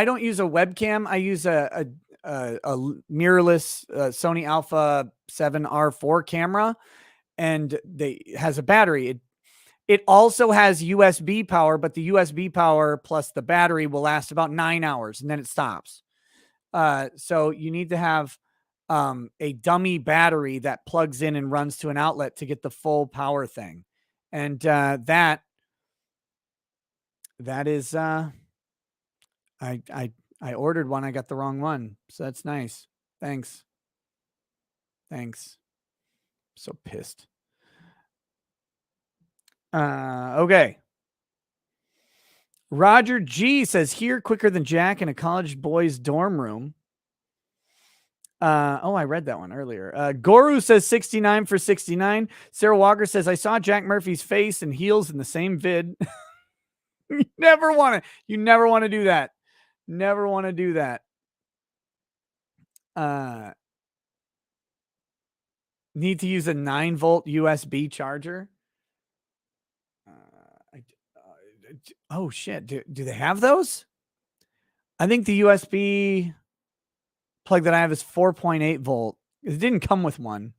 don't use a webcam. I use a mirrorless Sony Alpha 7R4 camera, and it has a battery. It also has USB power, but the USB power plus the battery will last about 9 hours and then it stops. So you need to have a dummy battery that plugs in and runs to an outlet to get the full power thing. And that is I ordered one. I got the wrong one. So that's nice. Thanks. So pissed. Okay. Roger G says, here quicker than Jack in a college boy's dorm room. I read that one earlier. Goru says 69 for 69. Sarah Walker says, I saw Jack Murphy's face and heels in the same vid. You never want to do that. Never want to do that. Need to use a 9-volt USB charger. Oh shit. Do they have those? I think the USB plug that I have is 4.8 volt. It didn't come with one.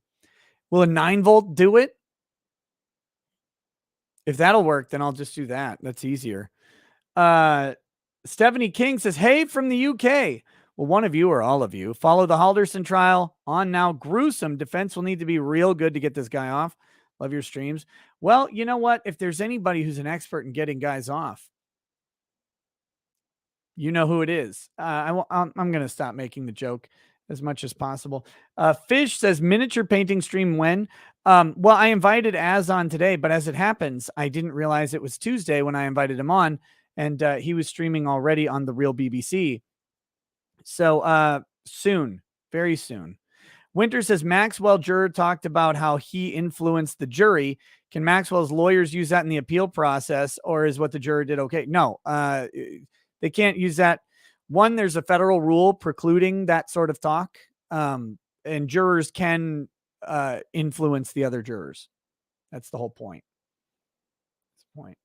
Will a 9-volt do it? If that'll work, then I'll just do that. That's easier. Stephanie King says, hey, from the UK. Well, one of you or all of you follow the Halderson trial on now. Gruesome. Defense will need to be real good to get this guy off. Love your streams. Well, you know what? If there's anybody who's an expert in getting guys off, you know who it is. I'm going to stop making the joke as much as possible. Fish says, miniature painting stream when? Well, I invited Az on today, but as it happens, I didn't realize it was Tuesday when I invited him on, and he was streaming already on the Real BBC. So soon, very soon. Winter says Maxwell juror talked about how he influenced the jury. Can Maxwell's lawyers use that in the appeal process, or is what the juror did okay? No, they can't use that. One, there's a federal rule precluding that sort of talk, and jurors can influence the other jurors. That's the whole point. That's the point.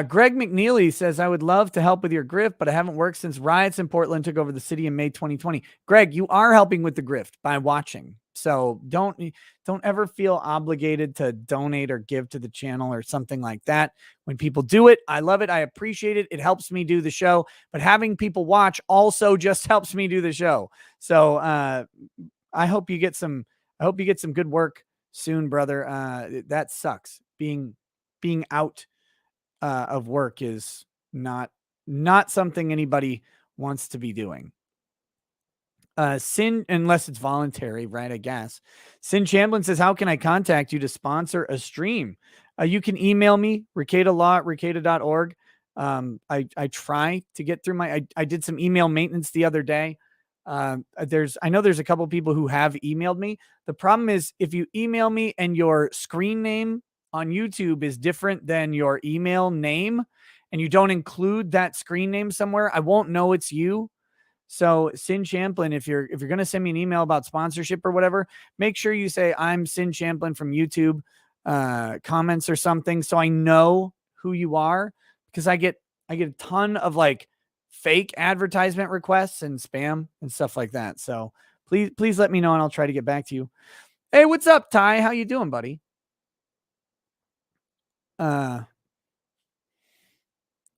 Greg McNeely says, I would love to help with your grift, but I haven't worked since riots in Portland took over the city in May 2020. Greg, you are helping with the grift by watching. So don't ever feel obligated to donate or give to the channel or something like that. When people do it, I love it. I appreciate it. It helps me do the show, but having people watch also just helps me do the show. So I hope you get some good work soon, brother. That sucks. Being out of work is not something anybody wants to be doing. Sin, unless it's voluntary, right? I guess. Sin Champlin says, how can I contact you to sponsor a stream? You can email me, ricadalaw@ricada.org. I try to get through I did some email maintenance the other day. I know there's a couple people who have emailed me. The problem is if you email me and your screen name on YouTube is different than your email name, and you don't include that screen name somewhere, I won't know it's you. So Sin Champlin, if you're going to send me an email about sponsorship or whatever, make sure you say I'm Sin Champlin from YouTube comments or something, so I know who you are, because I get a ton of like fake advertisement requests and spam and stuff like that. So please let me know and I'll try to get back to you. Hey, what's up, Ty? How you doing, buddy?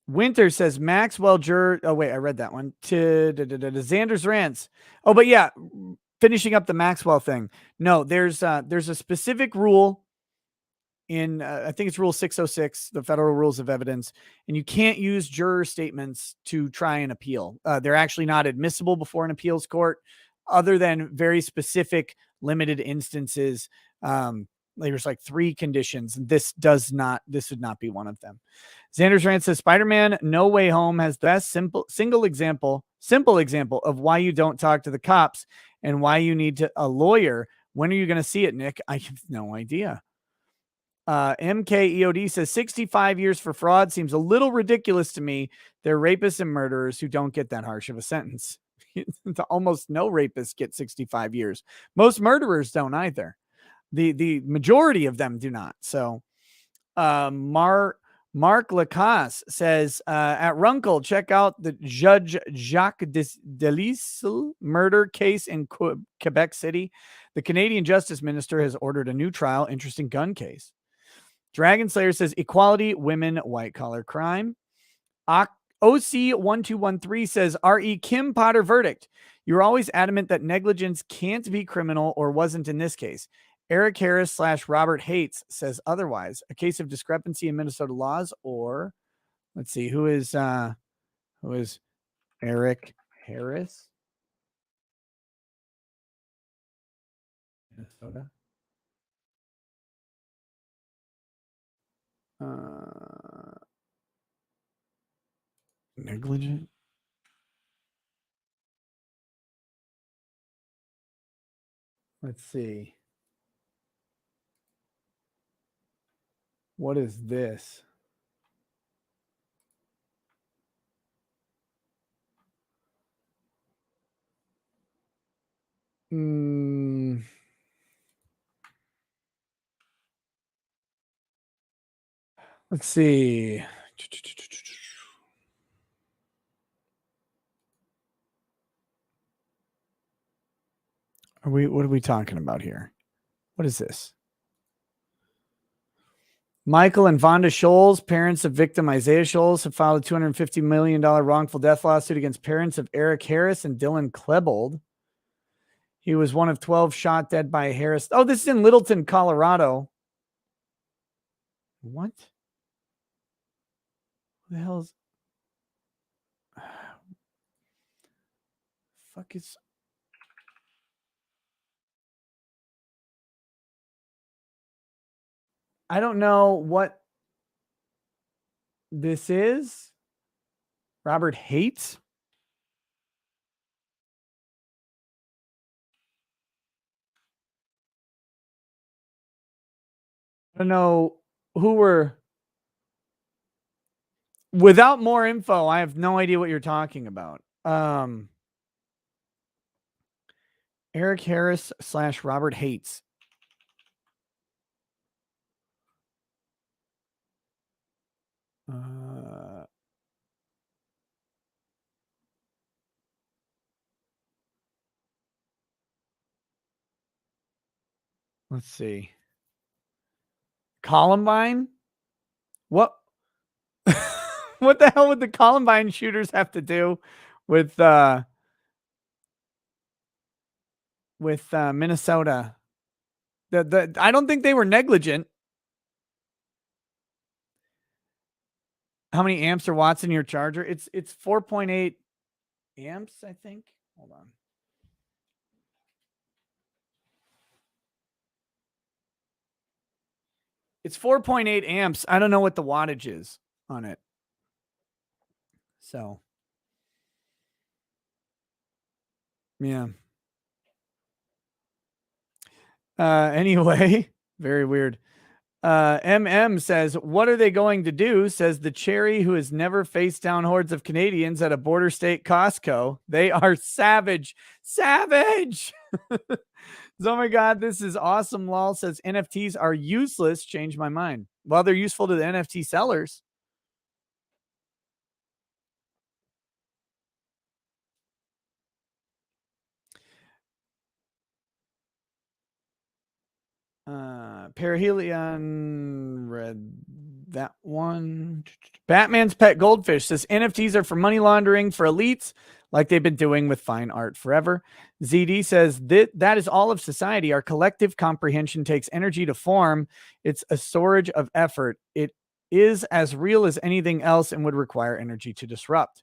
Winter says Maxwell juror. Oh wait, I read that one. To Xander's rants. Oh, but yeah, finishing up the Maxwell thing. No, there's a specific rule in I think it's Rule 606, the Federal Rules of Evidence, and you can't use juror statements to try and appeal. They're actually not admissible before an appeals court, other than very specific, limited instances. There's like 3 conditions, and this would not be one of them. Xander's rant says Spider-Man No Way Home has the best simple example of why you don't talk to the cops and why you need a lawyer. When are you going to see it, Nick? I have no idea. MKEOD says 65 years for fraud seems a little ridiculous to me. They're rapists and murderers who don't get that harsh of a sentence. Almost no rapists get 65 years. Most murderers don't either. The majority of them do not. So Mark Lacasse says, at Runkle, check out the Judge Jacques Delisle murder case in Quebec City. The Canadian Justice Minister has ordered a new trial. Interesting gun case. Dragon Slayer says, equality, women, white-collar crime. OC1213 says, R.E. Kim Potter verdict. You're always adamant that negligence can't be criminal or wasn't in this case. Eric Harris / Robert Hates says otherwise. A case of discrepancy in Minnesota laws, or let's see, who is Eric Harris? Minnesota. Negligent. Let's see. What is this? Let's see. What are we talking about here? What is this? Michael and Vonda Scholes, parents of victim Isaiah Scholes, have filed a $250 million wrongful death lawsuit against parents of Eric Harris and Dylan Klebold. He was one of 12 shot dead by Harris. Oh, this is in Littleton, Colorado. What? Who the hell's... Fuck is... I don't know what this is. Robert Hates. I don't know who were. Without more info, I have no idea what you're talking about. Eric Harris / Robert Hates. Let's see. Columbine? What? What the hell would the Columbine shooters have to do with Minnesota? I don't think they were negligent. How many amps or watts in your charger? It's 4.8 amps, I think. Hold on. It's 4.8 amps. I don't know what the wattage is on it. So, yeah. Anyway, very weird. MM says, what are they going to do? Says the cherry who has never faced down hordes of Canadians at a border state Costco. They are savage. Savage. Oh my God, this is awesome. Lol says NFTs are useless. Change my mind. Well, they're useful to the NFT sellers. Perihelion read that one. Batman's Pet Goldfish says NFTs are for money laundering for elites, like they've been doing with fine art forever. ZD says that is all of society. Our collective comprehension takes energy to form. It's a storage of effort. It is as real as anything else and would require energy to disrupt.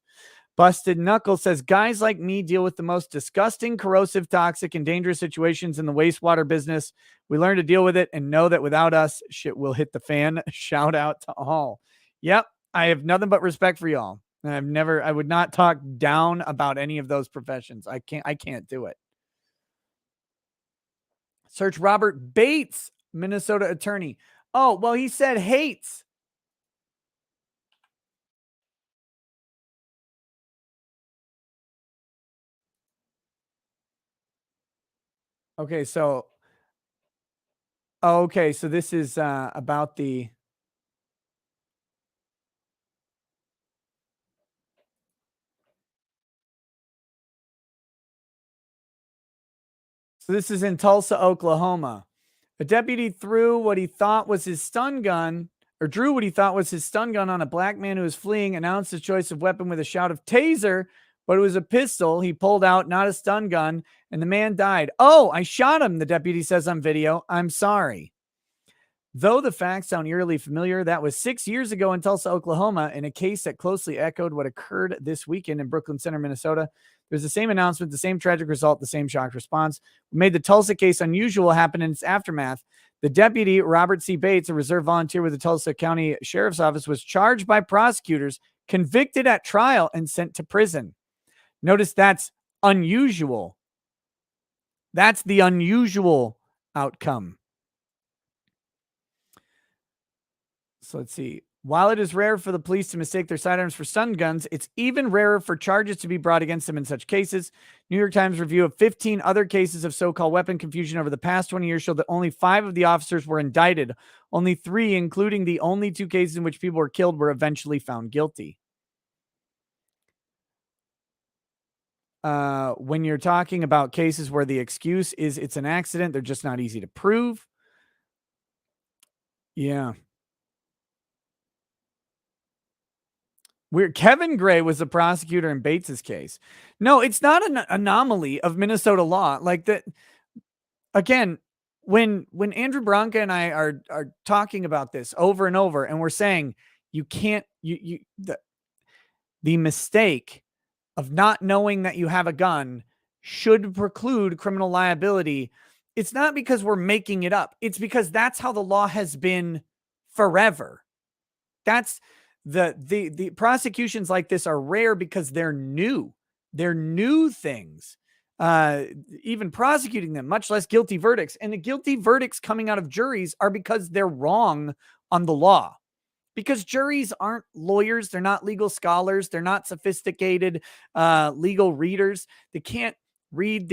Busted Knuckle says, guys like me deal with the most disgusting, corrosive, toxic, and dangerous situations in the wastewater business. We learn to deal with it and know that without us, shit will hit the fan. Shout out to all. Yep, I have nothing but respect for y'all. I would not talk down about any of those professions. I can't do it. Search Robert Bates, Minnesota attorney. Oh, well, he said hates. Okay, so this is about the So this is in Tulsa, Oklahoma. A deputy drew what he thought was his stun gun on a black man who was fleeing, announced his choice of weapon with a shout of taser, but it was a pistol he pulled out, not a stun gun, and the man died. Oh, I shot him, the deputy says on video. I'm sorry. Though the facts sound eerily familiar, that was 6 years ago in Tulsa, Oklahoma, in a case that closely echoed what occurred this weekend in Brooklyn Center, Minnesota. There's the same announcement, the same tragic result, the same shocked response. What made the Tulsa case unusual happened in its aftermath. The deputy, Robert C. Bates, a reserve volunteer with the Tulsa County Sheriff's Office, was charged by prosecutors, convicted at trial, and sent to prison. Notice that's unusual. That's the unusual outcome. So let's see. While it is rare for the police to mistake their sidearms for stun guns, it's even rarer for charges to be brought against them in such cases. New York Times review of 15 other cases of so-called weapon confusion over the past 20 years showed that only 5 of the officers were indicted. Only 3, including the only 2 cases in which people were killed, were eventually found guilty. When you're talking about cases where the excuse is it's an accident, they're just not easy to prove. Yeah. Kevin Gray was the prosecutor in Bates's case. No, it's not an anomaly of Minnesota law. Like that, again, when Andrew Branca and I are talking about this over and over, and we're saying you can't the mistake of not knowing that you have a gun should preclude criminal liability. It's not because we're making it up. It's because that's how the law has been forever. That's the prosecutions like this are rare because they're new. They're new things. even prosecuting them, much less guilty verdicts. And the guilty verdicts coming out of juries are because they're wrong on the law. Because juries aren't lawyers. They're not legal scholars. They're not sophisticated legal readers. They can't read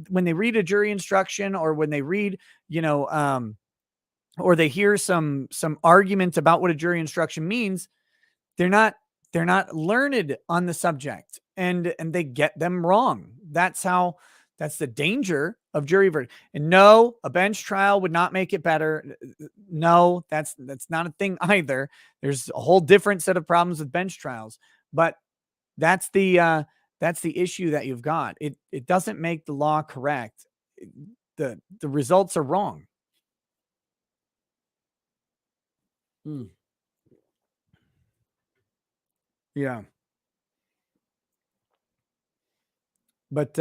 when they read a jury instruction, or when they read, or they hear some argument about what a jury instruction means. They're not learned on the subject, and they get them wrong. That's the danger of jury verdict. And no, a bench trial would not make it better. No, that's not a thing either. There's a whole different set of problems with bench trials, but that's the issue that you've got. It doesn't make the law correct. The results are wrong. Yeah. But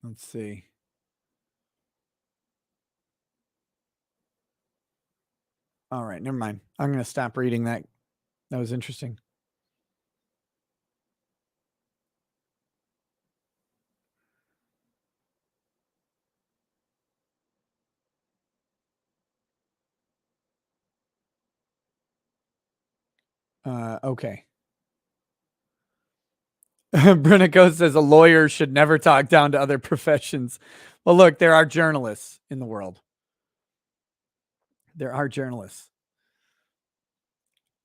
let's see. All right, never mind. I'm going to stop reading that. That was interesting. Okay. Brunico says a lawyer should never talk down to other professions. Well, look, there are journalists in the world. There are journalists.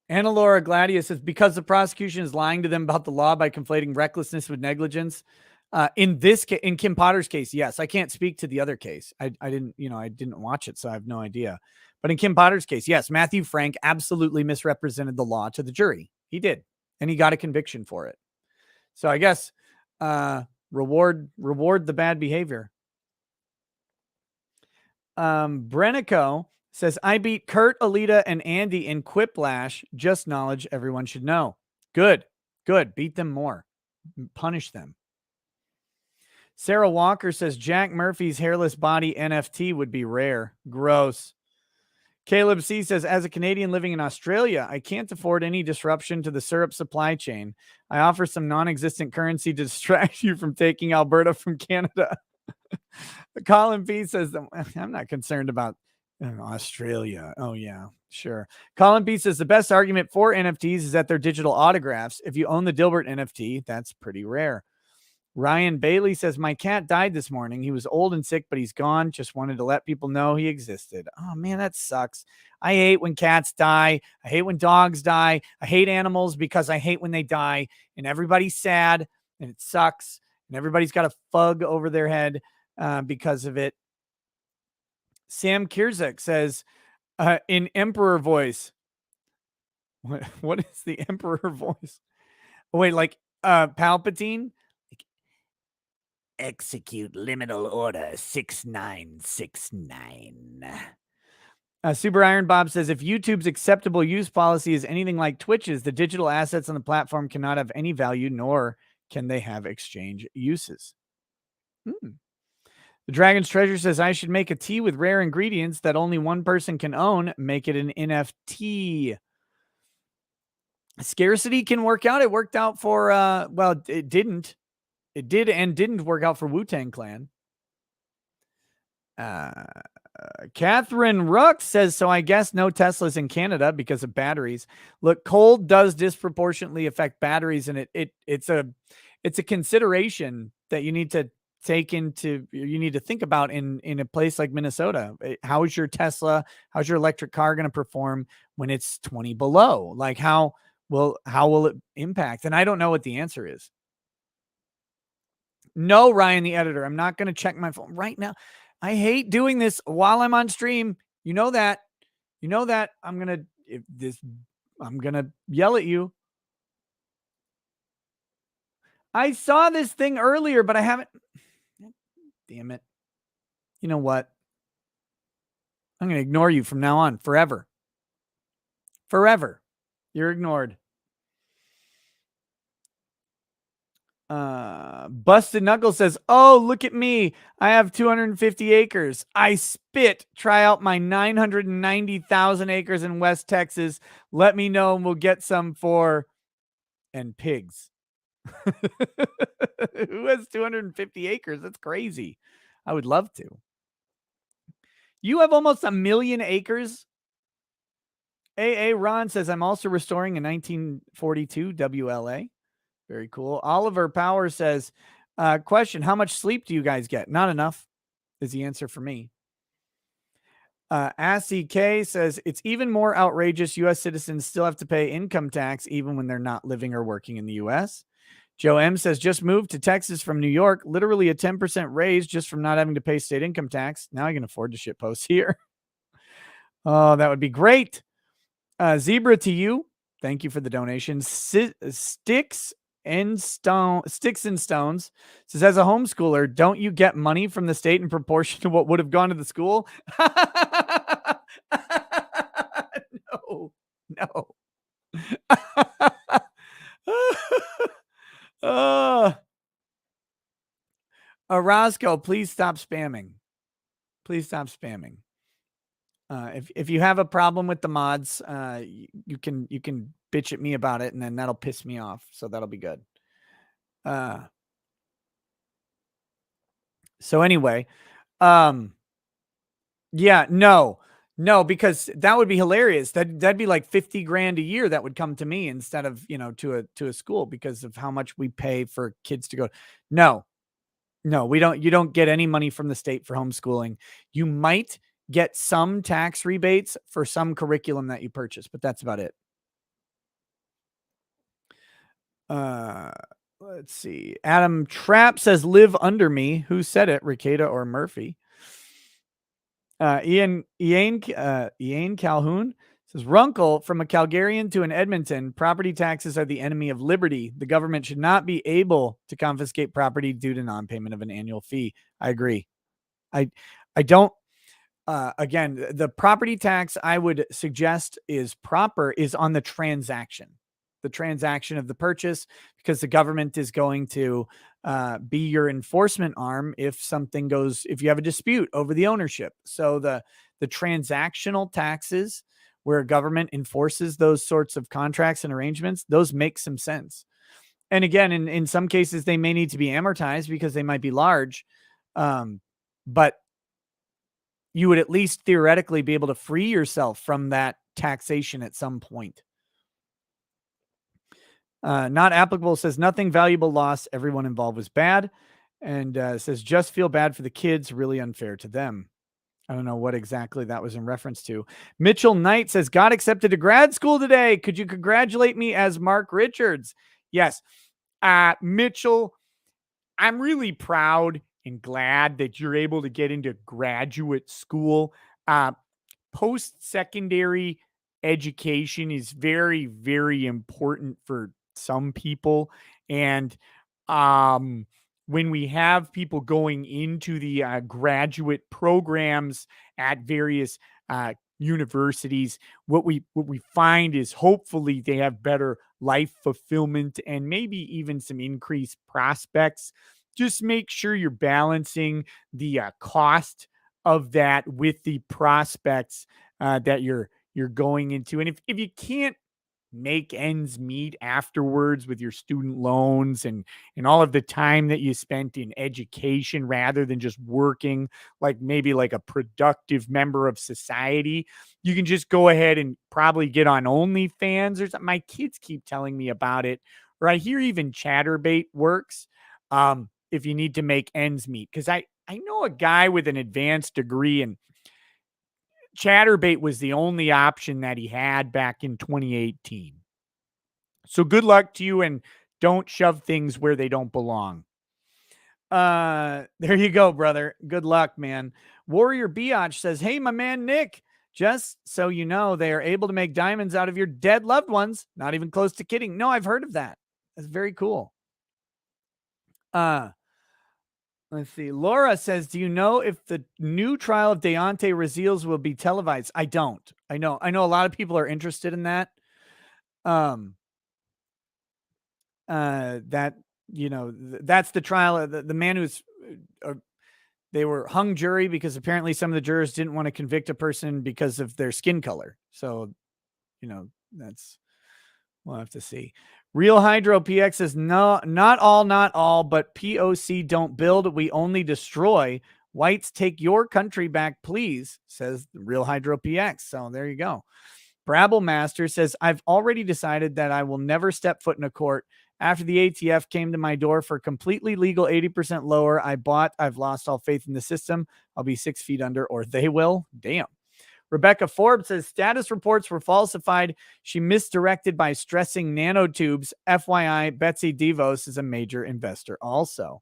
Anna Laura Gladius says, because the prosecution is lying to them about the law by conflating recklessness with negligence. In this case, in Kim Potter's case, yes. I can't speak to the other case. I didn't watch it, so I have no idea. But in Kim Potter's case, yes, Matthew Frank absolutely misrepresented the law to the jury. He did, and he got a conviction for it. So I guess reward the bad behavior. Brenico says, I beat Kurt, Alita, and Andy in Quiplash. Just knowledge everyone should know. Good. Beat them more. Punish them. Sarah Walker says, Jack Murphy's hairless body NFT would be rare. Gross. Caleb C says, as a Canadian living in Australia, I can't afford any disruption to the syrup supply chain. I offer some non-existent currency to distract you from taking Alberta from Canada. Colin P says, I'm not concerned about Australia. Oh, yeah, sure. Colin P says, the best argument for NFTs is that they're digital autographs. If you own the Dilbert NFT, that's pretty rare. Ryan Bailey says, my cat died this morning. He was old and sick, but he's gone. Just wanted to let people know he existed. Oh, man, that sucks. I hate when cats die. I hate when dogs die. I hate animals because I hate when they die. And everybody's sad, and it sucks. And everybody's got a fug over their head because of it. Sam Kirzek says, in Emperor voice. What is the Emperor voice? Oh, wait, like Palpatine? Execute liminal order 6969. Super Iron Bob says, if YouTube's acceptable use policy is anything like Twitch's, the digital assets on the platform cannot have any value, nor can they have exchange uses. The Dragon's Treasure says, I should make a tea with rare ingredients that only one person can own. Make it an NFT. Scarcity can work out. It worked out for, well, it didn't. It did and didn't work out for Wu-Tang Clan. Catherine Rook says, so I guess no Teslas in Canada because of batteries. Look, cold does disproportionately affect batteries, and it's a consideration that you need to think about in a place like Minnesota. How is your Tesla, how's your electric car going to perform when it's 20 below? Like how will it impact? And I don't know what the answer is. No, Ryan, the editor, I'm not going to check my phone right now. I hate doing this while I'm on stream. You know that. I'm going to yell at you. I saw this thing earlier, but I haven't. Damn it. You know what? I'm going to ignore you from now on forever. Forever. You're ignored. Busted Knuckles says, oh, look at me. I have 250 acres. I spit. Try out my 990,000 acres in West Texas. Let me know and we'll get some for and pigs. Who has 250 acres? That's crazy. I would love to. You have almost 1 million acres. AA Ron says, I'm also restoring a 1942 WLA. Very cool. Oliver Power says, question, how much sleep do you guys get? Not enough is the answer for me. Assy K says, it's even more outrageous. U.S. citizens still have to pay income tax even when they're not living or working in the U.S. Joe M says, just moved to Texas from New York, literally a 10% raise just from not having to pay state income tax. Now I can afford to ship posts here. Oh, that would be great. Zebra to you. Thank you for the donation. Sticks and Stones says, as a homeschooler, don't you get money from the state in proportion to what would have gone to the school? No. Roscoe, please stop spamming. Please stop spamming. If you have a problem with the mods, you can bitch at me about it, and then that'll piss me off. So that'll be good. So anyway, yeah, no, because that would be hilarious. That'd be like 50 grand a year that would come to me instead of, to a school because of how much we pay for kids to go. No, you don't get any money from the state for homeschooling. You might get some tax rebates for some curriculum that you purchase, but that's about it. Let's see. Adam Trapp says, live under me. Who said it? Ricada or Murphy? Ian Calhoun says, Runkle, from a Calgarian to an Edmonton, property taxes are the enemy of liberty. The government should not be able to confiscate property due to non-payment of an annual fee. I agree. I don't. Again, the property tax I would suggest is on the transaction of the purchase, because the government is going to be your enforcement arm if you have a dispute over the ownership. So the transactional taxes where government enforces those sorts of contracts and arrangements, those make some sense. And again, in some cases, they may need to be amortized because they might be large, but you would at least theoretically be able to free yourself from that taxation at some point. Not applicable says, nothing valuable lost. Everyone involved was bad. And says, just feel bad for the kids. Really unfair to them. I don't know what exactly that was in reference to. Mitchell Knight says, got accepted to grad school today. Could you congratulate me as Mark Richards? Yes. Mitchell, I'm really proud and glad that you're able to get into graduate school. Post-secondary education is very, very important for some people. And when we have people going into the graduate programs at various universities, what we find is hopefully they have better life fulfillment and maybe even some increased prospects. Just make sure you're balancing the cost of that with the prospects that you're going into. And if you can't make ends meet afterwards with your student loans and all of the time that you spent in education rather than just working like a productive member of society, you can just go ahead and probably get on OnlyFans or something. My kids keep telling me about it, or I hear even Chatterbait works if you need to make ends meet. Because I know a guy with an advanced degree, and Chatterbait was the only option that he had back in 2018. So good luck to you, and don't shove things where they don't belong. There you go, brother. Good luck, man. Warrior Biatch says, hey, my man Nick, just so you know, they are able to make diamonds out of your dead loved ones. Not even close to kidding. No, I've heard of that. That's very cool. Let's see. Laura says, do you know if the new trial of Deontay Raziels will be televised? I don't. I know a lot of people are interested in that. That's the trial. The man who's they were hung jury because apparently some of the jurors didn't want to convict a person because of their skin color. So, that's We'll have to see. Real Hydro PX says, no, not all, but POC don't build. We only destroy. Whites, take your country back, please, says Real Hydro PX. So there you go. Brabble Master says, I've already decided that I will never step foot in a court. After the ATF came to my door for completely legal 80% lower, I've lost all faith in the system. I'll be 6 feet under, or they will. Damn. Rebecca Forbes says status reports were falsified. She misdirected by stressing nanotubes. FYI, Betsy DeVos is a major investor also.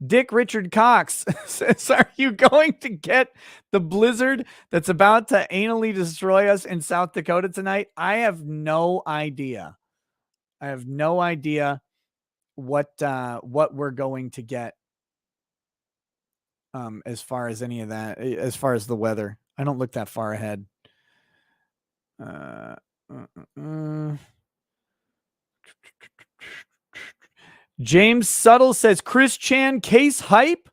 Dick Richard Cox says, are you going to get the blizzard that's about to anally destroy us in South Dakota tonight? I have no idea. I have no idea what we're going to get. As far as any of that, as far as the weather, I don't look that far ahead. James Subtle says, Chris Chan case hype.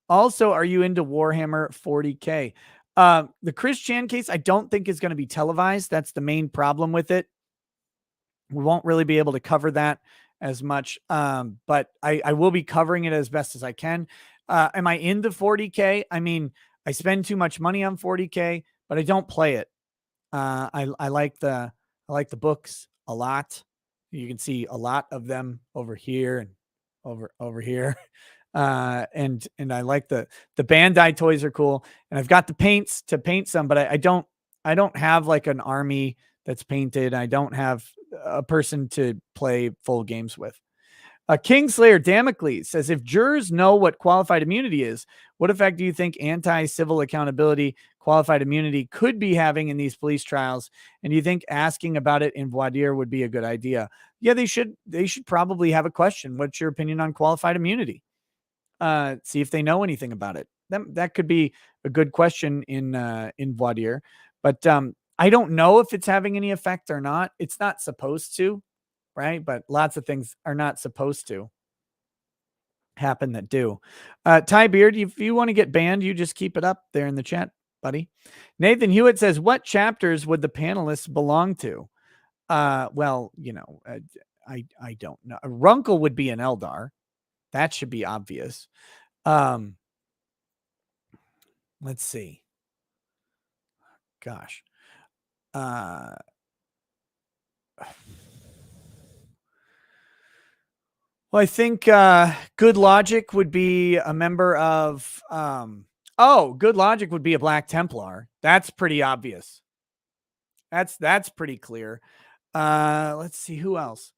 Also, are you into Warhammer 40K? The Chris Chan case, I don't think is going to be televised. That's the main problem with it. We won't really be able to cover that as much, but I will be covering it as best as I can. Am I into 40K? I mean, I spend too much money on 40K, but I don't play it. I like the books a lot. You can see a lot of them over here and over here. And I like the Bandai toys are cool, and I've got the paints to paint some, but I don't have like an army that's painted. I don't have a person to play full games with. Kingslayer Damocles says, if jurors know what qualified immunity is, what effect do you think anti-civil accountability qualified immunity could be having in these police trials? And do you think asking about it in voir dire would be a good idea? Yeah, they should probably have a question. What's your opinion on qualified immunity? See if they know anything about it. That could be a good question in voir dire. But I don't know if it's having any effect or not. It's not supposed to. Right? But lots of things are not supposed to happen that do. Ty Beard, if you want to get banned, you just keep it up there in the chat, buddy. Nathan Hewitt says, what chapters would the panelists belong to? Well, you know, I don't know. Runkle would be an Eldar. That should be obvious. Let's see. Gosh. Well, I think Good Logic would be a member of Good Logic would be a Black Templar. That's pretty obvious. That's pretty clear. Let's see who else.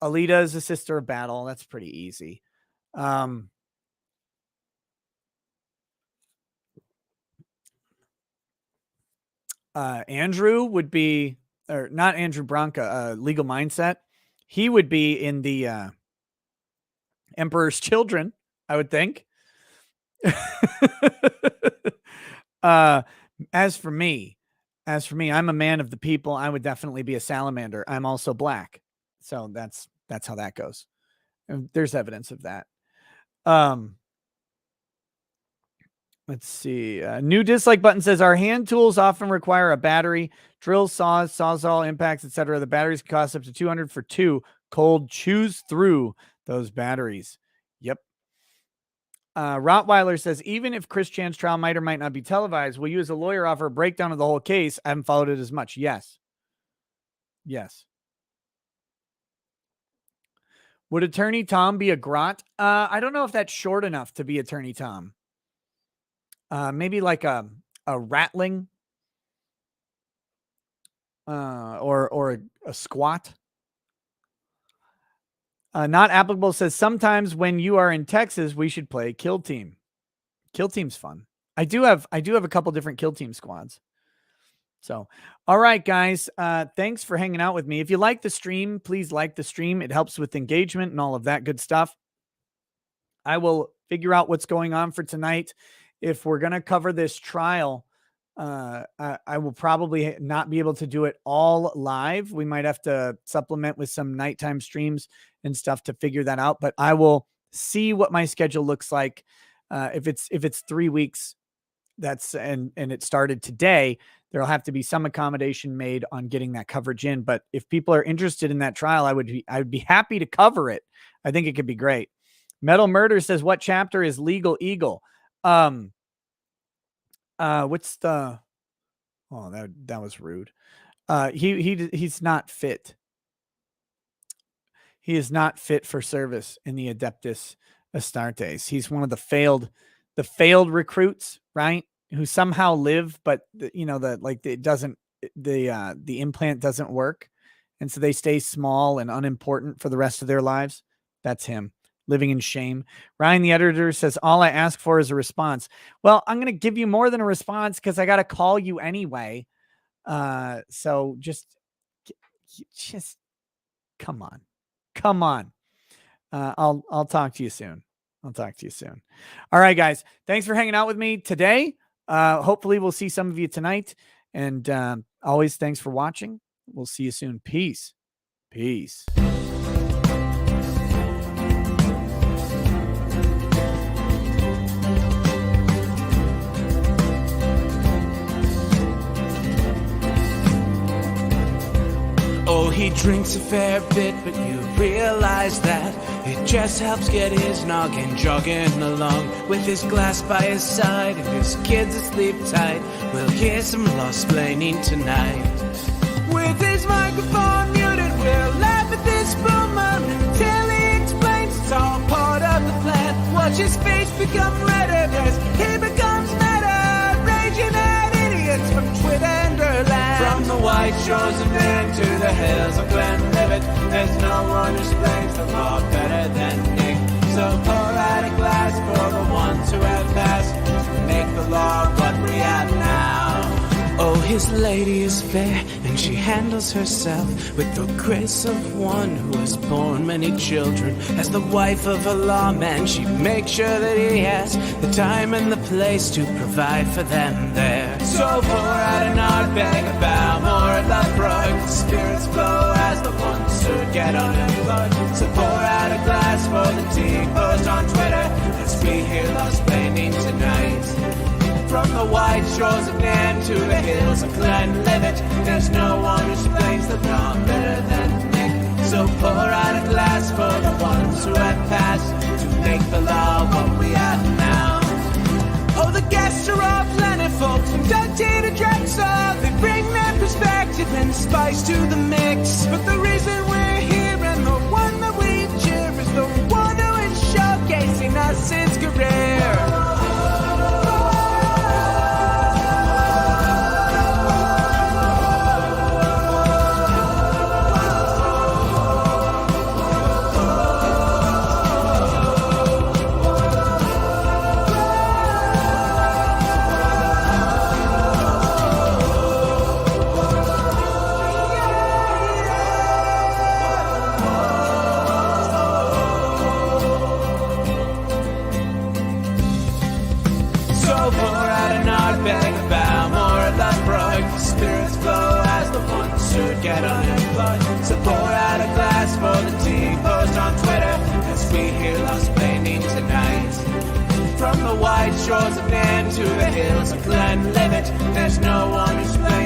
Alita is a Sister of Battle. That's pretty easy. Andrew would be, or not Andrew Branca, Legal Mindset. He would be in the Emperor's Children, I would think. As for me, I'm a man of the people. I would definitely be a salamander. I'm also black. So that's how that goes. And there's evidence of that. Let's see. New dislike button says, our hand tools often require a battery, drills, saws, sawzall, impacts, etc. The batteries cost up to $200 for 2. Cold, choose through those batteries. Yep. Rottweiler says, even if Chris Chan's trial might or might not be televised, will you as a lawyer offer a breakdown of the whole case? I haven't followed it as much. Yes. Would Attorney Tom be a grot? I don't know if that's short enough to be Attorney Tom. Maybe like a rattling or a squat. Not applicable says, sometimes when you are in Texas, we should play Kill Team. Kill Team's fun. I do have a couple different Kill Team squads. So, all right, guys. Thanks for hanging out with me. If you like the stream, please like the stream. It helps with engagement and all of that good stuff. I will figure out what's going on for tonight. If we're going to cover this trial, I will probably not be able to do it all live. We might have to supplement with some nighttime streams and stuff to figure that out, but I will see what my schedule looks like. If it's 3 weeks, and it started today, there'll have to be some accommodation made on getting that coverage in. But if people are interested in that trial, I would be happy to cover it. I think it could be great. Metal Murder says, what chapter is Legal Eagle? What's the, oh, that was rude. He's not fit. He is not fit for service in the Adeptus Astartes. He's one of the failed recruits, right? Who somehow live, but the implant doesn't work. And so they stay small and unimportant for the rest of their lives. That's him, living in shame. Ryan, the editor, says, all I ask for is a response. Well, I'm going to give you more than a response because I got to call you anyway. So just come on. I'll talk to you soon. All right, guys. Thanks for hanging out with me today. Hopefully we'll see some of you tonight. And always thanks for watching. We'll see you soon. Peace. Oh, he drinks a fair bit, but you realize that it just helps get his noggin jogging along. With his glass by his side and his kids asleep tight, we'll hear some law-splaining tonight. With his microphone muted, we'll laugh at this boomer until he explains it's all part of the plan. Watch his face become redder as he becomes meta, raging at idiots from Twitterland. From the white shores of Maine to the hills of Glenlivet, there's no one who explains the law better than Nick. So pour out a glass for the ones who have passed, make the law what we have now. Oh, his lady is fair, and she handles herself with the grace of one who has borne many children. As the wife of a lawman, she makes sure that he has the time and the place to provide for them there. So pour out an Ardbeg, a Balmore, a Lafroig, the spirits flow as the ones who get unemployed. So pour out a glass for the tea post on Twitter as we hear law-splaining tonight. From the white shores of Nairn to the hills of Glenlivet, there's no one who explains the law better than Nick. So pour out a glass for the ones who have passed to make the law what we have now. Oh, the guests are all plentiful, from Dante to Drexel. They bring their perspective and spice to the mix. But the reason we're here and the one that we cheer is the one who is showcasing us his career. Get unemployed. So pour out a glass for the tea post on Twitter as we hear law-splaining tonight. From the white shores of Nairn to the hills of Glenlivet, there's no one who's playing